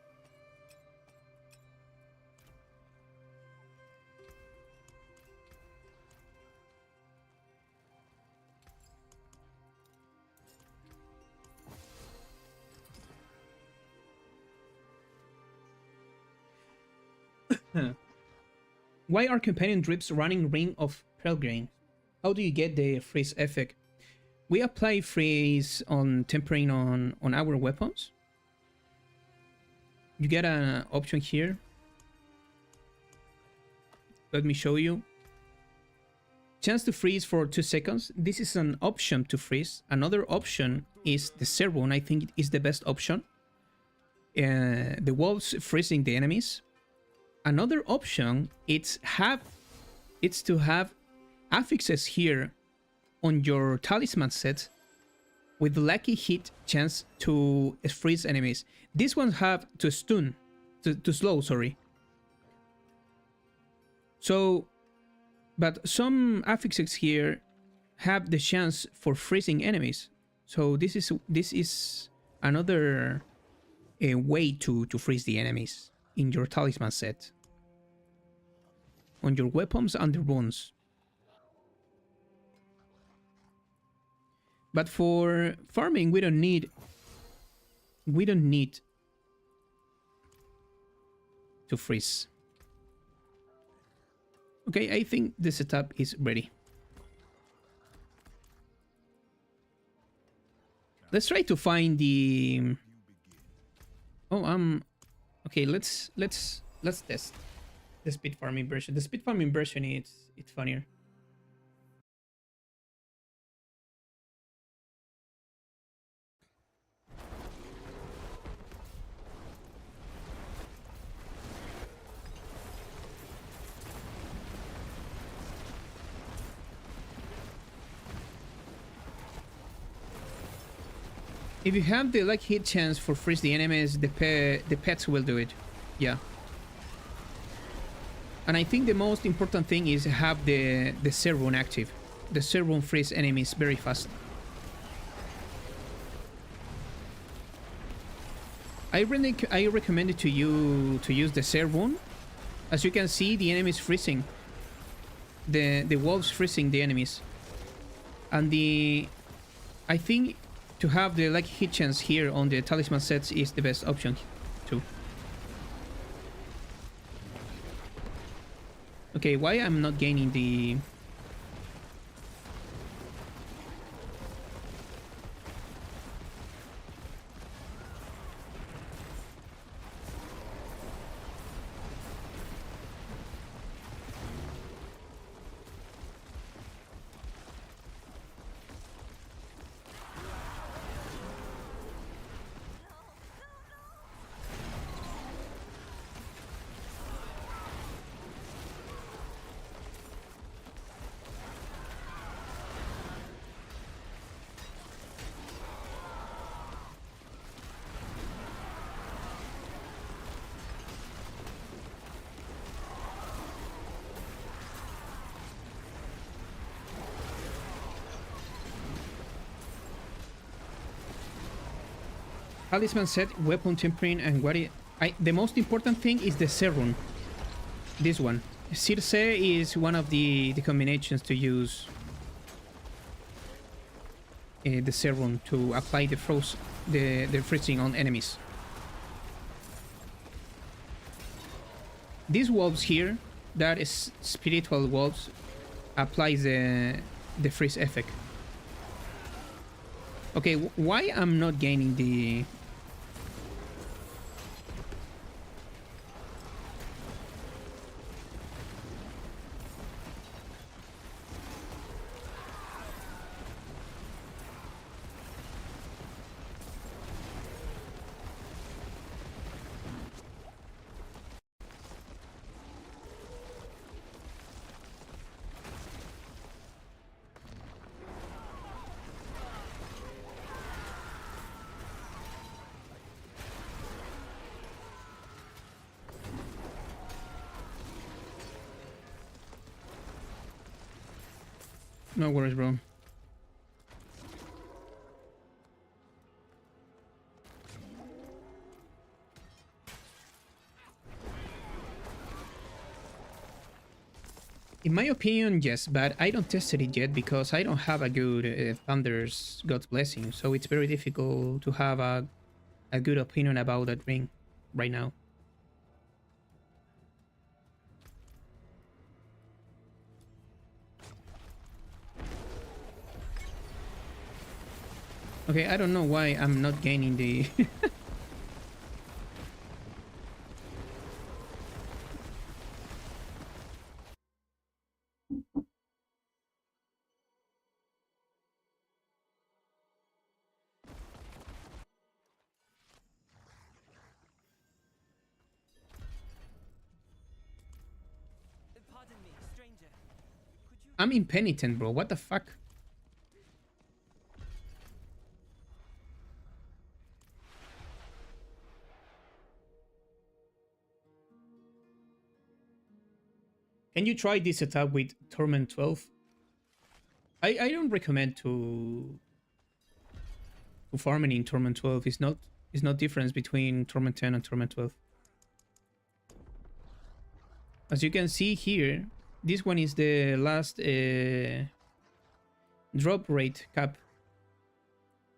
Why are companion drips running Ring of Pelgrim? How do you get the freeze effect? We apply freeze on tempering on our weapons. You get an option here. Let me show you. Chance to freeze for 2 seconds. This is an option to freeze. Another option is the Servon. I think it is the best option. The wolves freezing the enemies. Another option it's to have affixes here on your talisman set with lucky hit chance to freeze enemies. These ones have to stun, to slow, sorry. So, but some affixes here have the chance for freezing enemies. So this is another way to freeze the enemies in your talisman set. On your weapons and the runes. But for farming, we don't need to freeze. Okay, I think the setup is ready. Let's try to find the... Oh, okay, let's test the speed farming version. The speed farming version it's funnier. If you have the like hit chance for freeze the enemies, the pets will do it. Yeah. And I think the most important thing is have the Servon active. The Servon freeze enemies very fast. I recommend it to you to use the Servon. As you can see, the enemies freezing. The wolves freezing the enemies. And I think to have the like hit chance here on the talisman sets is the best option too. Okay, why I'm not gaining the... Talisman set, weapon tempering, and what the most important thing is the serum. This one. Circe is one of the combinations to use the serum to apply the freezing on enemies. These wolves here, that is spiritual wolves, applies the freeze effect. Okay, why I'm not gaining the... No worries, bro. In my opinion, yes, but I don't tested it yet because I don't have a good Thunder's God's Blessing, so it's very difficult to have a good opinion about that ring right now. Okay, I don't know why I'm not gaining the... Pardon me, stranger. Could you... I'm impenitent, bro. What the fuck? Can you try this setup with Torment 12? I don't recommend to farming in Torment 12. It's not difference between Torment 10 and Torment 12. As you can see here, this one is the last drop rate cap,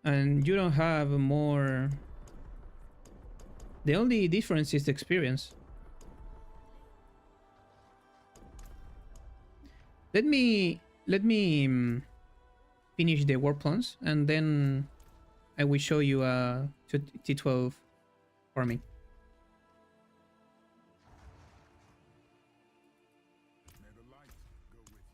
and you don't have more. The only difference is the experience. Let me finish the war plans, and then I will show you T12 farming. May the light go with you.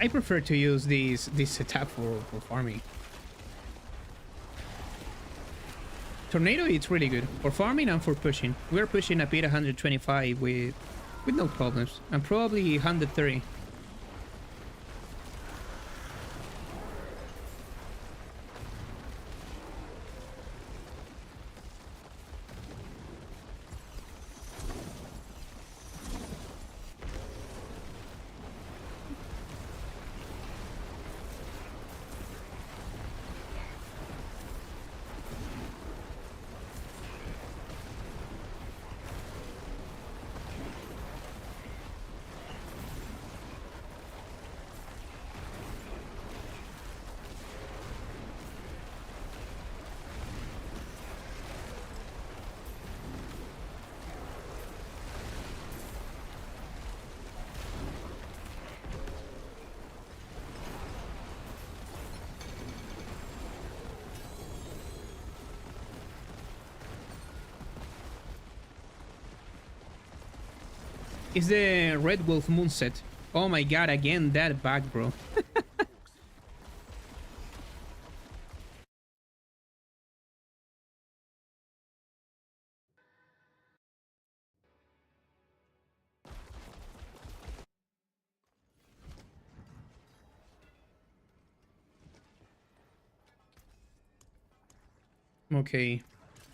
I prefer to use this setup for farming. Tornado, it's really good for farming and for pushing. We're pushing a bit 125 with no problems, and probably 130. It's the Red Wolf moon set. Oh my god, again that bug, bro. Okay.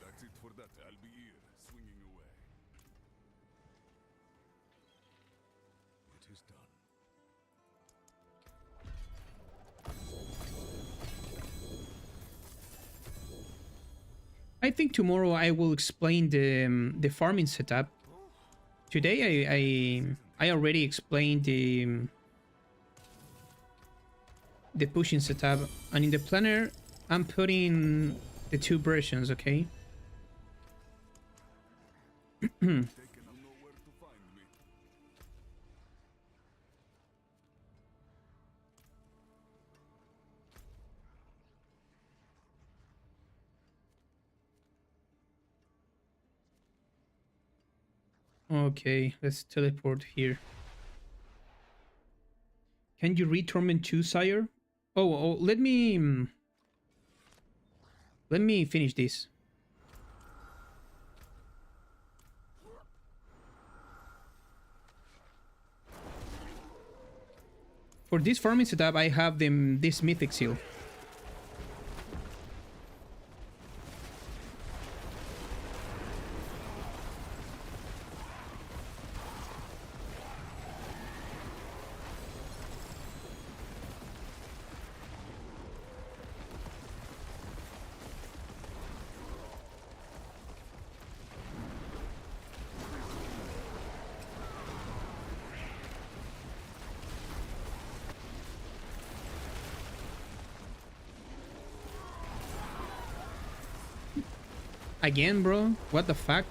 That's it for that. I'll be here, swinging away. It is done. I think tomorrow I will explain the farming setup. Today I already explained the pushing setup, and in the planner I'm putting the two versions, okay? Taken, you know where to find me. Okay, let's teleport here. Can you read Torment 2, sire? Oh, let me finish this. For this farming setup, I have this mythic seal. Again, bro? What the fuck?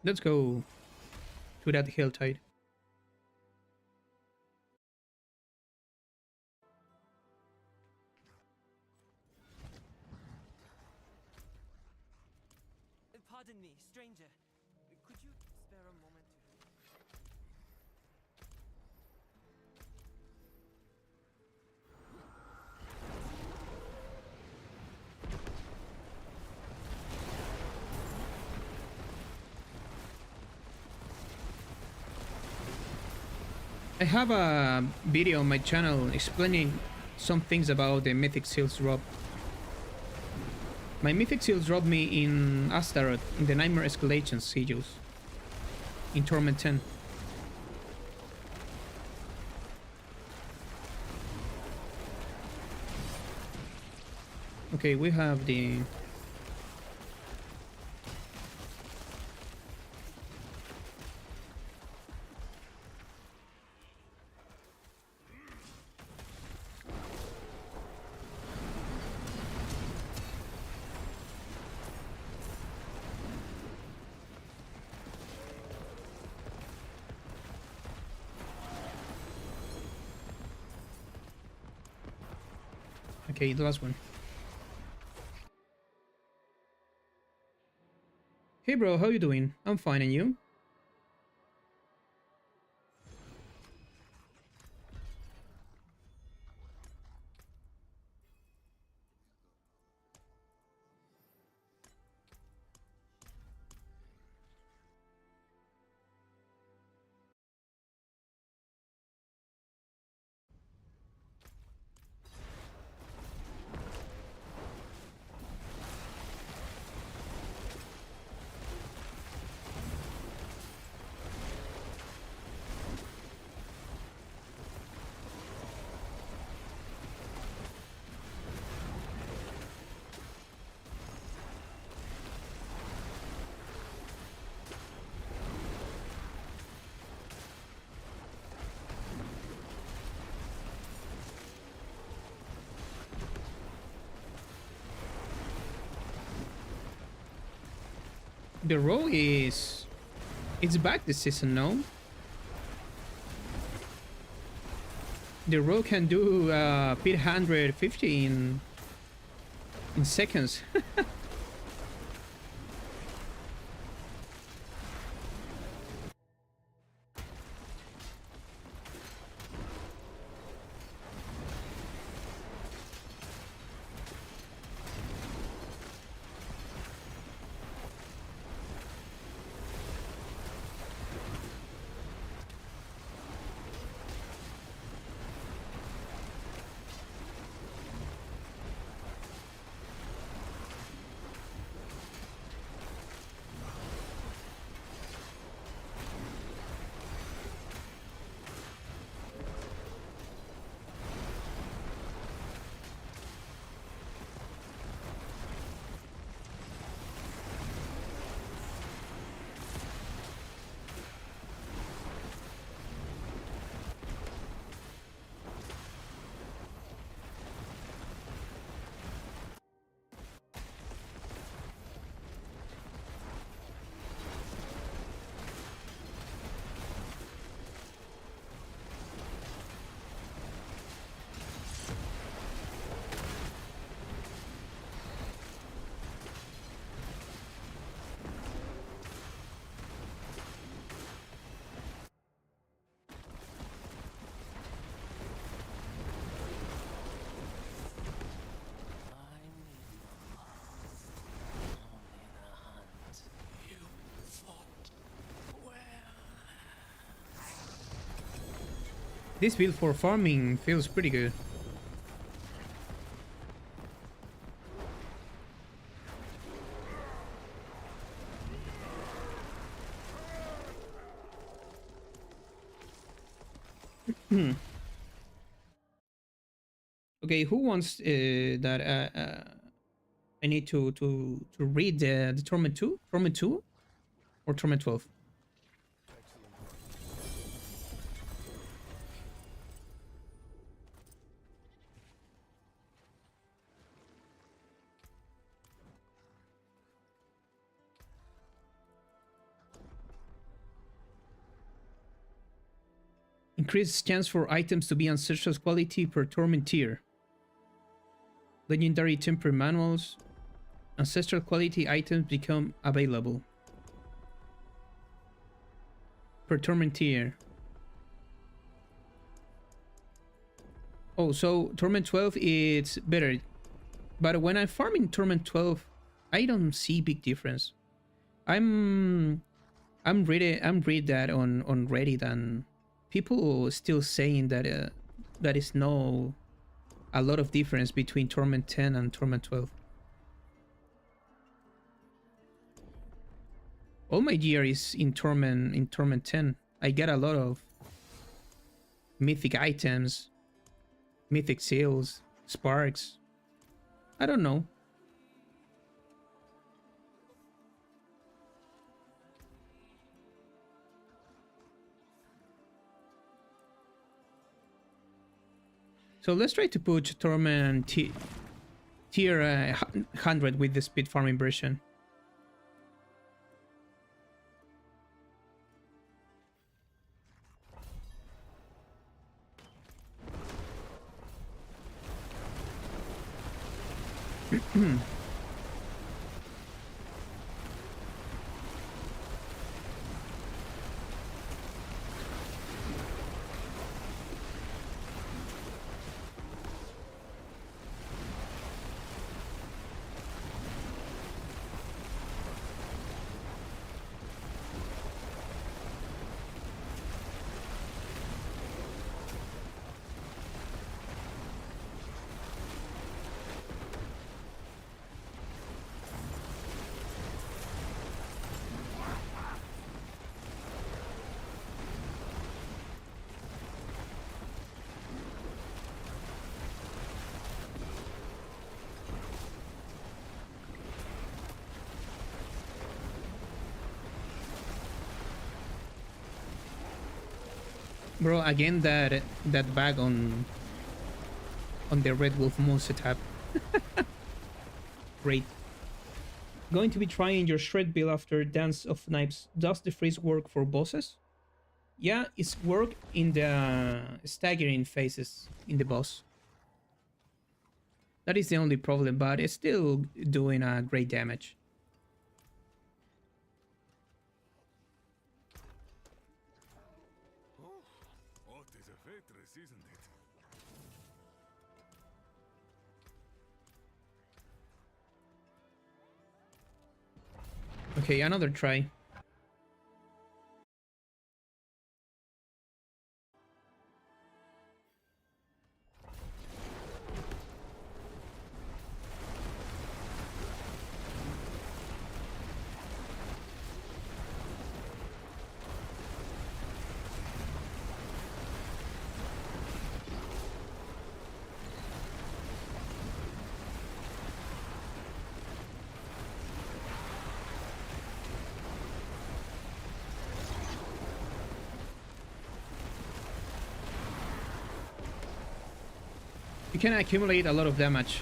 Let's go to that hilltide. Pardon me, stranger. Could you spare a moment to... I have a video on my channel explaining some things about the Mythic Seals drop. My Mythic Seals dropped me in Astaroth, in the Nightmare Escalation sigils, in Torment 10. Okay, we have the... Okay, the last one. Hey bro, how you doing? I'm fine, and you? The row is... It's back this season, no? The row can do pit 150 in seconds. This build for farming feels pretty good. Okay, who wants that? I need to read the Torment 2? Torment 2? Or Torment 12? Increased chance for items to be ancestral quality per torment tier. Legendary temper manuals. Ancestral quality items become available per torment tier. Oh, so Torment 12 is better. But when I'm farming Torment 12, I don't see big difference. I'm read that on Reddit, and people still saying that that is no a lot of difference between Torment 10 and Torment 12. All my gear is in Torment 10. I get a lot of mythic items, mythic seals, sparks. I don't know. So let's try to put Torment tier 100 with the speed farming version. Bro, again that bag on the Red Wolf moon setup. Great. going to be trying your shred build after Dance of Knives. Does the freeze work for bosses? Yeah, it's work in the staggering phases in the boss. That is the only problem, but it's still doing a great damage. Oh, what is a waitress, isn't it? Okay, another try. You can accumulate a lot of damage.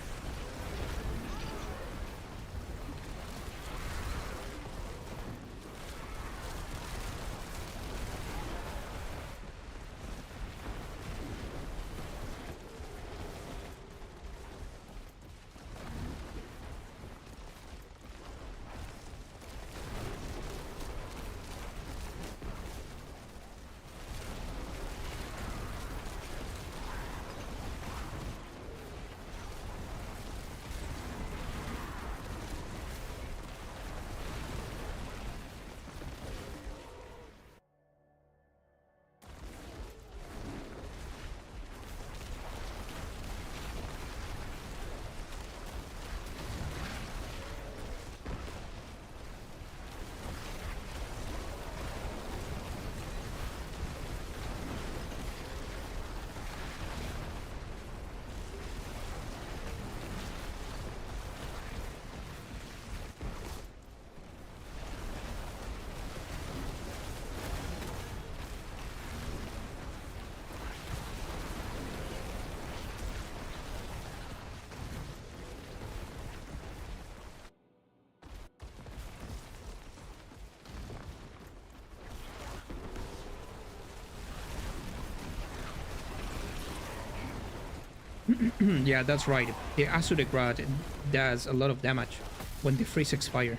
Yeah, that's right. The Azuregrad Grad does a lot of damage when the freeze expire.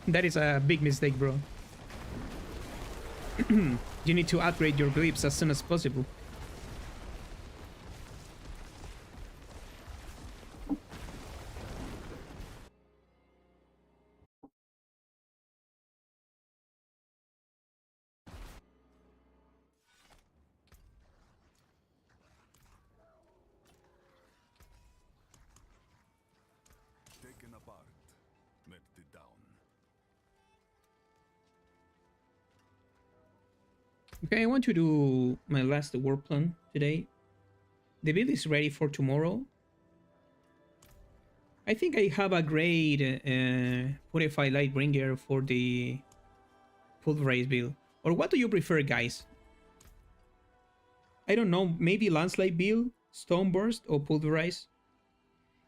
That is a big mistake, bro. You need to upgrade your glyphs as soon as possible. Taken apart, melted down. Okay, I want to do my last war plan today. The build is ready for tomorrow. I think I have a great Purify Lightbringer for the Pulverize build. Or what do you prefer, guys? I don't know, maybe Landslide build, Stoneburst, or Pulverize?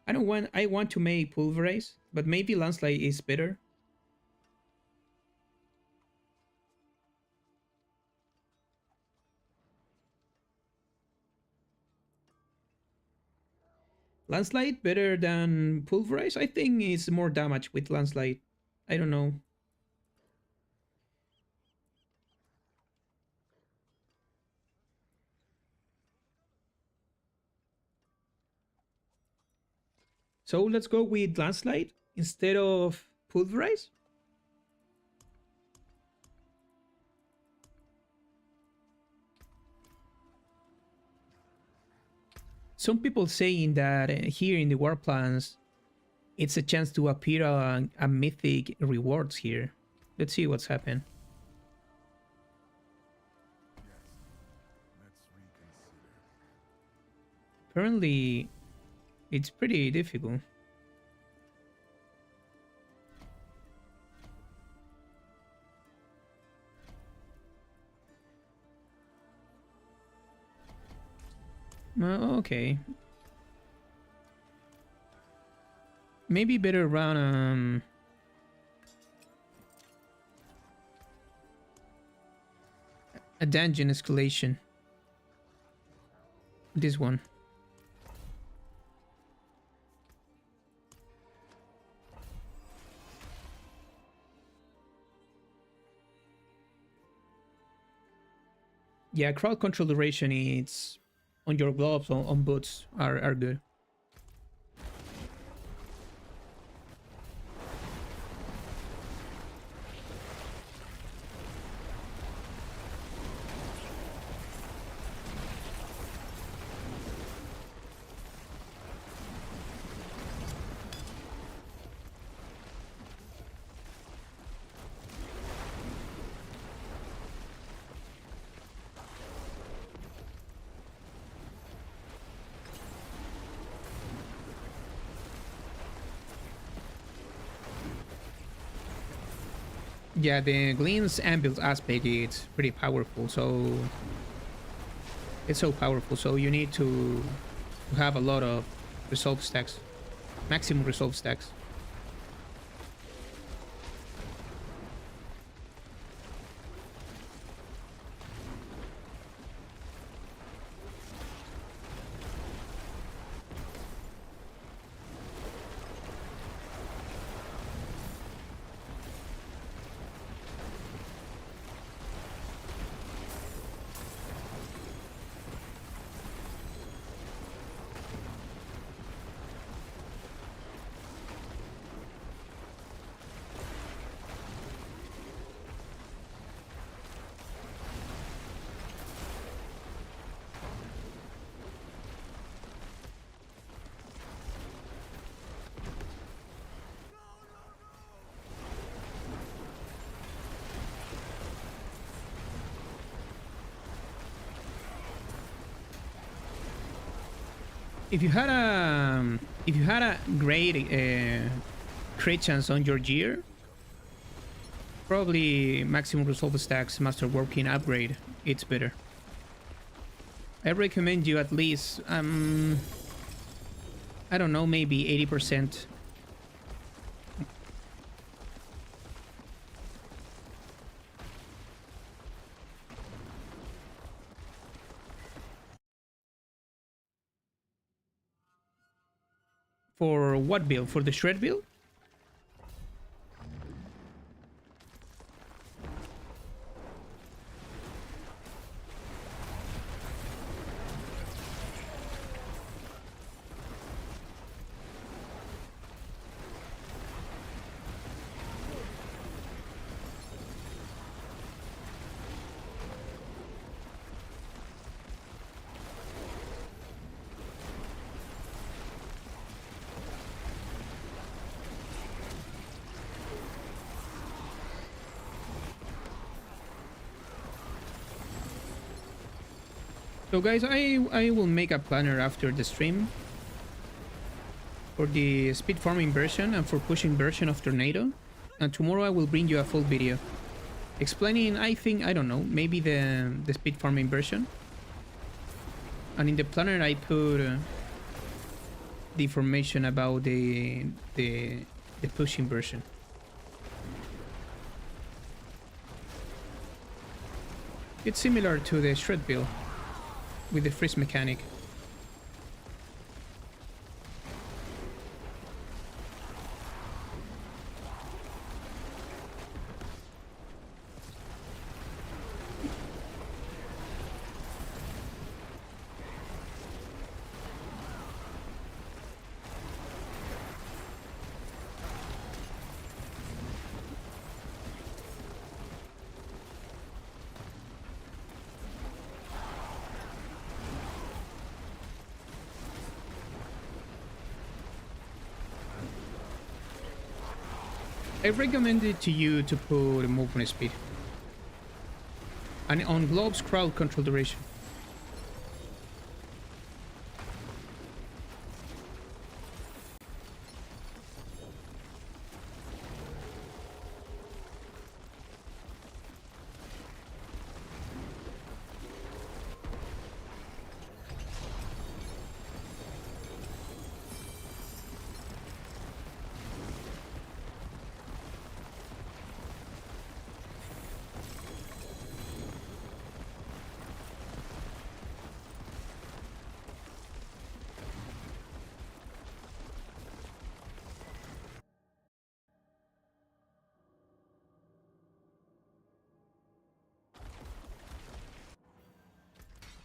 I want to make Pulverize, but maybe Landslide is better. Landslide better than Pulverize? I think it's more damage with Landslide. I don't know. So let's go with Landslide instead of Pulverize. Some people saying that here in the war plans, it's a chance to appear a mythic rewards here. Let's see what's happened. Yes. Let's reconsider. Apparently, it's pretty difficult. Okay. Maybe better run a dungeon escalation. This one. Yeah, crowd control duration is on your gloves, on boots are good. Yeah, the Glenn's Ambient aspect is pretty powerful, so it's so powerful, so you need to have a lot of resolve stacks, maximum resolve stacks. If you had a great crit chance on your gear, probably maximum resolve stacks master working upgrade, it's better. I recommend you at least I don't know, maybe 80%. For what build? For the shred build? So guys, I will make a planner after the stream for the speed farming version and for pushing version of Tornado, and tomorrow I will bring you a full video explaining, I don't know, maybe the speed farming version. And in the planner I put the information about the pushing version. It's similar to the shred build with the freeze mechanic. I recommend it to you to put movement speed. And on globes, crowd control duration.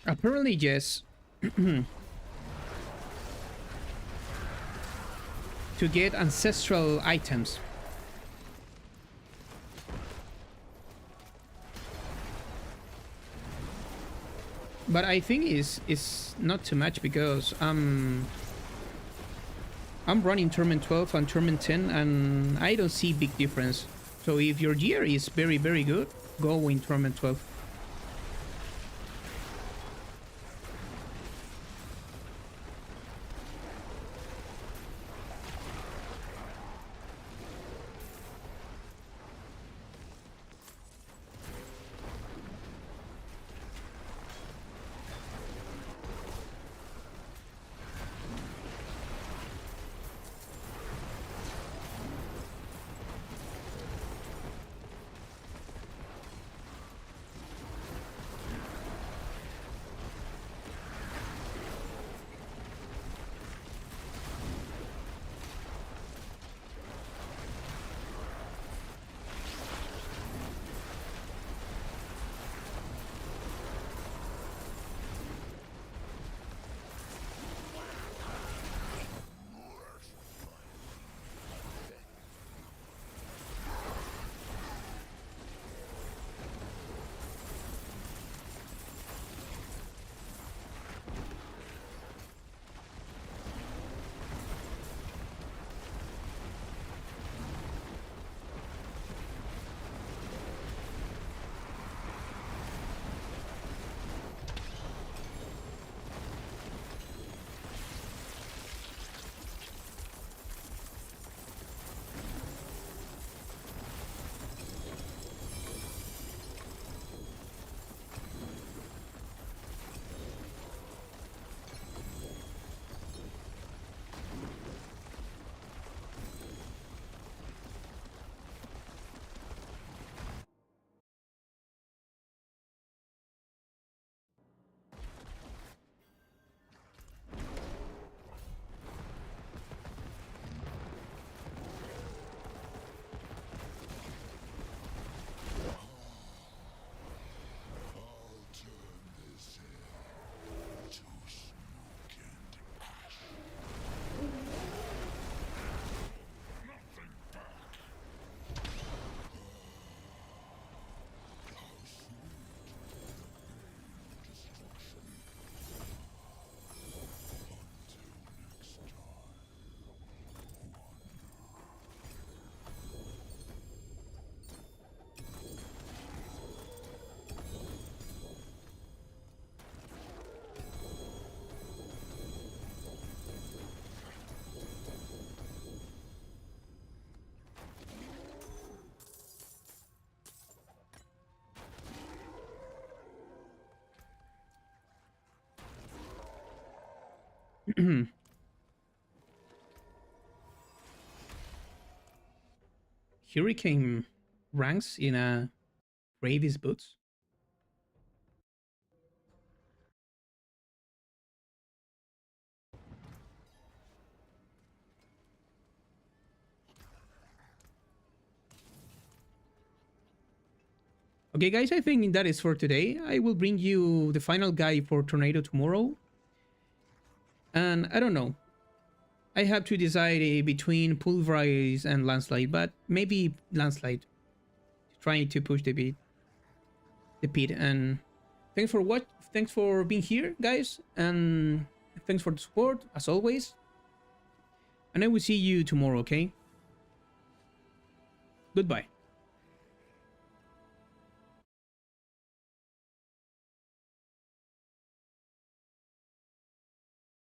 Apparently, yes. To get ancestral items. But I think it's not too much because I'm running Torment 12 and Torment 10 and I don't see big difference. So if your gear is very, very good, go in Torment 12. Hurricane ranks in a Ravis boots. Okay, guys, I think that is for today. I will bring you the final guide for Tornado tomorrow. And I don't know. I have to decide between Pulverize and Landslide, but maybe Landslide. Trying to push the pit. And thanks for being here, guys, and thanks for the support as always. And I will see you tomorrow, okay? Goodbye.